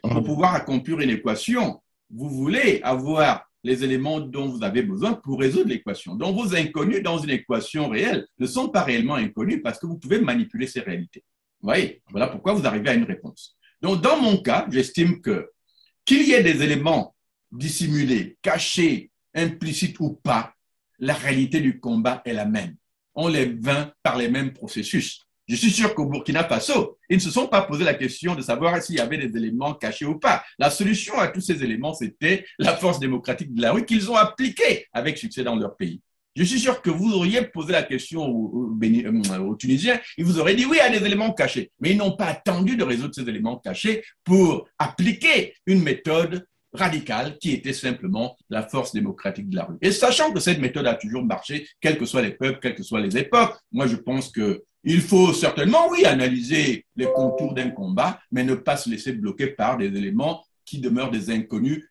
Pour pouvoir accomplir une équation, vous voulez avoir les éléments dont vous avez besoin pour résoudre l'équation. Donc, vos inconnus dans une équation réelle ne sont pas réellement inconnus parce que vous pouvez manipuler ces réalités. Voilà pourquoi vous arrivez à une réponse. Donc, dans mon cas, j'estime qu'il y ait des éléments dissimulés, cachés, implicites ou pas, la réalité du combat est la même. on les vainc par les mêmes processus. Je suis sûr qu'au Burkina Faso, ils ne se sont pas posé la question de savoir s'il y avait des éléments cachés ou pas. La solution à tous ces éléments, c'était la force démocratique de la rue qu'ils ont appliquée avec succès dans leur pays. Je suis sûr que vous auriez posé la question aux Tunisiens, ils vous auraient dit oui, il y a des éléments cachés. Mais ils n'ont pas attendu de résoudre ces éléments cachés pour appliquer une méthode radicale qui était simplement la force démocratique de la rue. Et sachant que cette méthode a toujours marché, quels que soient les peuples, quelles que soient les époques, moi je pense qu'il faut certainement, oui, analyser les contours d'un combat, mais ne pas se laisser bloquer par des éléments qui demeurent des inconnus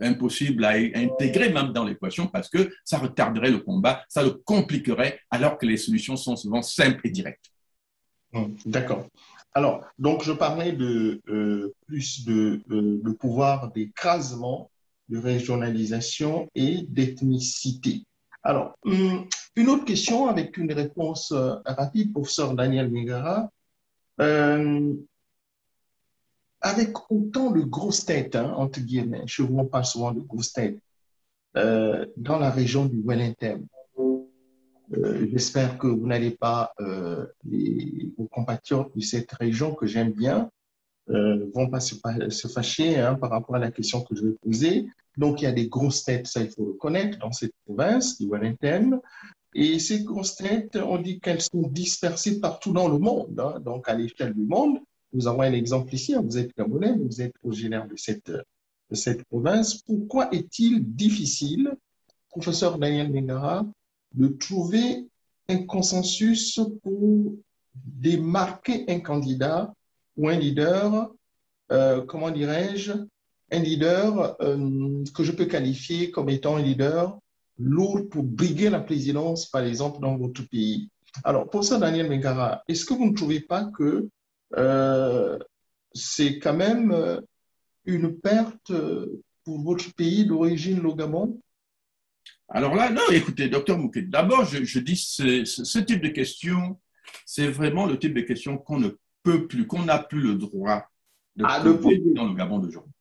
impossibles à intégrer même dans l'équation parce que ça retarderait le combat, ça le compliquerait alors que les solutions sont souvent simples et directes. D'accord. Alors, donc je parlais de plus de pouvoir d'écrasement, de régionalisation et d'ethnicité. Alors, une autre question avec une réponse rapide, professeur Daniel Mingara. Avec autant de grosses têtes, hein, entre guillemets, je vous parle souvent de grosses têtes, dans la région du Wellington, j'espère que vous n'allez pas, vos compatriotes de cette région que j'aime bien, vont pas se fâcher hein, par rapport à la question que je vais poser. Donc, il y a des grosses têtes, ça il faut le connaître, dans cette province du Wellington. Et ces grosses têtes, on dit qu'elles sont dispersées partout dans le monde. Hein, donc, à l'échelle du monde, nous avons un exemple ici. Vous êtes Gabonais, vous êtes originaire de cette province. Pourquoi est-il difficile, professeur Daniel Mingara, de trouver un consensus pour démarquer un candidat ou un leader, comment dirais-je, un leader que je peux qualifier comme étant un leader lourd pour briguer la présidence, par exemple, dans votre pays. Alors, professeur Daniel Mingara, est-ce que vous ne trouvez pas que c'est quand même une perte pour votre pays d'origine, le Gabon? Alors là, non, écoutez, docteur Mouké, d'abord, je dis ce type de questions, c'est vraiment le type de questions qu'on ne peut plus, qu'on n'a plus le droit de poser dans le Gabon d'aujourd'hui.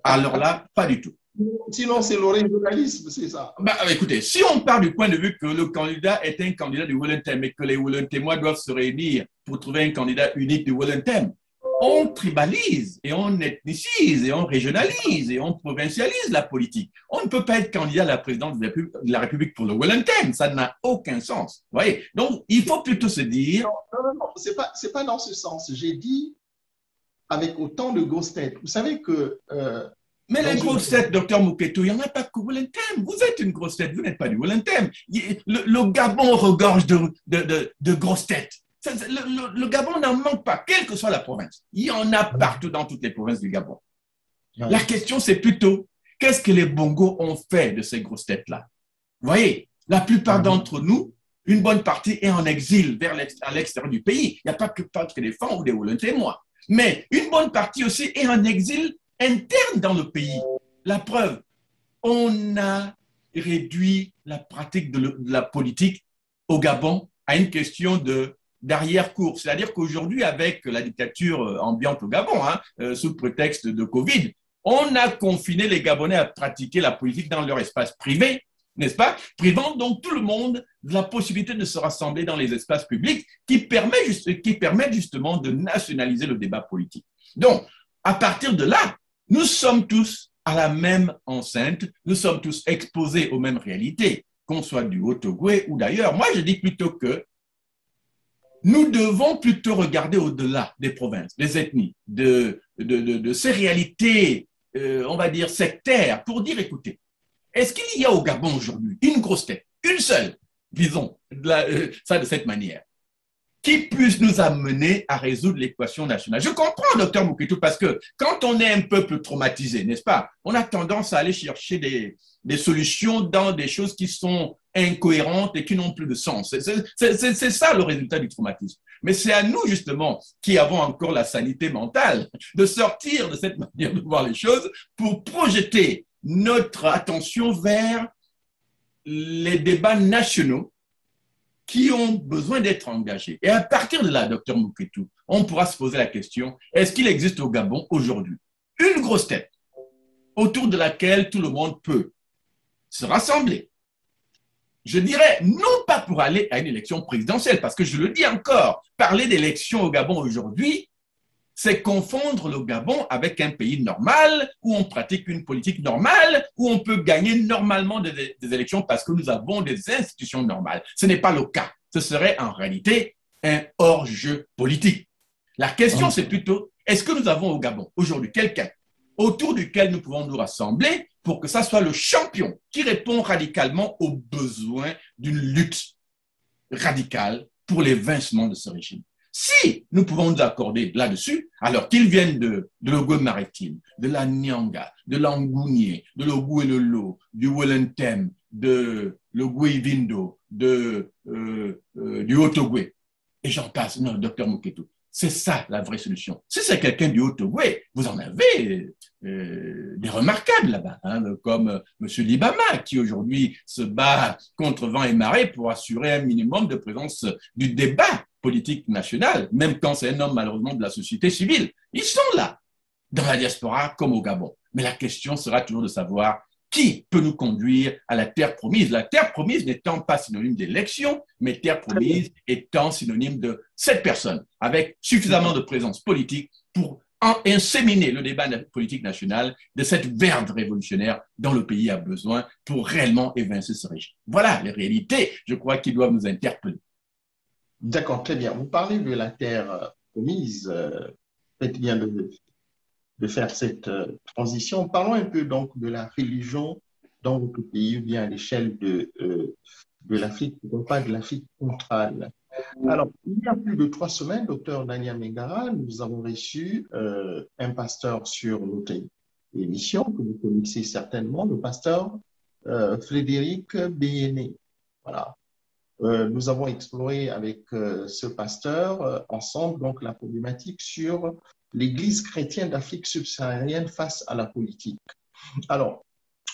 Alors là, pas du tout. Sinon, c'est le régionalisme, c'est ça. Écoutez, si on part du point de vue que le candidat est un candidat du Wellington et que les Wellintémois doivent se réunir pour trouver un candidat unique du Wellington, on tribalise et on ethnicise et on régionalise et on provincialise la politique. On ne peut pas être candidat à la présidence de la République pour le Wellington, ça n'a aucun sens. Vous voyez? Donc, il faut plutôt se dire… Non, c'est pas dans ce sens. J'ai dit avec autant de grosses têtes. Vous savez que… mais les grosses têtes, docteur Mouketou, il n'y en a pas que Wellington. Vous êtes une grosse tête, vous n'êtes pas du Wellington. Le Gabon regorge de grosses têtes. Le Gabon n'en manque pas, quelle que soit la province. Il y en a partout dans toutes les provinces du Gabon. La question, c'est plutôt, qu'est-ce que les Bongos ont fait de ces grosses têtes-là? Vous voyez, la plupart d'entre nous, une bonne partie est en exil à l'extérieur du pays. Il n'y a pas que des femmes ou des Wellingtémois. Mais une bonne partie aussi est en exil interne dans le pays. La preuve, on a réduit la pratique de la politique au Gabon à une question d'arrière-cour. C'est-à-dire qu'aujourd'hui, avec la dictature ambiante au Gabon, sous prétexte de Covid, on a confiné les Gabonais à pratiquer la politique dans leur espace privé, n'est-ce pas? Privant donc tout le monde de la possibilité de se rassembler dans les espaces publics qui permettent justement de nationaliser le débat politique. Donc, à partir de là, nous sommes tous à la même enceinte, nous sommes tous exposés aux mêmes réalités, qu'on soit du Haut-Ogooué ou d'ailleurs. Moi, je dis plutôt que nous devons plutôt regarder au-delà des provinces, des ethnies, de ces réalités, on va dire, sectaires, pour dire, écoutez, est-ce qu'il y a au Gabon aujourd'hui une grosse tête, une seule, disons, ça de cette manière, qui puisse nous amener à résoudre l'équation nationale? Je comprends, docteur Mouketou, parce que quand on est un peuple traumatisé, n'est-ce pas, on a tendance à aller chercher des solutions dans des choses qui sont incohérentes et qui n'ont plus de sens. C'est ça le résultat du traumatisme. Mais c'est à nous, justement, qui avons encore la sanité mentale, de sortir de cette manière de voir les choses pour projeter notre attention vers les débats nationaux qui ont besoin d'être engagés. Et à partir de là, docteur Mouketou, on pourra se poser la question, est-ce qu'il existe au Gabon aujourd'hui une grosse tête autour de laquelle tout le monde peut se rassembler je dirais, non pas pour aller à une élection présidentielle, parce que je le dis encore, parler d'élection au Gabon aujourd'hui, c'est confondre le Gabon avec un pays normal, où on pratique une politique normale, où on peut gagner normalement des élections parce que nous avons des institutions normales. Ce n'est pas le cas. Ce serait en réalité un hors-jeu politique. La question, c'est plutôt, est-ce que nous avons au Gabon aujourd'hui quelqu'un autour duquel nous pouvons nous rassembler pour que ça soit le champion qui répond radicalement aux besoins d'une lutte radicale pour l'évincement de ce régime? Si nous pouvons nous accorder là-dessus, alors qu'ils viennent de l'Ogo-Maritime, de la Nyanga, de l'Angounié, de l'Ogo-Elolo, du Welentem, de l'Ogo-Ivindo, du Haut-Ogoué, et j'en passe, non, docteur Moketo. C'est ça la vraie solution. Si c'est quelqu'un du Haut-Ogoué, vous en avez des remarquables là-bas, hein, comme M. Libama, qui aujourd'hui se bat contre vent et marée pour assurer un minimum de présence du débat politique national, même quand c'est un homme malheureusement de la société civile. Ils sont là, dans la diaspora comme au Gabon. Mais la question sera toujours de savoir qui peut nous conduire à la terre promise. La terre promise n'étant pas synonyme d'élection, mais terre promise étant synonyme de cette personne, avec suffisamment de présence politique pour inséminer le débat politique national de cette verve révolutionnaire dont le pays a besoin pour réellement évincer ce régime. Voilà les réalités, je crois, qui doivent nous interpeller. D'accord, très bien. Vous parlez de la terre promise. Faites bien de faire cette transition. Parlons un peu donc de la religion dans votre pays, ou bien à l'échelle de l'Afrique, non pas de l'Afrique centrale. Alors, il y a plus de 3 semaines, docteur Daniel Mingara, nous avons reçu un pasteur sur notre émission, que vous connaissez certainement, le pasteur Frédéric Béhéné. Voilà. Nous avons exploré avec ce pasteur ensemble donc la problématique sur l'Église chrétienne d'Afrique subsaharienne face à la politique. Alors,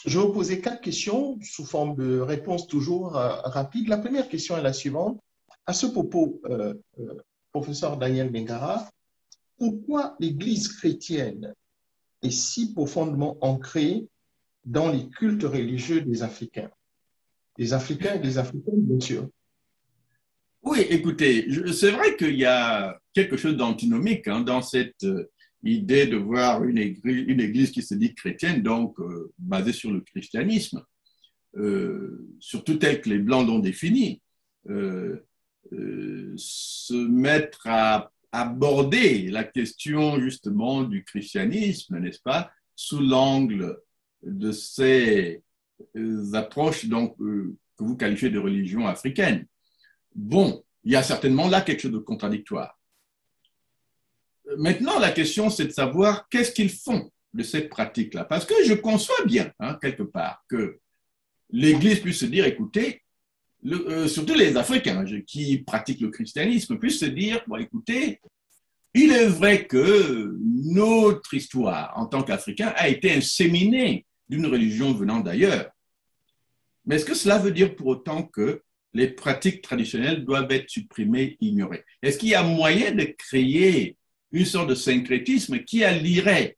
je vais vous poser 4 questions sous forme de réponses toujours rapides. La première question est la suivante. À ce propos, professeur Daniel Mingara, pourquoi l'Église chrétienne est si profondément ancrée dans les cultes religieux des Africains? Des Africains et des Africaines, bien sûr. Oui, écoutez, c'est vrai qu'il y a quelque chose d'antinomique hein, dans cette idée de voir une église qui se dit chrétienne, donc basée sur le christianisme, surtout tel que les Blancs l'ont défini, se mettre à aborder la question justement du christianisme, n'est-ce pas, sous l'angle de ces approches donc, que vous qualifiez de religion africaine. Bon, il y a certainement là quelque chose de contradictoire. Maintenant, la question, c'est de savoir qu'est-ce qu'ils font de cette pratique-là. Parce que je conçois bien, hein, quelque part, que l'Église puisse se dire, écoutez, surtout les Africains qui pratiquent le christianisme, puissent se dire, bon, écoutez, il est vrai que notre histoire en tant qu'Africains a été inséminée d'une religion venant d'ailleurs. Mais est-ce que cela veut dire pour autant que les pratiques traditionnelles doivent être supprimées, ignorées? Est-ce qu'il y a moyen de créer une sorte de syncrétisme qui allierait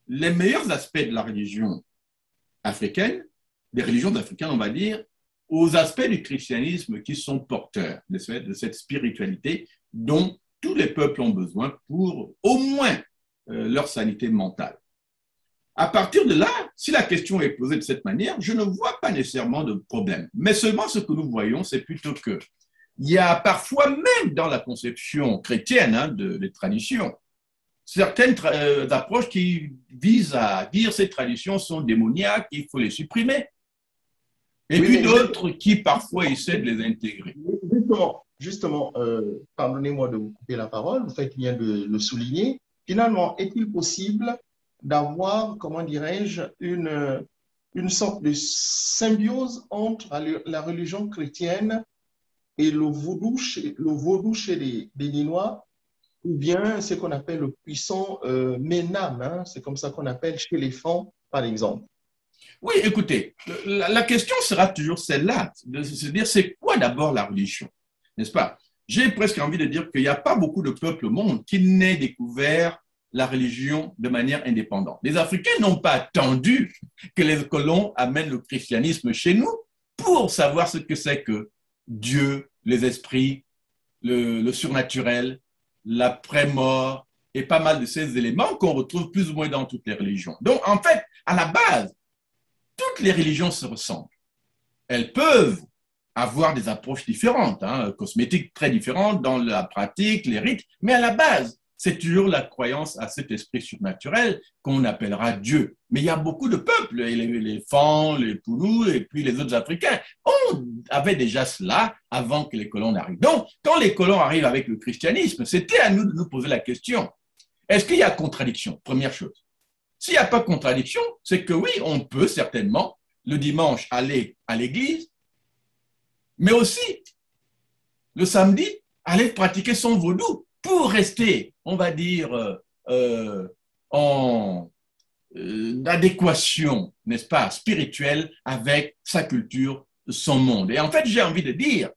les meilleurs aspects de la religion africaine, des religions africaines, on va dire, aux aspects du christianisme qui sont porteurs de cette spiritualité dont tous les peuples ont besoin pour au moins leur sanité mentale? À partir de là, si la question est posée de cette manière, je ne vois pas nécessairement de problème. Mais seulement ce que nous voyons, c'est plutôt que il y a parfois même dans la conception chrétienne hein, des traditions, certaines approches qui visent à dire ces traditions sont démoniaques, il faut les supprimer. Et puis d'autres qui parfois essaient de les intégrer. Justement, pardonnez-moi de vous couper la parole, vous faites bien de le souligner. Finalement, est-il possible d'avoir, comment dirais-je, une sorte de symbiose entre la religion chrétienne et le vaudou chez les Béninois, ou bien ce qu'on appelle le puissant Ménam, hein, c'est comme ça qu'on appelle chez les Fans, par exemple. Oui, écoutez, la question sera toujours celle-là, de se dire c'est quoi d'abord la religion, n'est-ce pas? J'ai presque envie de dire qu'il n'y a pas beaucoup de peuples au monde qui n'aient découvert la religion de manière indépendante. Les Africains n'ont pas attendu que les colons amènent le christianisme chez nous pour pour savoir ce que c'est que Dieu, les esprits, le surnaturel, l'après-mort et pas mal de ces éléments qu'on retrouve plus ou moins dans toutes les religions. Donc, en fait, à la base, toutes les religions se ressemblent. Elles peuvent avoir des approches différentes, cosmétiques très différentes dans la pratique, les rites, mais à la base, c'est toujours la croyance à cet esprit surnaturel qu'on appellera Dieu. Mais il y a beaucoup de peuples, les Fang, les Poulous et puis les autres Africains, on avait déjà cela avant que les colons n'arrivent. Donc, quand les colons arrivent avec le christianisme, c'était à nous de nous poser la question, est-ce qu'il y a contradiction? Première chose. S'il n'y a pas de contradiction, c'est que oui, on peut certainement le dimanche aller à l'église, mais aussi le samedi aller pratiquer son vaudou pour rester, on va dire, en adéquation, n'est-ce pas, spirituelle avec sa culture, son monde. Et en fait, j'ai envie de dire,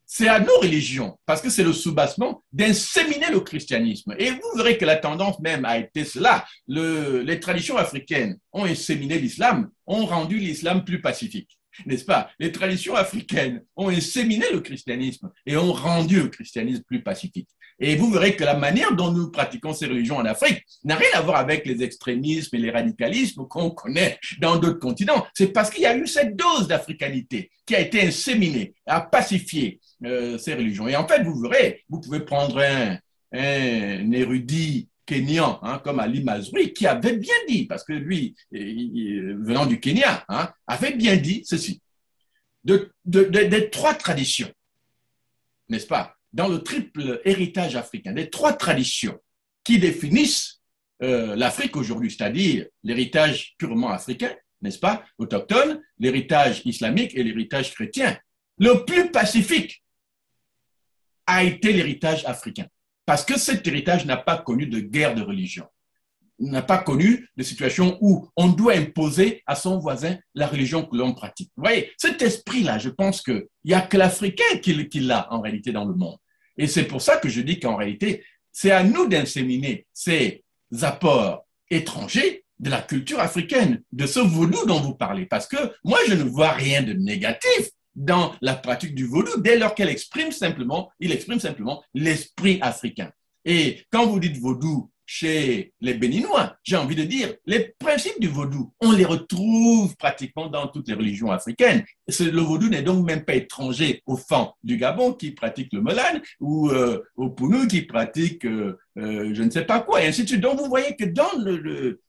c'est à nos religions, parce que c'est le soubassement, d'inséminer le christianisme. Et vous verrez que la tendance même a été cela. Les traditions africaines ont inséminé l'islam, ont rendu l'islam plus pacifique, n'est-ce pas? Les traditions africaines ont inséminé le christianisme et ont rendu le christianisme plus pacifique. Et vous verrez que la manière dont nous pratiquons ces religions en Afrique n'a rien à voir avec les extrémismes et les radicalismes qu'on connaît dans d'autres continents. C'est parce qu'il y a eu cette dose d'africanité qui a été inséminée, à pacifier ces religions. Et en fait, vous verrez, vous pouvez prendre un érudit kényan, comme Ali Mazrui, qui avait bien dit, parce que lui, venant du Kenya, avait bien dit ceci, des trois traditions, n'est-ce pas, dans le triple héritage africain, des trois traditions qui définissent l'Afrique aujourd'hui, c'est-à-dire l'héritage purement africain, n'est-ce pas, autochtone, l'héritage islamique et l'héritage chrétien. Le plus pacifique a été l'héritage africain, parce que cet héritage n'a pas connu de guerre de religion, n'a pas connu de situation où on doit imposer à son voisin la religion que l'on pratique. Vous voyez, cet esprit-là, je pense qu'il n'y a que l'Africain qui l'a en réalité dans le monde. Et c'est pour ça que je dis qu'en réalité, c'est à nous d'inséminer ces apports étrangers de la culture africaine, de ce vaudou dont vous parlez. Parce que moi, je ne vois rien de négatif dans la pratique du vaudou dès lors qu'il exprime simplement l'esprit africain. Et quand vous dites vaudou chez les Béninois, j'ai envie de dire, les principes du vaudou, on les retrouve pratiquement dans toutes les religions africaines. Le vaudou n'est donc même pas étranger aux Fang du Gabon qui pratiquent le Molan ou aux Pounou qui pratiquent je ne sais pas quoi, et ainsi de suite. Donc vous voyez que dans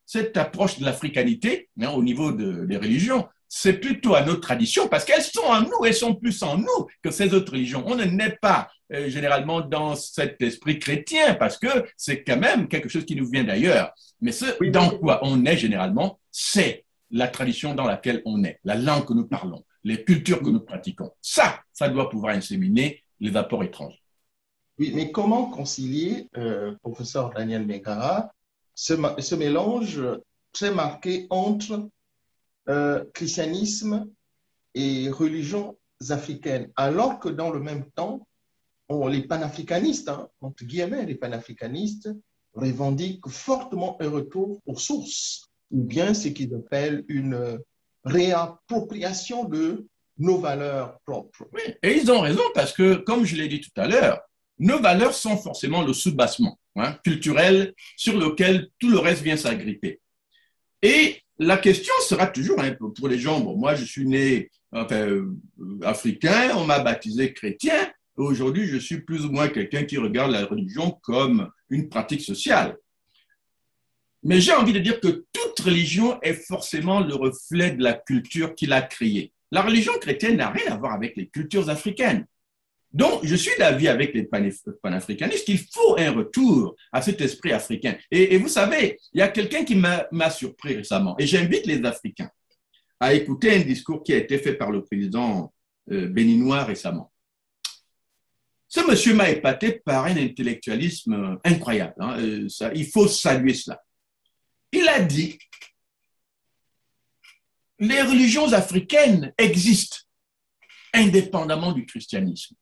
cette approche de l'africanité, au niveau des religions, c'est plutôt à nos traditions, parce qu'elles sont en nous, elles sont plus en nous que ces autres religions. On ne naît pas généralement dans cet esprit chrétien, parce que c'est quand même quelque chose qui nous vient d'ailleurs. Mais dans quoi on est généralement, c'est la tradition dans laquelle on est, la langue que nous parlons, les cultures que nous pratiquons. Ça doit pouvoir inséminer les apports étrangers. Oui, mais comment concilier, professeur Daniel Mingara, ce mélange très marqué entre christianisme et religions africaines, alors que dans le même temps, les panafricanistes, entre guillemets, les panafricanistes revendiquent fortement un retour aux sources, ou bien ce qu'ils appellent une réappropriation de nos valeurs propres. Oui, et ils ont raison parce que, comme je l'ai dit tout à l'heure, nos valeurs sont forcément le soubassement culturel sur lequel tout le reste vient s'agripper. Et la question sera toujours, pour les gens, moi je suis né africain, on m'a baptisé chrétien, aujourd'hui je suis plus ou moins quelqu'un qui regarde la religion comme une pratique sociale. Mais j'ai envie de dire que toute religion est forcément le reflet de la culture qu'il a créée. La religion chrétienne n'a rien à voir avec les cultures africaines. Donc, je suis d'avis avec les panafricanistes qu'il faut un retour à cet esprit africain. Et vous savez, il y a quelqu'un qui m'a surpris récemment, et j'invite les Africains à écouter un discours qui a été fait par le président béninois récemment. Ce monsieur m'a épaté par un intellectualisme incroyable. Il faut saluer cela. Il a dit, les religions africaines existent indépendamment du christianisme.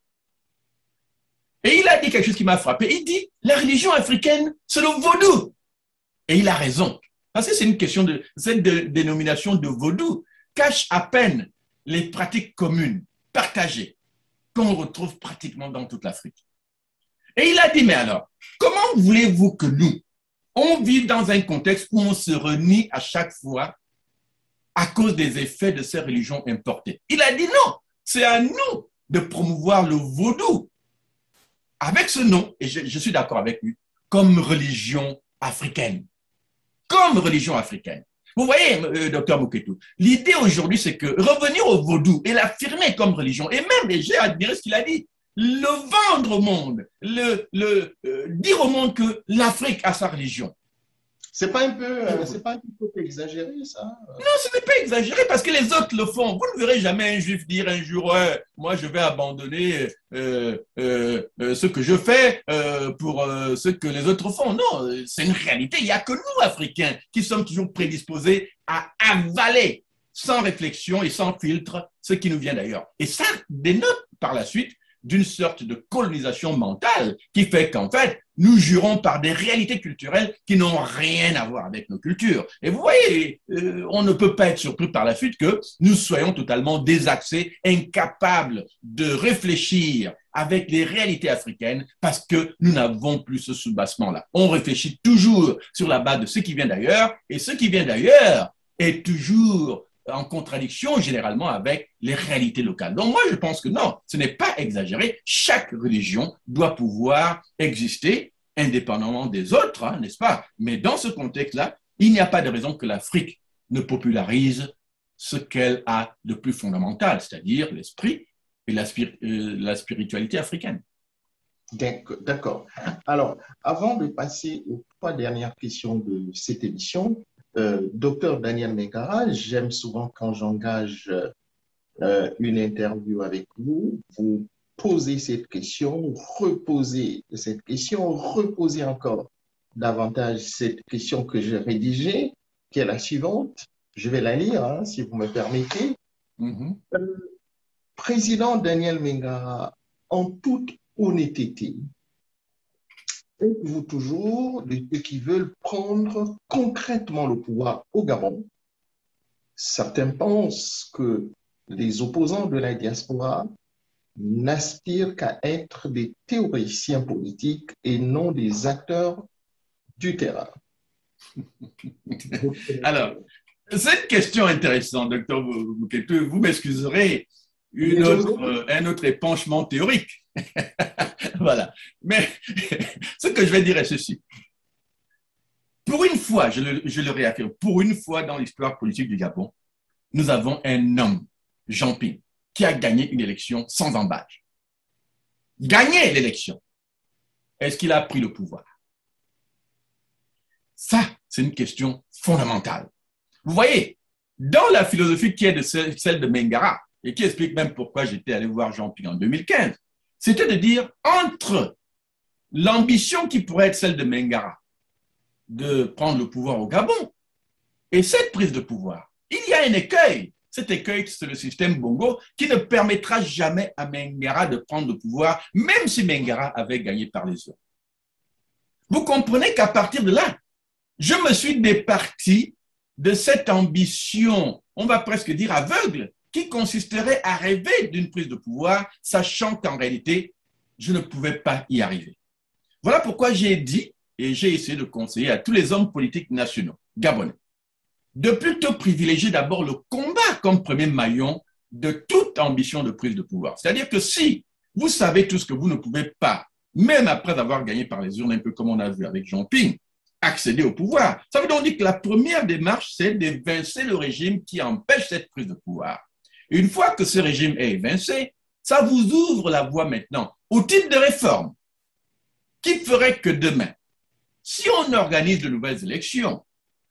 Et il a dit quelque chose qui m'a frappé. Il dit, la religion africaine, c'est le vaudou. Et il a raison. Parce que c'est une question de cette dénomination de vaudou cache à peine les pratiques communes, partagées, qu'on retrouve pratiquement dans toute l'Afrique. Et il a dit, mais alors, comment voulez-vous que nous, on vive dans un contexte où on se renie à chaque fois à cause des effets de ces religions importées? Il a dit non, c'est à nous de promouvoir le vaudou avec ce nom, et je suis d'accord avec lui, comme religion africaine. Comme religion africaine. Vous voyez, docteur Mouketou, l'idée aujourd'hui, c'est que revenir au vaudou et l'affirmer comme religion, et même, j'ai admiré ce qu'il a dit, le vendre au monde, dire au monde que l'Afrique a sa religion. C'est pas un peu exagéré, ça? Non, ce n'est pas exagéré parce que les autres le font. Vous ne verrez jamais un juif dire un jour, moi je vais abandonner ce que je fais pour ce que les autres font. Non, c'est une réalité. Il n'y a que nous, Africains, qui sommes toujours prédisposés à avaler sans réflexion et sans filtre ce qui nous vient d'ailleurs. Et ça dénote par la suite d'une sorte de colonisation mentale qui fait qu'en fait, nous jurons par des réalités culturelles qui n'ont rien à voir avec nos cultures. Et vous voyez, on ne peut pas être surpris par la suite que nous soyons totalement désaxés, incapables de réfléchir avec les réalités africaines parce que nous n'avons plus ce soubassement-là. On réfléchit toujours sur la base de ce qui vient d'ailleurs et ce qui vient d'ailleurs est toujours en contradiction généralement avec les réalités locales. Donc moi, je pense que non, ce n'est pas exagéré. Chaque religion doit pouvoir exister indépendamment des autres, hein, n'est-ce pas? Mais dans ce contexte-là, il n'y a pas de raison que l'Afrique ne popularise ce qu'elle a de plus fondamental, c'est-à-dire l'esprit et la spiritualité africaine. D'accord. Alors, avant de passer aux 3 dernières questions de cette émission, docteur Daniel Mingara, j'aime souvent quand j'engage une interview avec vous, vous posez cette question, reposez cette question, reposez encore davantage cette question que j'ai rédigée, qui est la suivante. Je vais la lire, hein, si vous me permettez. Président Daniel Mingara, en toute honnêteté, êtes-vous toujours de ceux qui veulent prendre concrètement le pouvoir au Gabon? Certains pensent que les opposants de la diaspora n'aspirent qu'à être des théoriciens politiques et non des acteurs du terrain. Alors, cette question intéressante, docteur Mouketou, vous m'excuserez, un autre épanchement théorique. Voilà. Mais ce que je vais dire est ceci. Pour une fois, je le réaffirme, pour une fois dans l'histoire politique du Gabon, nous avons un homme, Jean Ping, qui a gagné une élection sans embâche. Gagné l'élection. Est-ce qu'il a pris le pouvoir? Ça, c'est une question fondamentale. Vous voyez, dans la philosophie qui est de celle de Mingara, et qui explique même pourquoi j'étais allé voir Jean Ping en 2015, c'était de dire entre l'ambition qui pourrait être celle de Mingara, de prendre le pouvoir au Gabon, et cette prise de pouvoir, il y a un écueil. Cet écueil, c'est le système Bongo qui ne permettra jamais à Mingara de prendre le pouvoir, même si Mingara avait gagné par les urnes. Vous comprenez qu'à partir de là, je me suis départi de cette ambition, on va presque dire aveugle, qui consisterait à rêver d'une prise de pouvoir, sachant qu'en réalité, je ne pouvais pas y arriver. Voilà pourquoi j'ai dit, et j'ai essayé de conseiller à tous les hommes politiques nationaux, gabonais, de plutôt privilégier d'abord le combat comme premier maillon de toute ambition de prise de pouvoir. C'est-à-dire que si vous savez tout ce que vous ne pouvez pas, même après avoir gagné par les urnes, un peu comme on a vu avec Jean Ping, accéder au pouvoir, ça veut donc dire que la première démarche, c'est d'évincer le régime qui empêche cette prise de pouvoir. Et une fois que ce régime est évincé, ça vous ouvre la voie maintenant au type de réforme qui ferait que demain, si on organise de nouvelles élections,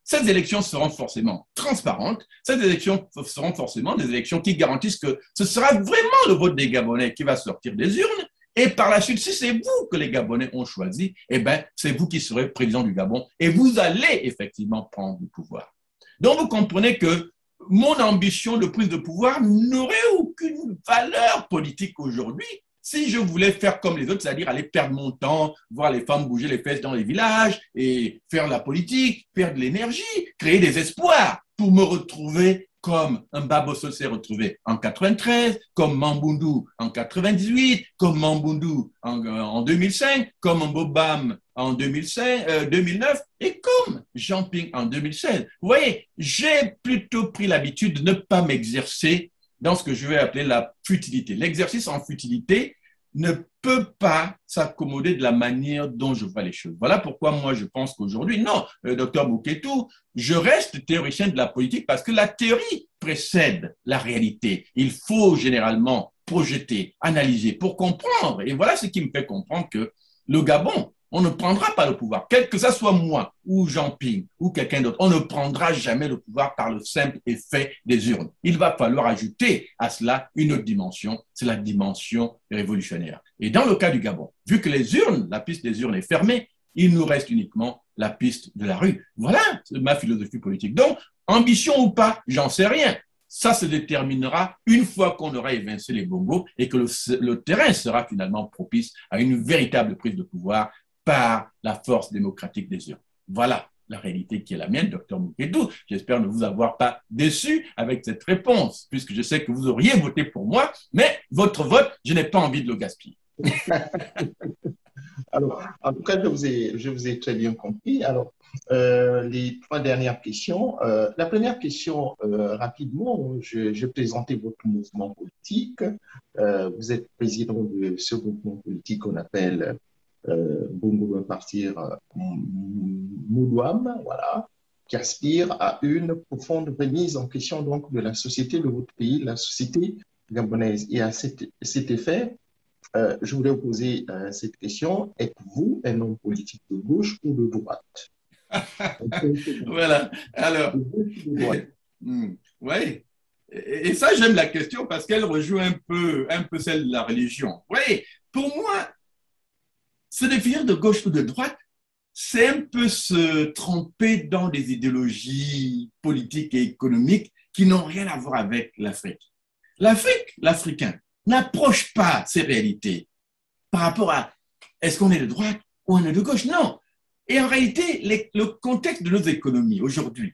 ces élections seront forcément transparentes, ces élections seront forcément des élections qui garantissent que ce sera vraiment le vote des Gabonais qui va sortir des urnes, et par la suite, si c'est vous que les Gabonais ont choisi, eh bien, c'est vous qui serez président du Gabon, et vous allez effectivement prendre le pouvoir. Donc, vous comprenez que mon ambition de prise de pouvoir n'aurait aucune valeur politique aujourd'hui si je voulais faire comme les autres, c'est-à-dire aller perdre mon temps, voir les femmes bouger les fesses dans les villages et faire la politique, faire de l'énergie, créer des espoirs pour me retrouver comme Mbabosso s'est retrouvé en 93, comme Mambundu en 98, comme Mambundu en 2005, comme Mbobam en 2009 et comme Jean Ping en 2016. Vous voyez, j'ai plutôt pris l'habitude de ne pas m'exercer dans ce que je vais appeler la futilité. L'exercice en futilité ne peut pas s'accommoder de la manière dont je vois les choses. Voilà pourquoi moi je pense qu'aujourd'hui, non, docteur Bouketou, je reste théoricien de la politique parce que la théorie précède la réalité. Il faut généralement projeter, analyser pour comprendre. Et voilà ce qui me fait comprendre que le Gabon, on ne prendra pas le pouvoir, quel que ce soit moi ou Jean Ping ou quelqu'un d'autre, on ne prendra jamais le pouvoir par le simple effet des urnes. Il va falloir ajouter à cela une autre dimension, c'est la dimension révolutionnaire. Et dans le cas du Gabon, vu que les urnes, la piste des urnes est fermée, il nous reste uniquement la piste de la rue. Voilà ma philosophie politique. Donc, ambition ou pas, j'en sais rien. Ça se déterminera une fois qu'on aura évincé les bongos et que le terrain sera finalement propice à une véritable prise de pouvoir par la force démocratique des urnes. Voilà la réalité qui est la mienne, docteur Moukedou. J'espère ne vous avoir pas déçu avec cette réponse, puisque je sais que vous auriez voté pour moi, mais votre vote, je n'ai pas envie de le gaspiller. Alors, en tout cas, je vous ai très bien compris. Alors, les trois dernières questions. La première question, rapidement, je présentais votre mouvement politique. Vous êtes président de ce mouvement politique qu'on appelle Bongo va partir Moudouam, voilà, qui aspire à une profonde remise en question donc de la société de votre pays, la société gabonaise. Et à cet effet, je voulais vous poser cette question. Êtes-vous un homme politique de gauche ou de droite? Voilà. Alors, oui. Et ça, j'aime la question parce qu'elle rejoue un peu celle de la religion. Oui, pour moi, se définir de gauche ou de droite, c'est un peu se tromper dans des idéologies politiques et économiques qui n'ont rien à voir avec l'Afrique. L'Africain, n'approche pas ces réalités par rapport à est-ce qu'on est de droite ou on est de gauche. Non. Et en réalité, le contexte de nos économies aujourd'hui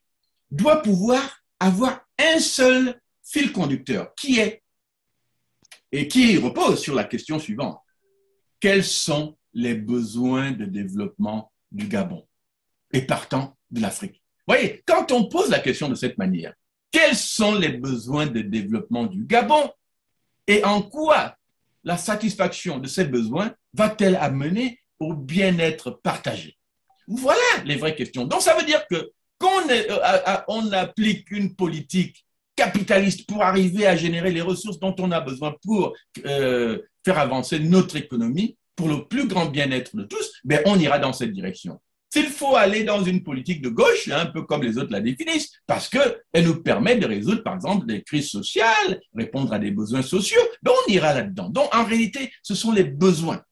doit pouvoir avoir un seul fil conducteur qui repose sur la question suivante. Quels sont les besoins de développement du Gabon et partant de l'Afrique? Vous voyez, quand on pose la question de cette manière, quels sont les besoins de développement du Gabon et en quoi la satisfaction de ces besoins va-t-elle amener au bien-être partagé? Voilà les vraies questions. Donc, ça veut dire que on applique une politique capitaliste pour arriver à générer les ressources dont on a besoin pour faire avancer notre économie, pour le plus grand bien-être de tous, ben on ira dans cette direction. S'il faut aller dans une politique de gauche, un peu comme les autres la définissent, parce qu'elle nous permet de résoudre, par exemple, des crises sociales, répondre à des besoins sociaux, ben on ira là-dedans. Donc, en réalité, ce sont les besoins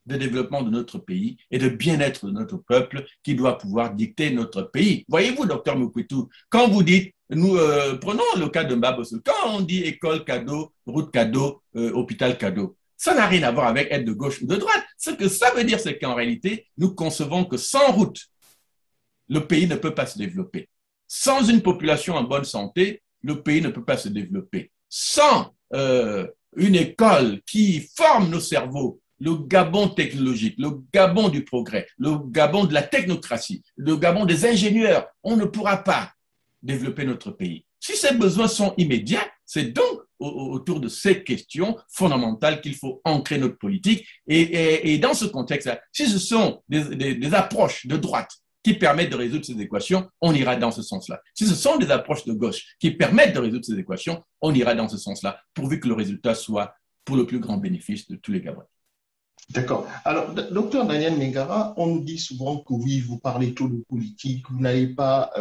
de développement de notre pays et de bien-être de notre peuple qui doit pouvoir dicter notre pays. Voyez-vous, docteur Moukwétou, quand vous dites, prenons le cas de Mbabosso, quand on dit école cadeau, route cadeau, hôpital cadeau, ça n'a rien à voir avec être de gauche ou de droite. Ce que ça veut dire, c'est qu'en réalité, nous concevons que sans route, le pays ne peut pas se développer. Sans une population en bonne santé, le pays ne peut pas se développer. Sans une école qui forme nos cerveaux, le Gabon technologique, le Gabon du progrès, le Gabon de la technocratie, le Gabon des ingénieurs, on ne pourra pas développer notre pays. Si ces besoins sont immédiats, c'est donc autour de ces questions fondamentales qu'il faut ancrer notre politique. Et dans ce contexte-là, si ce sont des approches de droite qui permettent de résoudre ces équations, on ira dans ce sens-là. Si ce sont des approches de gauche qui permettent de résoudre ces équations, on ira dans ce sens-là, pourvu que le résultat soit pour le plus grand bénéfice de tous les Gabonais. D'accord. Alors, docteur Daniel Mingara, on nous dit souvent que oui, vous parlez trop de politique, vous n'allez pas,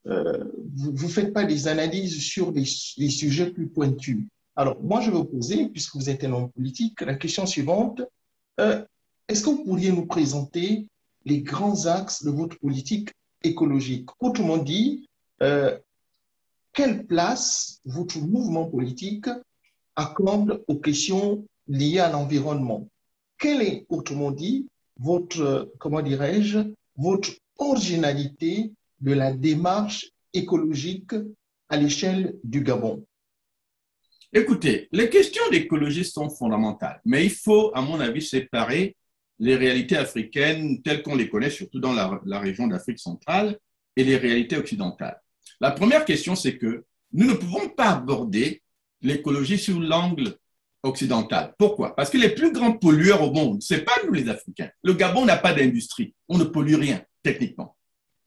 vous faites pas des analyses sur les sujets plus pointus. Alors, moi, je vais vous poser, puisque vous êtes un homme politique, la question suivante. Est-ce que vous pourriez nous présenter les grands axes de votre politique écologique? Autrement dit, quelle place votre mouvement politique accorde aux questions liées à l'environnement? Quelle est, autrement dit, votre, comment dirais-je, votre originalité de la démarche écologique à l'échelle du Gabon? Écoutez, les questions d'écologie sont fondamentales, mais il faut, à mon avis, séparer les réalités africaines telles qu'on les connaît, surtout dans la région d'Afrique centrale, et les réalités occidentales. La première question, c'est que nous ne pouvons pas aborder l'écologie sous l'angle occidental. Pourquoi? Parce que les plus grands pollueurs au monde, ce n'est pas nous les Africains. Le Gabon n'a pas d'industrie. On ne pollue rien, techniquement.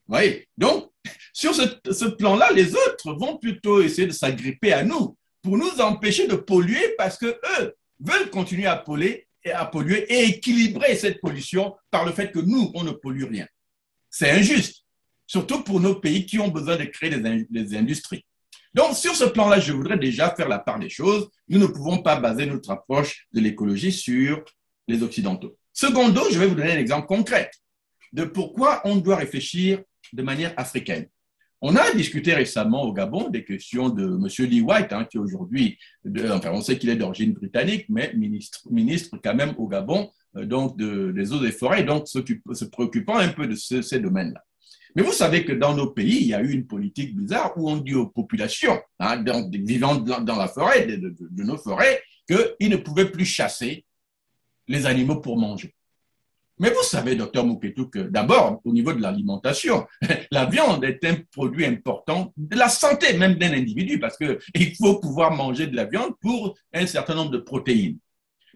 Vous voyez? Donc, sur ce plan-là, les autres vont plutôt essayer de s'agripper à nous pour nous empêcher de polluer parce qu'eux veulent continuer à polluer et équilibrer cette pollution par le fait que nous, on ne pollue rien. C'est injuste, surtout pour nos pays qui ont besoin de créer des industries. Donc, sur ce plan-là, je voudrais déjà faire la part des choses. Nous ne pouvons pas baser notre approche de l'écologie sur les Occidentaux. Secondo, je vais vous donner un exemple concret de pourquoi on doit réfléchir de manière africaine. On a discuté récemment au Gabon des questions de M. Lee White, qui aujourd'hui, on sait qu'il est d'origine britannique, mais ministre quand même au Gabon, donc des eaux et forêts, donc se préoccupant un peu de ces domaines-là. Mais vous savez que dans nos pays, il y a eu une politique bizarre où on dit aux populations vivant dans la forêt, de nos forêts, qu'ils ne pouvaient plus chasser les animaux pour manger. Mais vous savez, docteur Mouketou, que d'abord, au niveau de l'alimentation, la viande est un produit important de la santé même d'un individu parce qu'il faut pouvoir manger de la viande pour un certain nombre de protéines.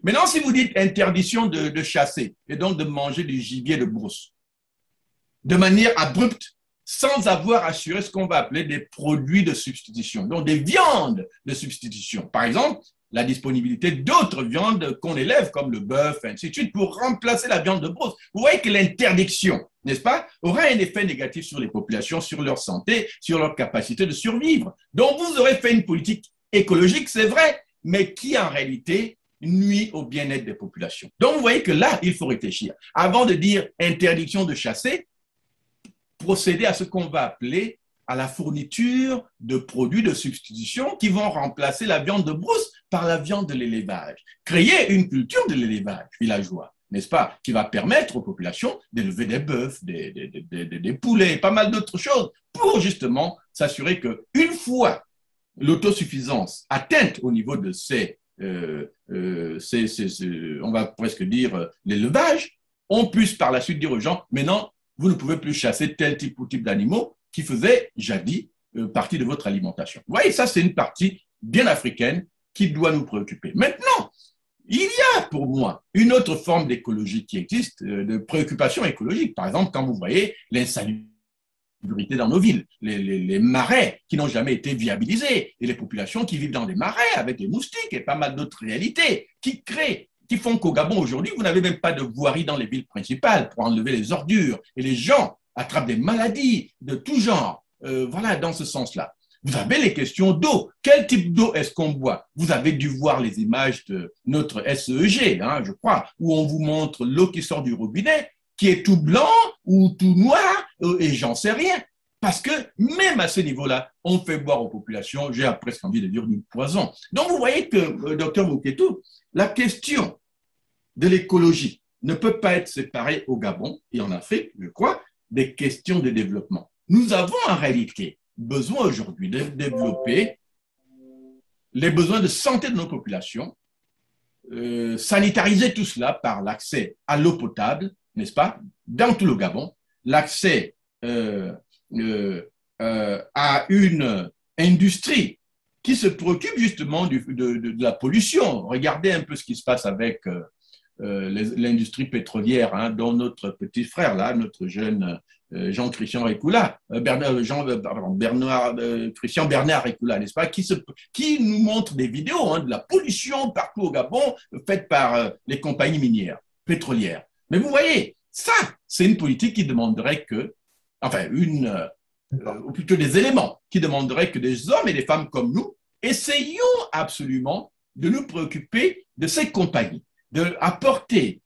Maintenant, si vous dites interdiction de chasser et donc de manger du gibier de brousse, de manière abrupte, sans avoir assuré ce qu'on va appeler des produits de substitution, donc des viandes de substitution. Par exemple, la disponibilité d'autres viandes qu'on élève, comme le bœuf, ainsi de suite, pour remplacer la viande de brousse. Vous voyez que l'interdiction, n'est-ce pas, aura un effet négatif sur les populations, sur leur santé, sur leur capacité de survivre. Donc, vous aurez fait une politique écologique, c'est vrai, mais qui, en réalité, nuit au bien-être des populations. Donc, vous voyez que là, il faut réfléchir. Avant de dire interdiction de chasser, procéder à ce qu'on va appeler à la fourniture de produits de substitution qui vont remplacer la viande de brousse par la viande de l'élevage. Créer une culture de l'élevage villageois, n'est-ce pas, qui va permettre aux populations d'élever des bœufs, des poulets, pas mal d'autres choses, pour justement s'assurer qu'une fois l'autosuffisance atteinte au niveau de on va presque dire l'élevage, on puisse par la suite dire aux gens, maintenant, vous ne pouvez plus chasser tel type ou type d'animaux qui faisaient jadis partie de votre alimentation. Vous voyez, ça c'est une partie bien africaine qui doit nous préoccuper. Maintenant, il y a pour moi une autre forme d'écologie qui existe, de préoccupation écologique. Par exemple, quand vous voyez l'insalubrité dans nos villes, les marais qui n'ont jamais été viabilisés, et les populations qui vivent dans des marais avec des moustiques et pas mal d'autres réalités qui font qu'au Gabon, aujourd'hui, vous n'avez même pas de voirie dans les villes principales pour enlever les ordures. Et les gens attrapent des maladies de tout genre. Voilà, dans ce sens-là. Vous avez les questions d'eau. Quel type d'eau est-ce qu'on boit? Vous avez dû voir les images de notre SEG, je crois, où on vous montre l'eau qui sort du robinet, qui est tout blanc ou tout noir, et j'en sais rien. Parce que même à ce niveau-là, on fait boire aux populations, j'ai presque envie de dire, du poison. Donc, vous voyez que, docteur Mouketou, la question de l'écologie ne peut pas être séparée au Gabon et en Afrique, je crois, des questions de développement. Nous avons en réalité besoin aujourd'hui de développer les besoins de santé de nos populations, sanitariser tout cela par l'accès à l'eau potable, n'est-ce pas, dans tout le Gabon, l'accès à une industrie qui se préoccupe justement de la pollution. Regardez un peu ce qui se passe avec l'industrie pétrolière, dont notre petit frère, là, notre jeune Jean-Christian Récoula, Christian Bernard Récoula, n'est-ce pas, qui nous montre des vidéos de la pollution partout au Gabon faite par les compagnies minières, pétrolières. Mais vous voyez, ça, c'est une politique qui demanderait ou plutôt des éléments qui demanderaient que des hommes et des femmes comme nous essayons absolument de nous préoccuper de ces compagnies, d'apporter,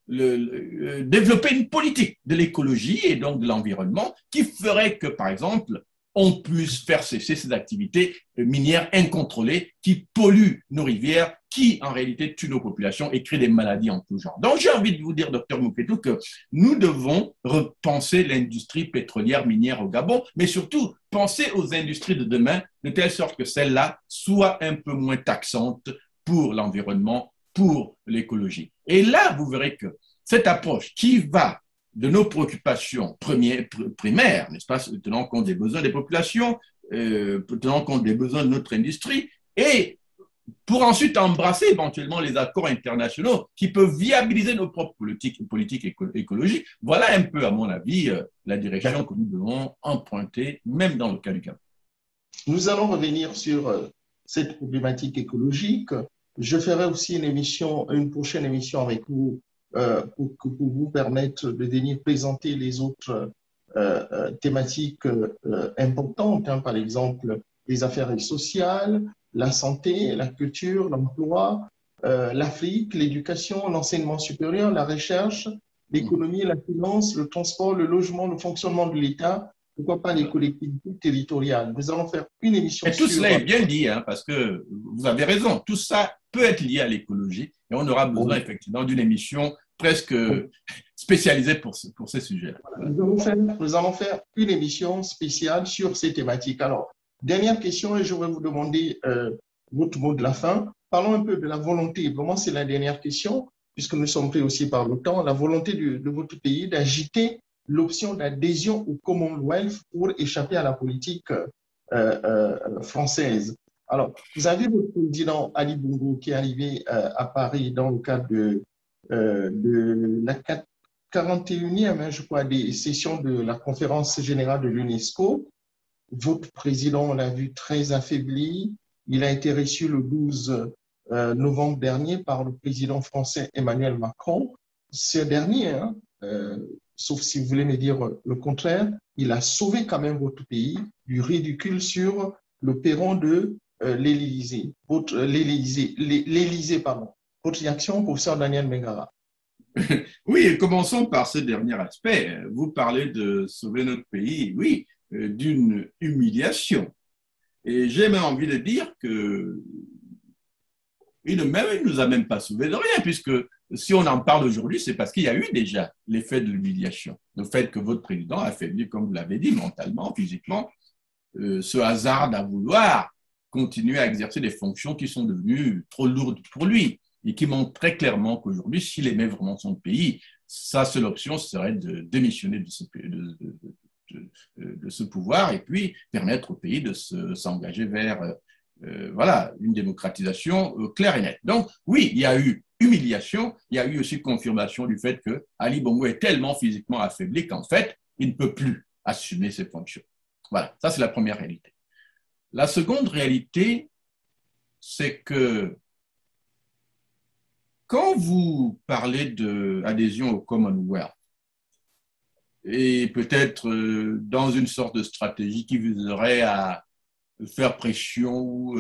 développer une politique de l'écologie et donc de l'environnement qui ferait que, par exemple, on puisse faire cesser ces activités minières incontrôlées qui polluent nos rivières, qui en réalité tuent nos populations et créent des maladies en tout genre. Donc j'ai envie de vous dire, docteur Mouketou, que nous devons repenser l'industrie pétrolière minière au Gabon, mais surtout penser aux industries de demain de telle sorte que celles-là soient un peu moins taxantes pour l'environnement, pour l'écologie. Et là, vous verrez que cette approche qui va de nos préoccupations primaires, n'est-ce pas, tenant compte des besoins des populations, tenant compte des besoins de notre industrie, et pour ensuite embrasser éventuellement les accords internationaux qui peuvent viabiliser nos propres politiques écologiques. Voilà un peu, à mon avis, la direction que nous devons emprunter, même dans le cas du Gabon. Nous allons revenir sur cette problématique écologique. Je ferai aussi une prochaine émission avec vous pour vous permettre de venir présenter les autres thématiques importantes, hein, par exemple les affaires sociales, la santé, la culture, l'emploi, l'Afrique, l'éducation, l'enseignement supérieur, la recherche, l'économie, la finance, le transport, le logement, le fonctionnement de l'État, pourquoi pas les collectivités territoriales. Nous allons faire une émission sur... Et tout cela est bien dit, hein, parce que vous avez raison, tout ça peut être lié à l'écologie et on aura besoin effectivement d'une émission presque spécialisée pour ces sujets. Voilà. Nous allons faire une émission spéciale sur ces thématiques. Alors, dernière question et je vais vous demander votre mot de la fin. Parlons un peu de la volonté. Vraiment, c'est la dernière question, puisque nous sommes pris aussi par le temps. La volonté de votre pays d'agiter l'option d'adhésion au Commonwealth pour échapper à la politique française. Alors, vous avez votre président Ali Bongo qui est arrivé à Paris dans le cadre de la 41e, je crois, des sessions de la conférence générale de l'UNESCO. Votre président, on l'a vu, très affaibli. Il a été reçu le 12 novembre dernier par le président français Emmanuel Macron. Ce dernier, hein, sauf si vous voulez me dire le contraire, il a sauvé quand même votre pays du ridicule sur le perron de l'Élysée. L'Élysée, pardon. Votre réaction, professeur Daniel Mingara? Oui, commençons par ce dernier aspect. Vous parlez de sauver notre pays, oui, d'une humiliation. Et j'ai même envie de dire que il ne nous a même pas sauvé de rien, puisque si on en parle aujourd'hui, c'est parce qu'il y a eu déjà l'effet de l'humiliation. Le fait que votre président a affaibli, comme vous l'avez dit, mentalement, physiquement, se hasarde à vouloir continuer à exercer des fonctions qui sont devenues trop lourdes pour lui et qui montrent très clairement qu'aujourd'hui, s'il aimait vraiment son pays, sa seule option serait de démissionner de ce pouvoir et puis permettre au pays de s'engager vers voilà, une démocratisation claire et nette. Donc, oui, il y a eu humiliation, il y a eu aussi confirmation du fait que Ali Bongo est tellement physiquement affaibli qu'en fait, il ne peut plus assumer ses fonctions. Voilà, ça c'est la première réalité. La seconde réalité, c'est que quand vous parlez d'adhésion au Commonwealth, et peut-être dans une sorte de stratégie qui viserait à faire pression,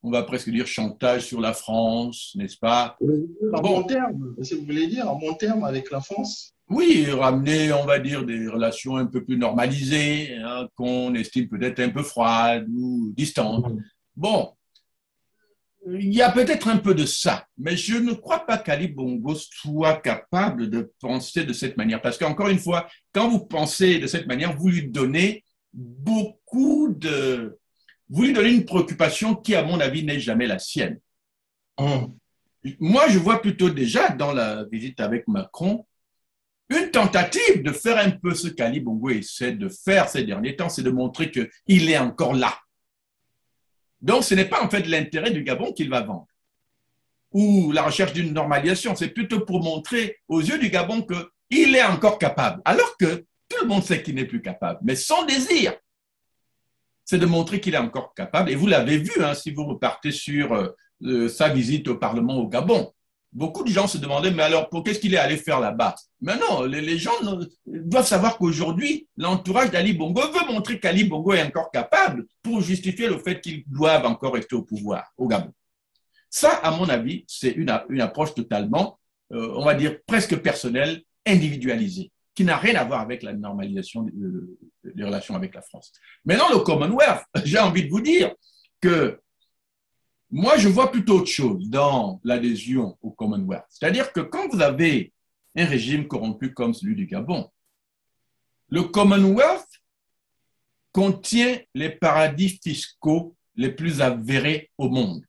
on va presque dire chantage sur la France, n'est-ce pas? En bon terme, si vous voulez dire, en bon terme avec la France? Oui, ramener, on va dire, des relations un peu plus normalisées, hein, qu'on estime peut-être un peu froides ou distantes. Bon, il y a peut-être un peu de ça, mais je ne crois pas qu'Ali Bongo soit capable de penser de cette manière. Parce qu'encore une fois, quand vous pensez de cette manière, vous lui donnez vous lui donnez une préoccupation qui, à mon avis, n'est jamais la sienne. Moi, je vois plutôt déjà dans la visite avec Macron une tentative de faire un peu ce qu'Ali Bongo essaie de faire ces derniers temps, c'est de montrer qu'il est encore là. Donc, ce n'est pas en fait l'intérêt du Gabon qu'il va vendre ou la recherche d'une normalisation, c'est plutôt pour montrer aux yeux du Gabon qu'il est encore capable, alors que tout le monde sait qu'il n'est plus capable. Mais son désir, c'est de montrer qu'il est encore capable. Et vous l'avez vu, hein, si vous repartez sur sa visite au Parlement au Gabon. Beaucoup de gens se demandaient, mais alors, qu'est-ce qu'il est allé faire là-bas? Mais non, les gens doivent savoir qu'aujourd'hui, l'entourage d'Ali Bongo veut montrer qu'Ali Bongo est encore capable pour justifier le fait qu'ils doivent encore rester au pouvoir au Gabon. Ça, à mon avis, c'est une approche totalement, on va dire, presque personnelle, individualisée. qui n'a rien à voir avec la normalisation des relations avec la France. Maintenant, le Commonwealth, j'ai envie de vous dire que moi, je vois plutôt autre chose dans l'adhésion au Commonwealth. C'est-à-dire que quand vous avez un régime corrompu comme celui du Gabon, le Commonwealth contient les paradis fiscaux les plus avérés au monde.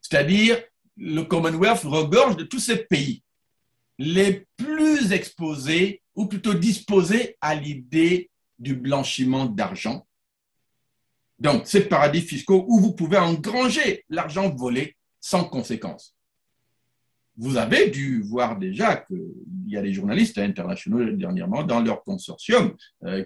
C'est-à-dire, le Commonwealth regorge de tous ces pays les plus exposés, ou plutôt disposés à l'idée du blanchiment d'argent. Donc, ces paradis fiscaux où vous pouvez engranger l'argent volé sans conséquence. Vous avez dû voir déjà qu'il y a des journalistes internationaux dernièrement dans leur consortium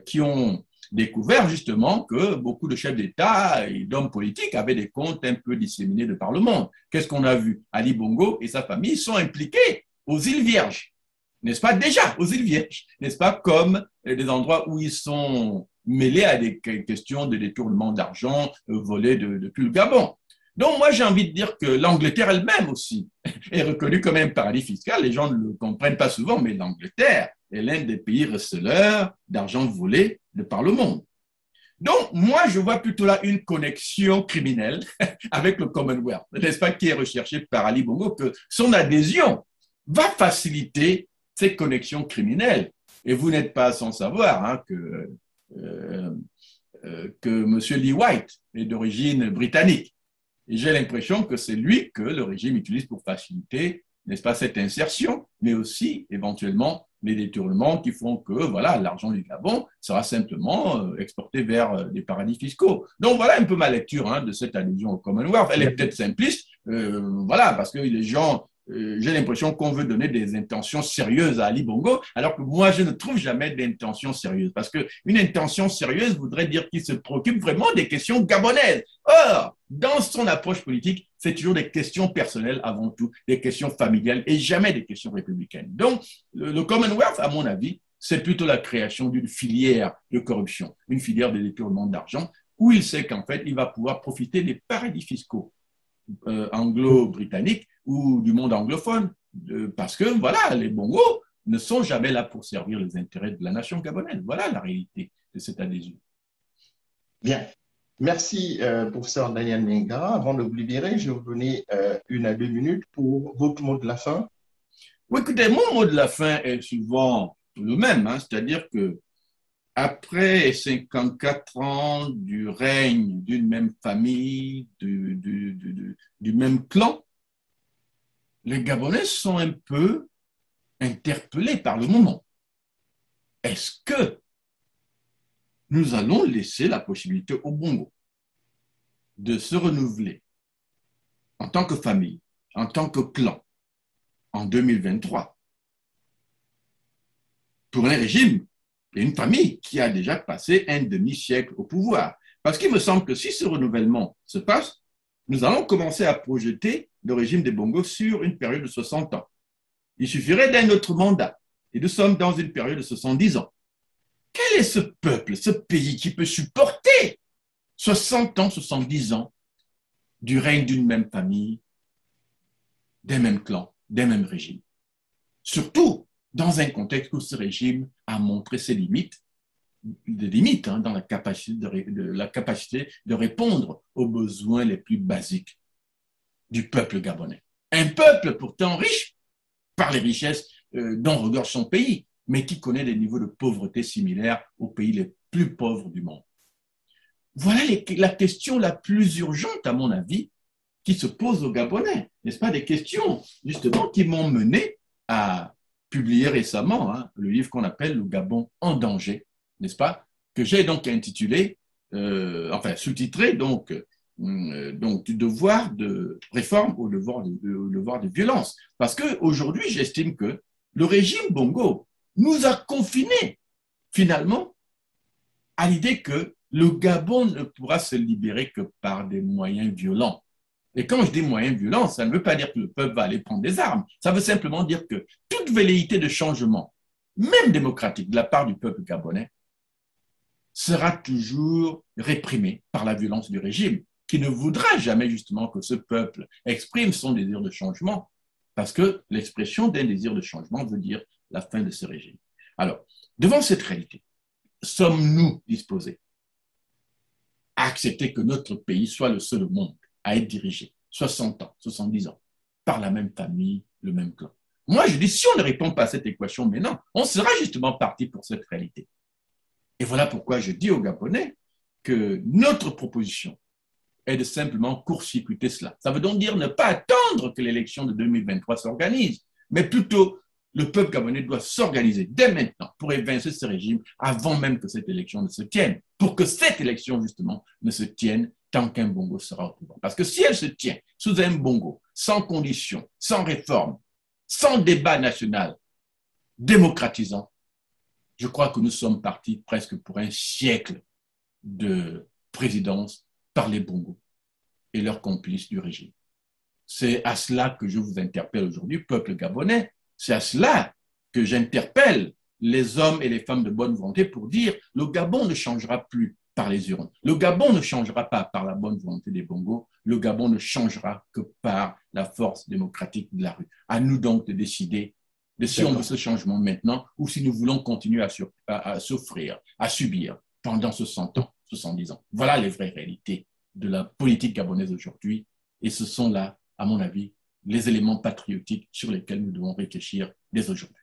qui ont découvert justement que beaucoup de chefs d'État et d'hommes politiques avaient des comptes un peu disséminés de par le monde. Qu'est-ce qu'on a vu? Ali Bongo et sa famille sont impliqués aux îles Vierges, n'est-ce pas? Déjà, aux îles Vierges, n'est-ce pas? Comme des endroits où ils sont mêlés à des questions de détournement d'argent volé depuis le Gabon. Donc, moi, j'ai envie de dire que l'Angleterre elle-même aussi est reconnue comme un paradis fiscal. Les gens ne le comprennent pas souvent, mais l'Angleterre est l'un des pays receleurs d'argent volé de par le monde. Donc, moi, je vois plutôt là une connexion criminelle avec le Commonwealth, n'est-ce pas, qui est recherchée par Ali Bongo, que son adhésion va faciliter ces connexions criminelles. Et vous n'êtes pas sans savoir hein, que M. Lee White est d'origine britannique. Et j'ai l'impression que c'est lui que le régime utilise pour faciliter, n'est-ce pas, cette insertion, mais aussi éventuellement les détournements qui font que voilà, l'argent du Gabon sera simplement exporté vers des paradis fiscaux. Donc voilà un peu ma lecture hein, de cette adhésion au Commonwealth. Elle est peut-être simpliste, voilà, parce que les gens, j'ai l'impression qu'on veut donner des intentions sérieuses à Ali Bongo, alors que moi, je ne trouve jamais d'intention sérieuse. Parce qu'une intention sérieuse voudrait dire qu'il se préoccupe vraiment des questions gabonaises. Or, dans son approche politique, c'est toujours des questions personnelles avant tout, des questions familiales et jamais des questions républicaines. Donc, le Commonwealth, à mon avis, c'est plutôt la création d'une filière de corruption, une filière de détournement d'argent, où il sait qu'en fait, il va pouvoir profiter des paradis fiscaux anglo-britanniques ou du monde anglophone, parce que voilà, les Bongos ne sont jamais là pour servir les intérêts de la nation gabonaise. Voilà la réalité de cette adhésion. Bien. Merci, professeur Daniel Mingara. Avant de vous libérer, je vais vous donner 1 à 2 minutes pour votre mot de la fin. Oui, écoutez, mon mot de la fin est souvent le même, hein, c'est-à-dire que après 54 ans du règne d'une même famille, du même clan, les Gabonais sont un peu interpellés par le moment. Est-ce que nous allons laisser la possibilité aux Bongo de se renouveler en tant que famille, en tant que clan, en 2023, pour un régime et une famille qui a déjà passé un demi-siècle au pouvoir? Parce qu'il me semble que si ce renouvellement se passe, nous allons commencer à projeter le régime des Bongo sur une période de 60 ans. Il suffirait d'un autre mandat. Et nous sommes dans une période de 70 ans. Quel est ce peuple, ce pays qui peut supporter 60 ans, 70 ans du règne d'une même famille, d'un même clan, d'un même régime? Surtout dans un contexte où ce régime a montré ses limites, des limites hein, dans la capacité de répondre aux besoins les plus basiques du peuple gabonais. Un peuple pourtant riche par les richesses dont regorge son pays, mais qui connaît des niveaux de pauvreté similaires aux pays les plus pauvres du monde. Voilà la question la plus urgente, à mon avis, qui se pose aux Gabonais. N'est-ce pas, des questions, justement, qui m'ont mené à publier récemment hein, le livre qu'on appelle « Le Gabon en danger », n'est-ce pas, que j'ai donc intitulé, sous-titré, donc, du devoir de réforme au devoir de violence. Parce qu'aujourd'hui, j'estime que le régime Bongo nous a confinés, finalement, à l'idée que le Gabon ne pourra se libérer que par des moyens violents. Et quand je dis moyens violents, ça ne veut pas dire que le peuple va aller prendre des armes. Ça veut simplement dire que toute velléité de changement, même démocratique, de la part du peuple gabonais, sera toujours réprimée par la violence du régime, qui ne voudra jamais justement que ce peuple exprime son désir de changement, parce que l'expression d'un désir de changement veut dire la fin de ce régime. Alors, devant cette réalité, sommes-nous disposés à accepter que notre pays soit le seul au monde à être dirigé 60 ans, 70 ans, par la même famille, le même clan? Moi, je dis, si on ne répond pas à cette équation maintenant, on sera justement parti pour cette réalité. Et voilà pourquoi je dis aux Gabonais que notre proposition est de simplement court-circuiter cela. Ça veut donc dire ne pas attendre que l'élection de 2023 s'organise, mais plutôt le peuple gabonais doit s'organiser dès maintenant pour évincer ce régime avant même que cette élection ne se tienne, pour que cette élection, justement, ne se tienne tant qu'un Bongo sera au pouvoir. Parce que si elle se tient sous un Bongo, sans conditions, sans réforme, sans débat national démocratisant, je crois que nous sommes partis presque pour un siècle de présidence par les Bongos et leurs complices du régime. C'est à cela que je vous interpelle aujourd'hui, peuple gabonais. C'est à cela que j'interpelle les hommes et les femmes de bonne volonté pour dire le Gabon ne changera plus par les urnes. Le Gabon ne changera pas par la bonne volonté des Bongos. Le Gabon ne changera que par la force démocratique de la rue. À nous donc de décider de si on veut ce changement maintenant ou si nous voulons continuer à souffrir, à subir pendant 60 ans, 70 ans. Voilà les vraies réalités de la politique gabonaise aujourd'hui. Et ce sont là, à mon avis, les éléments patriotiques sur lesquels nous devons réfléchir dès aujourd'hui.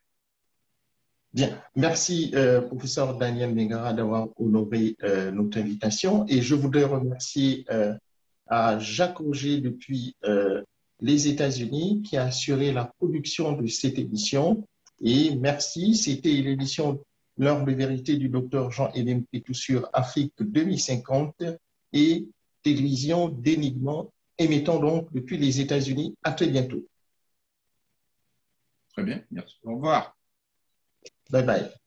Bien, merci professeur Daniel Mingara d'avoir honoré notre invitation et je voudrais remercier à Jacques Roger depuis les États-Unis qui a assuré la production de cette émission et merci, c'était l'édition L'heure de vérité du docteur Jean-Élim Pétou sur Afrique 2050 et télévision d'énigmes émettant donc depuis les États-Unis. À très bientôt. Très bien, merci. Au revoir. Bye bye.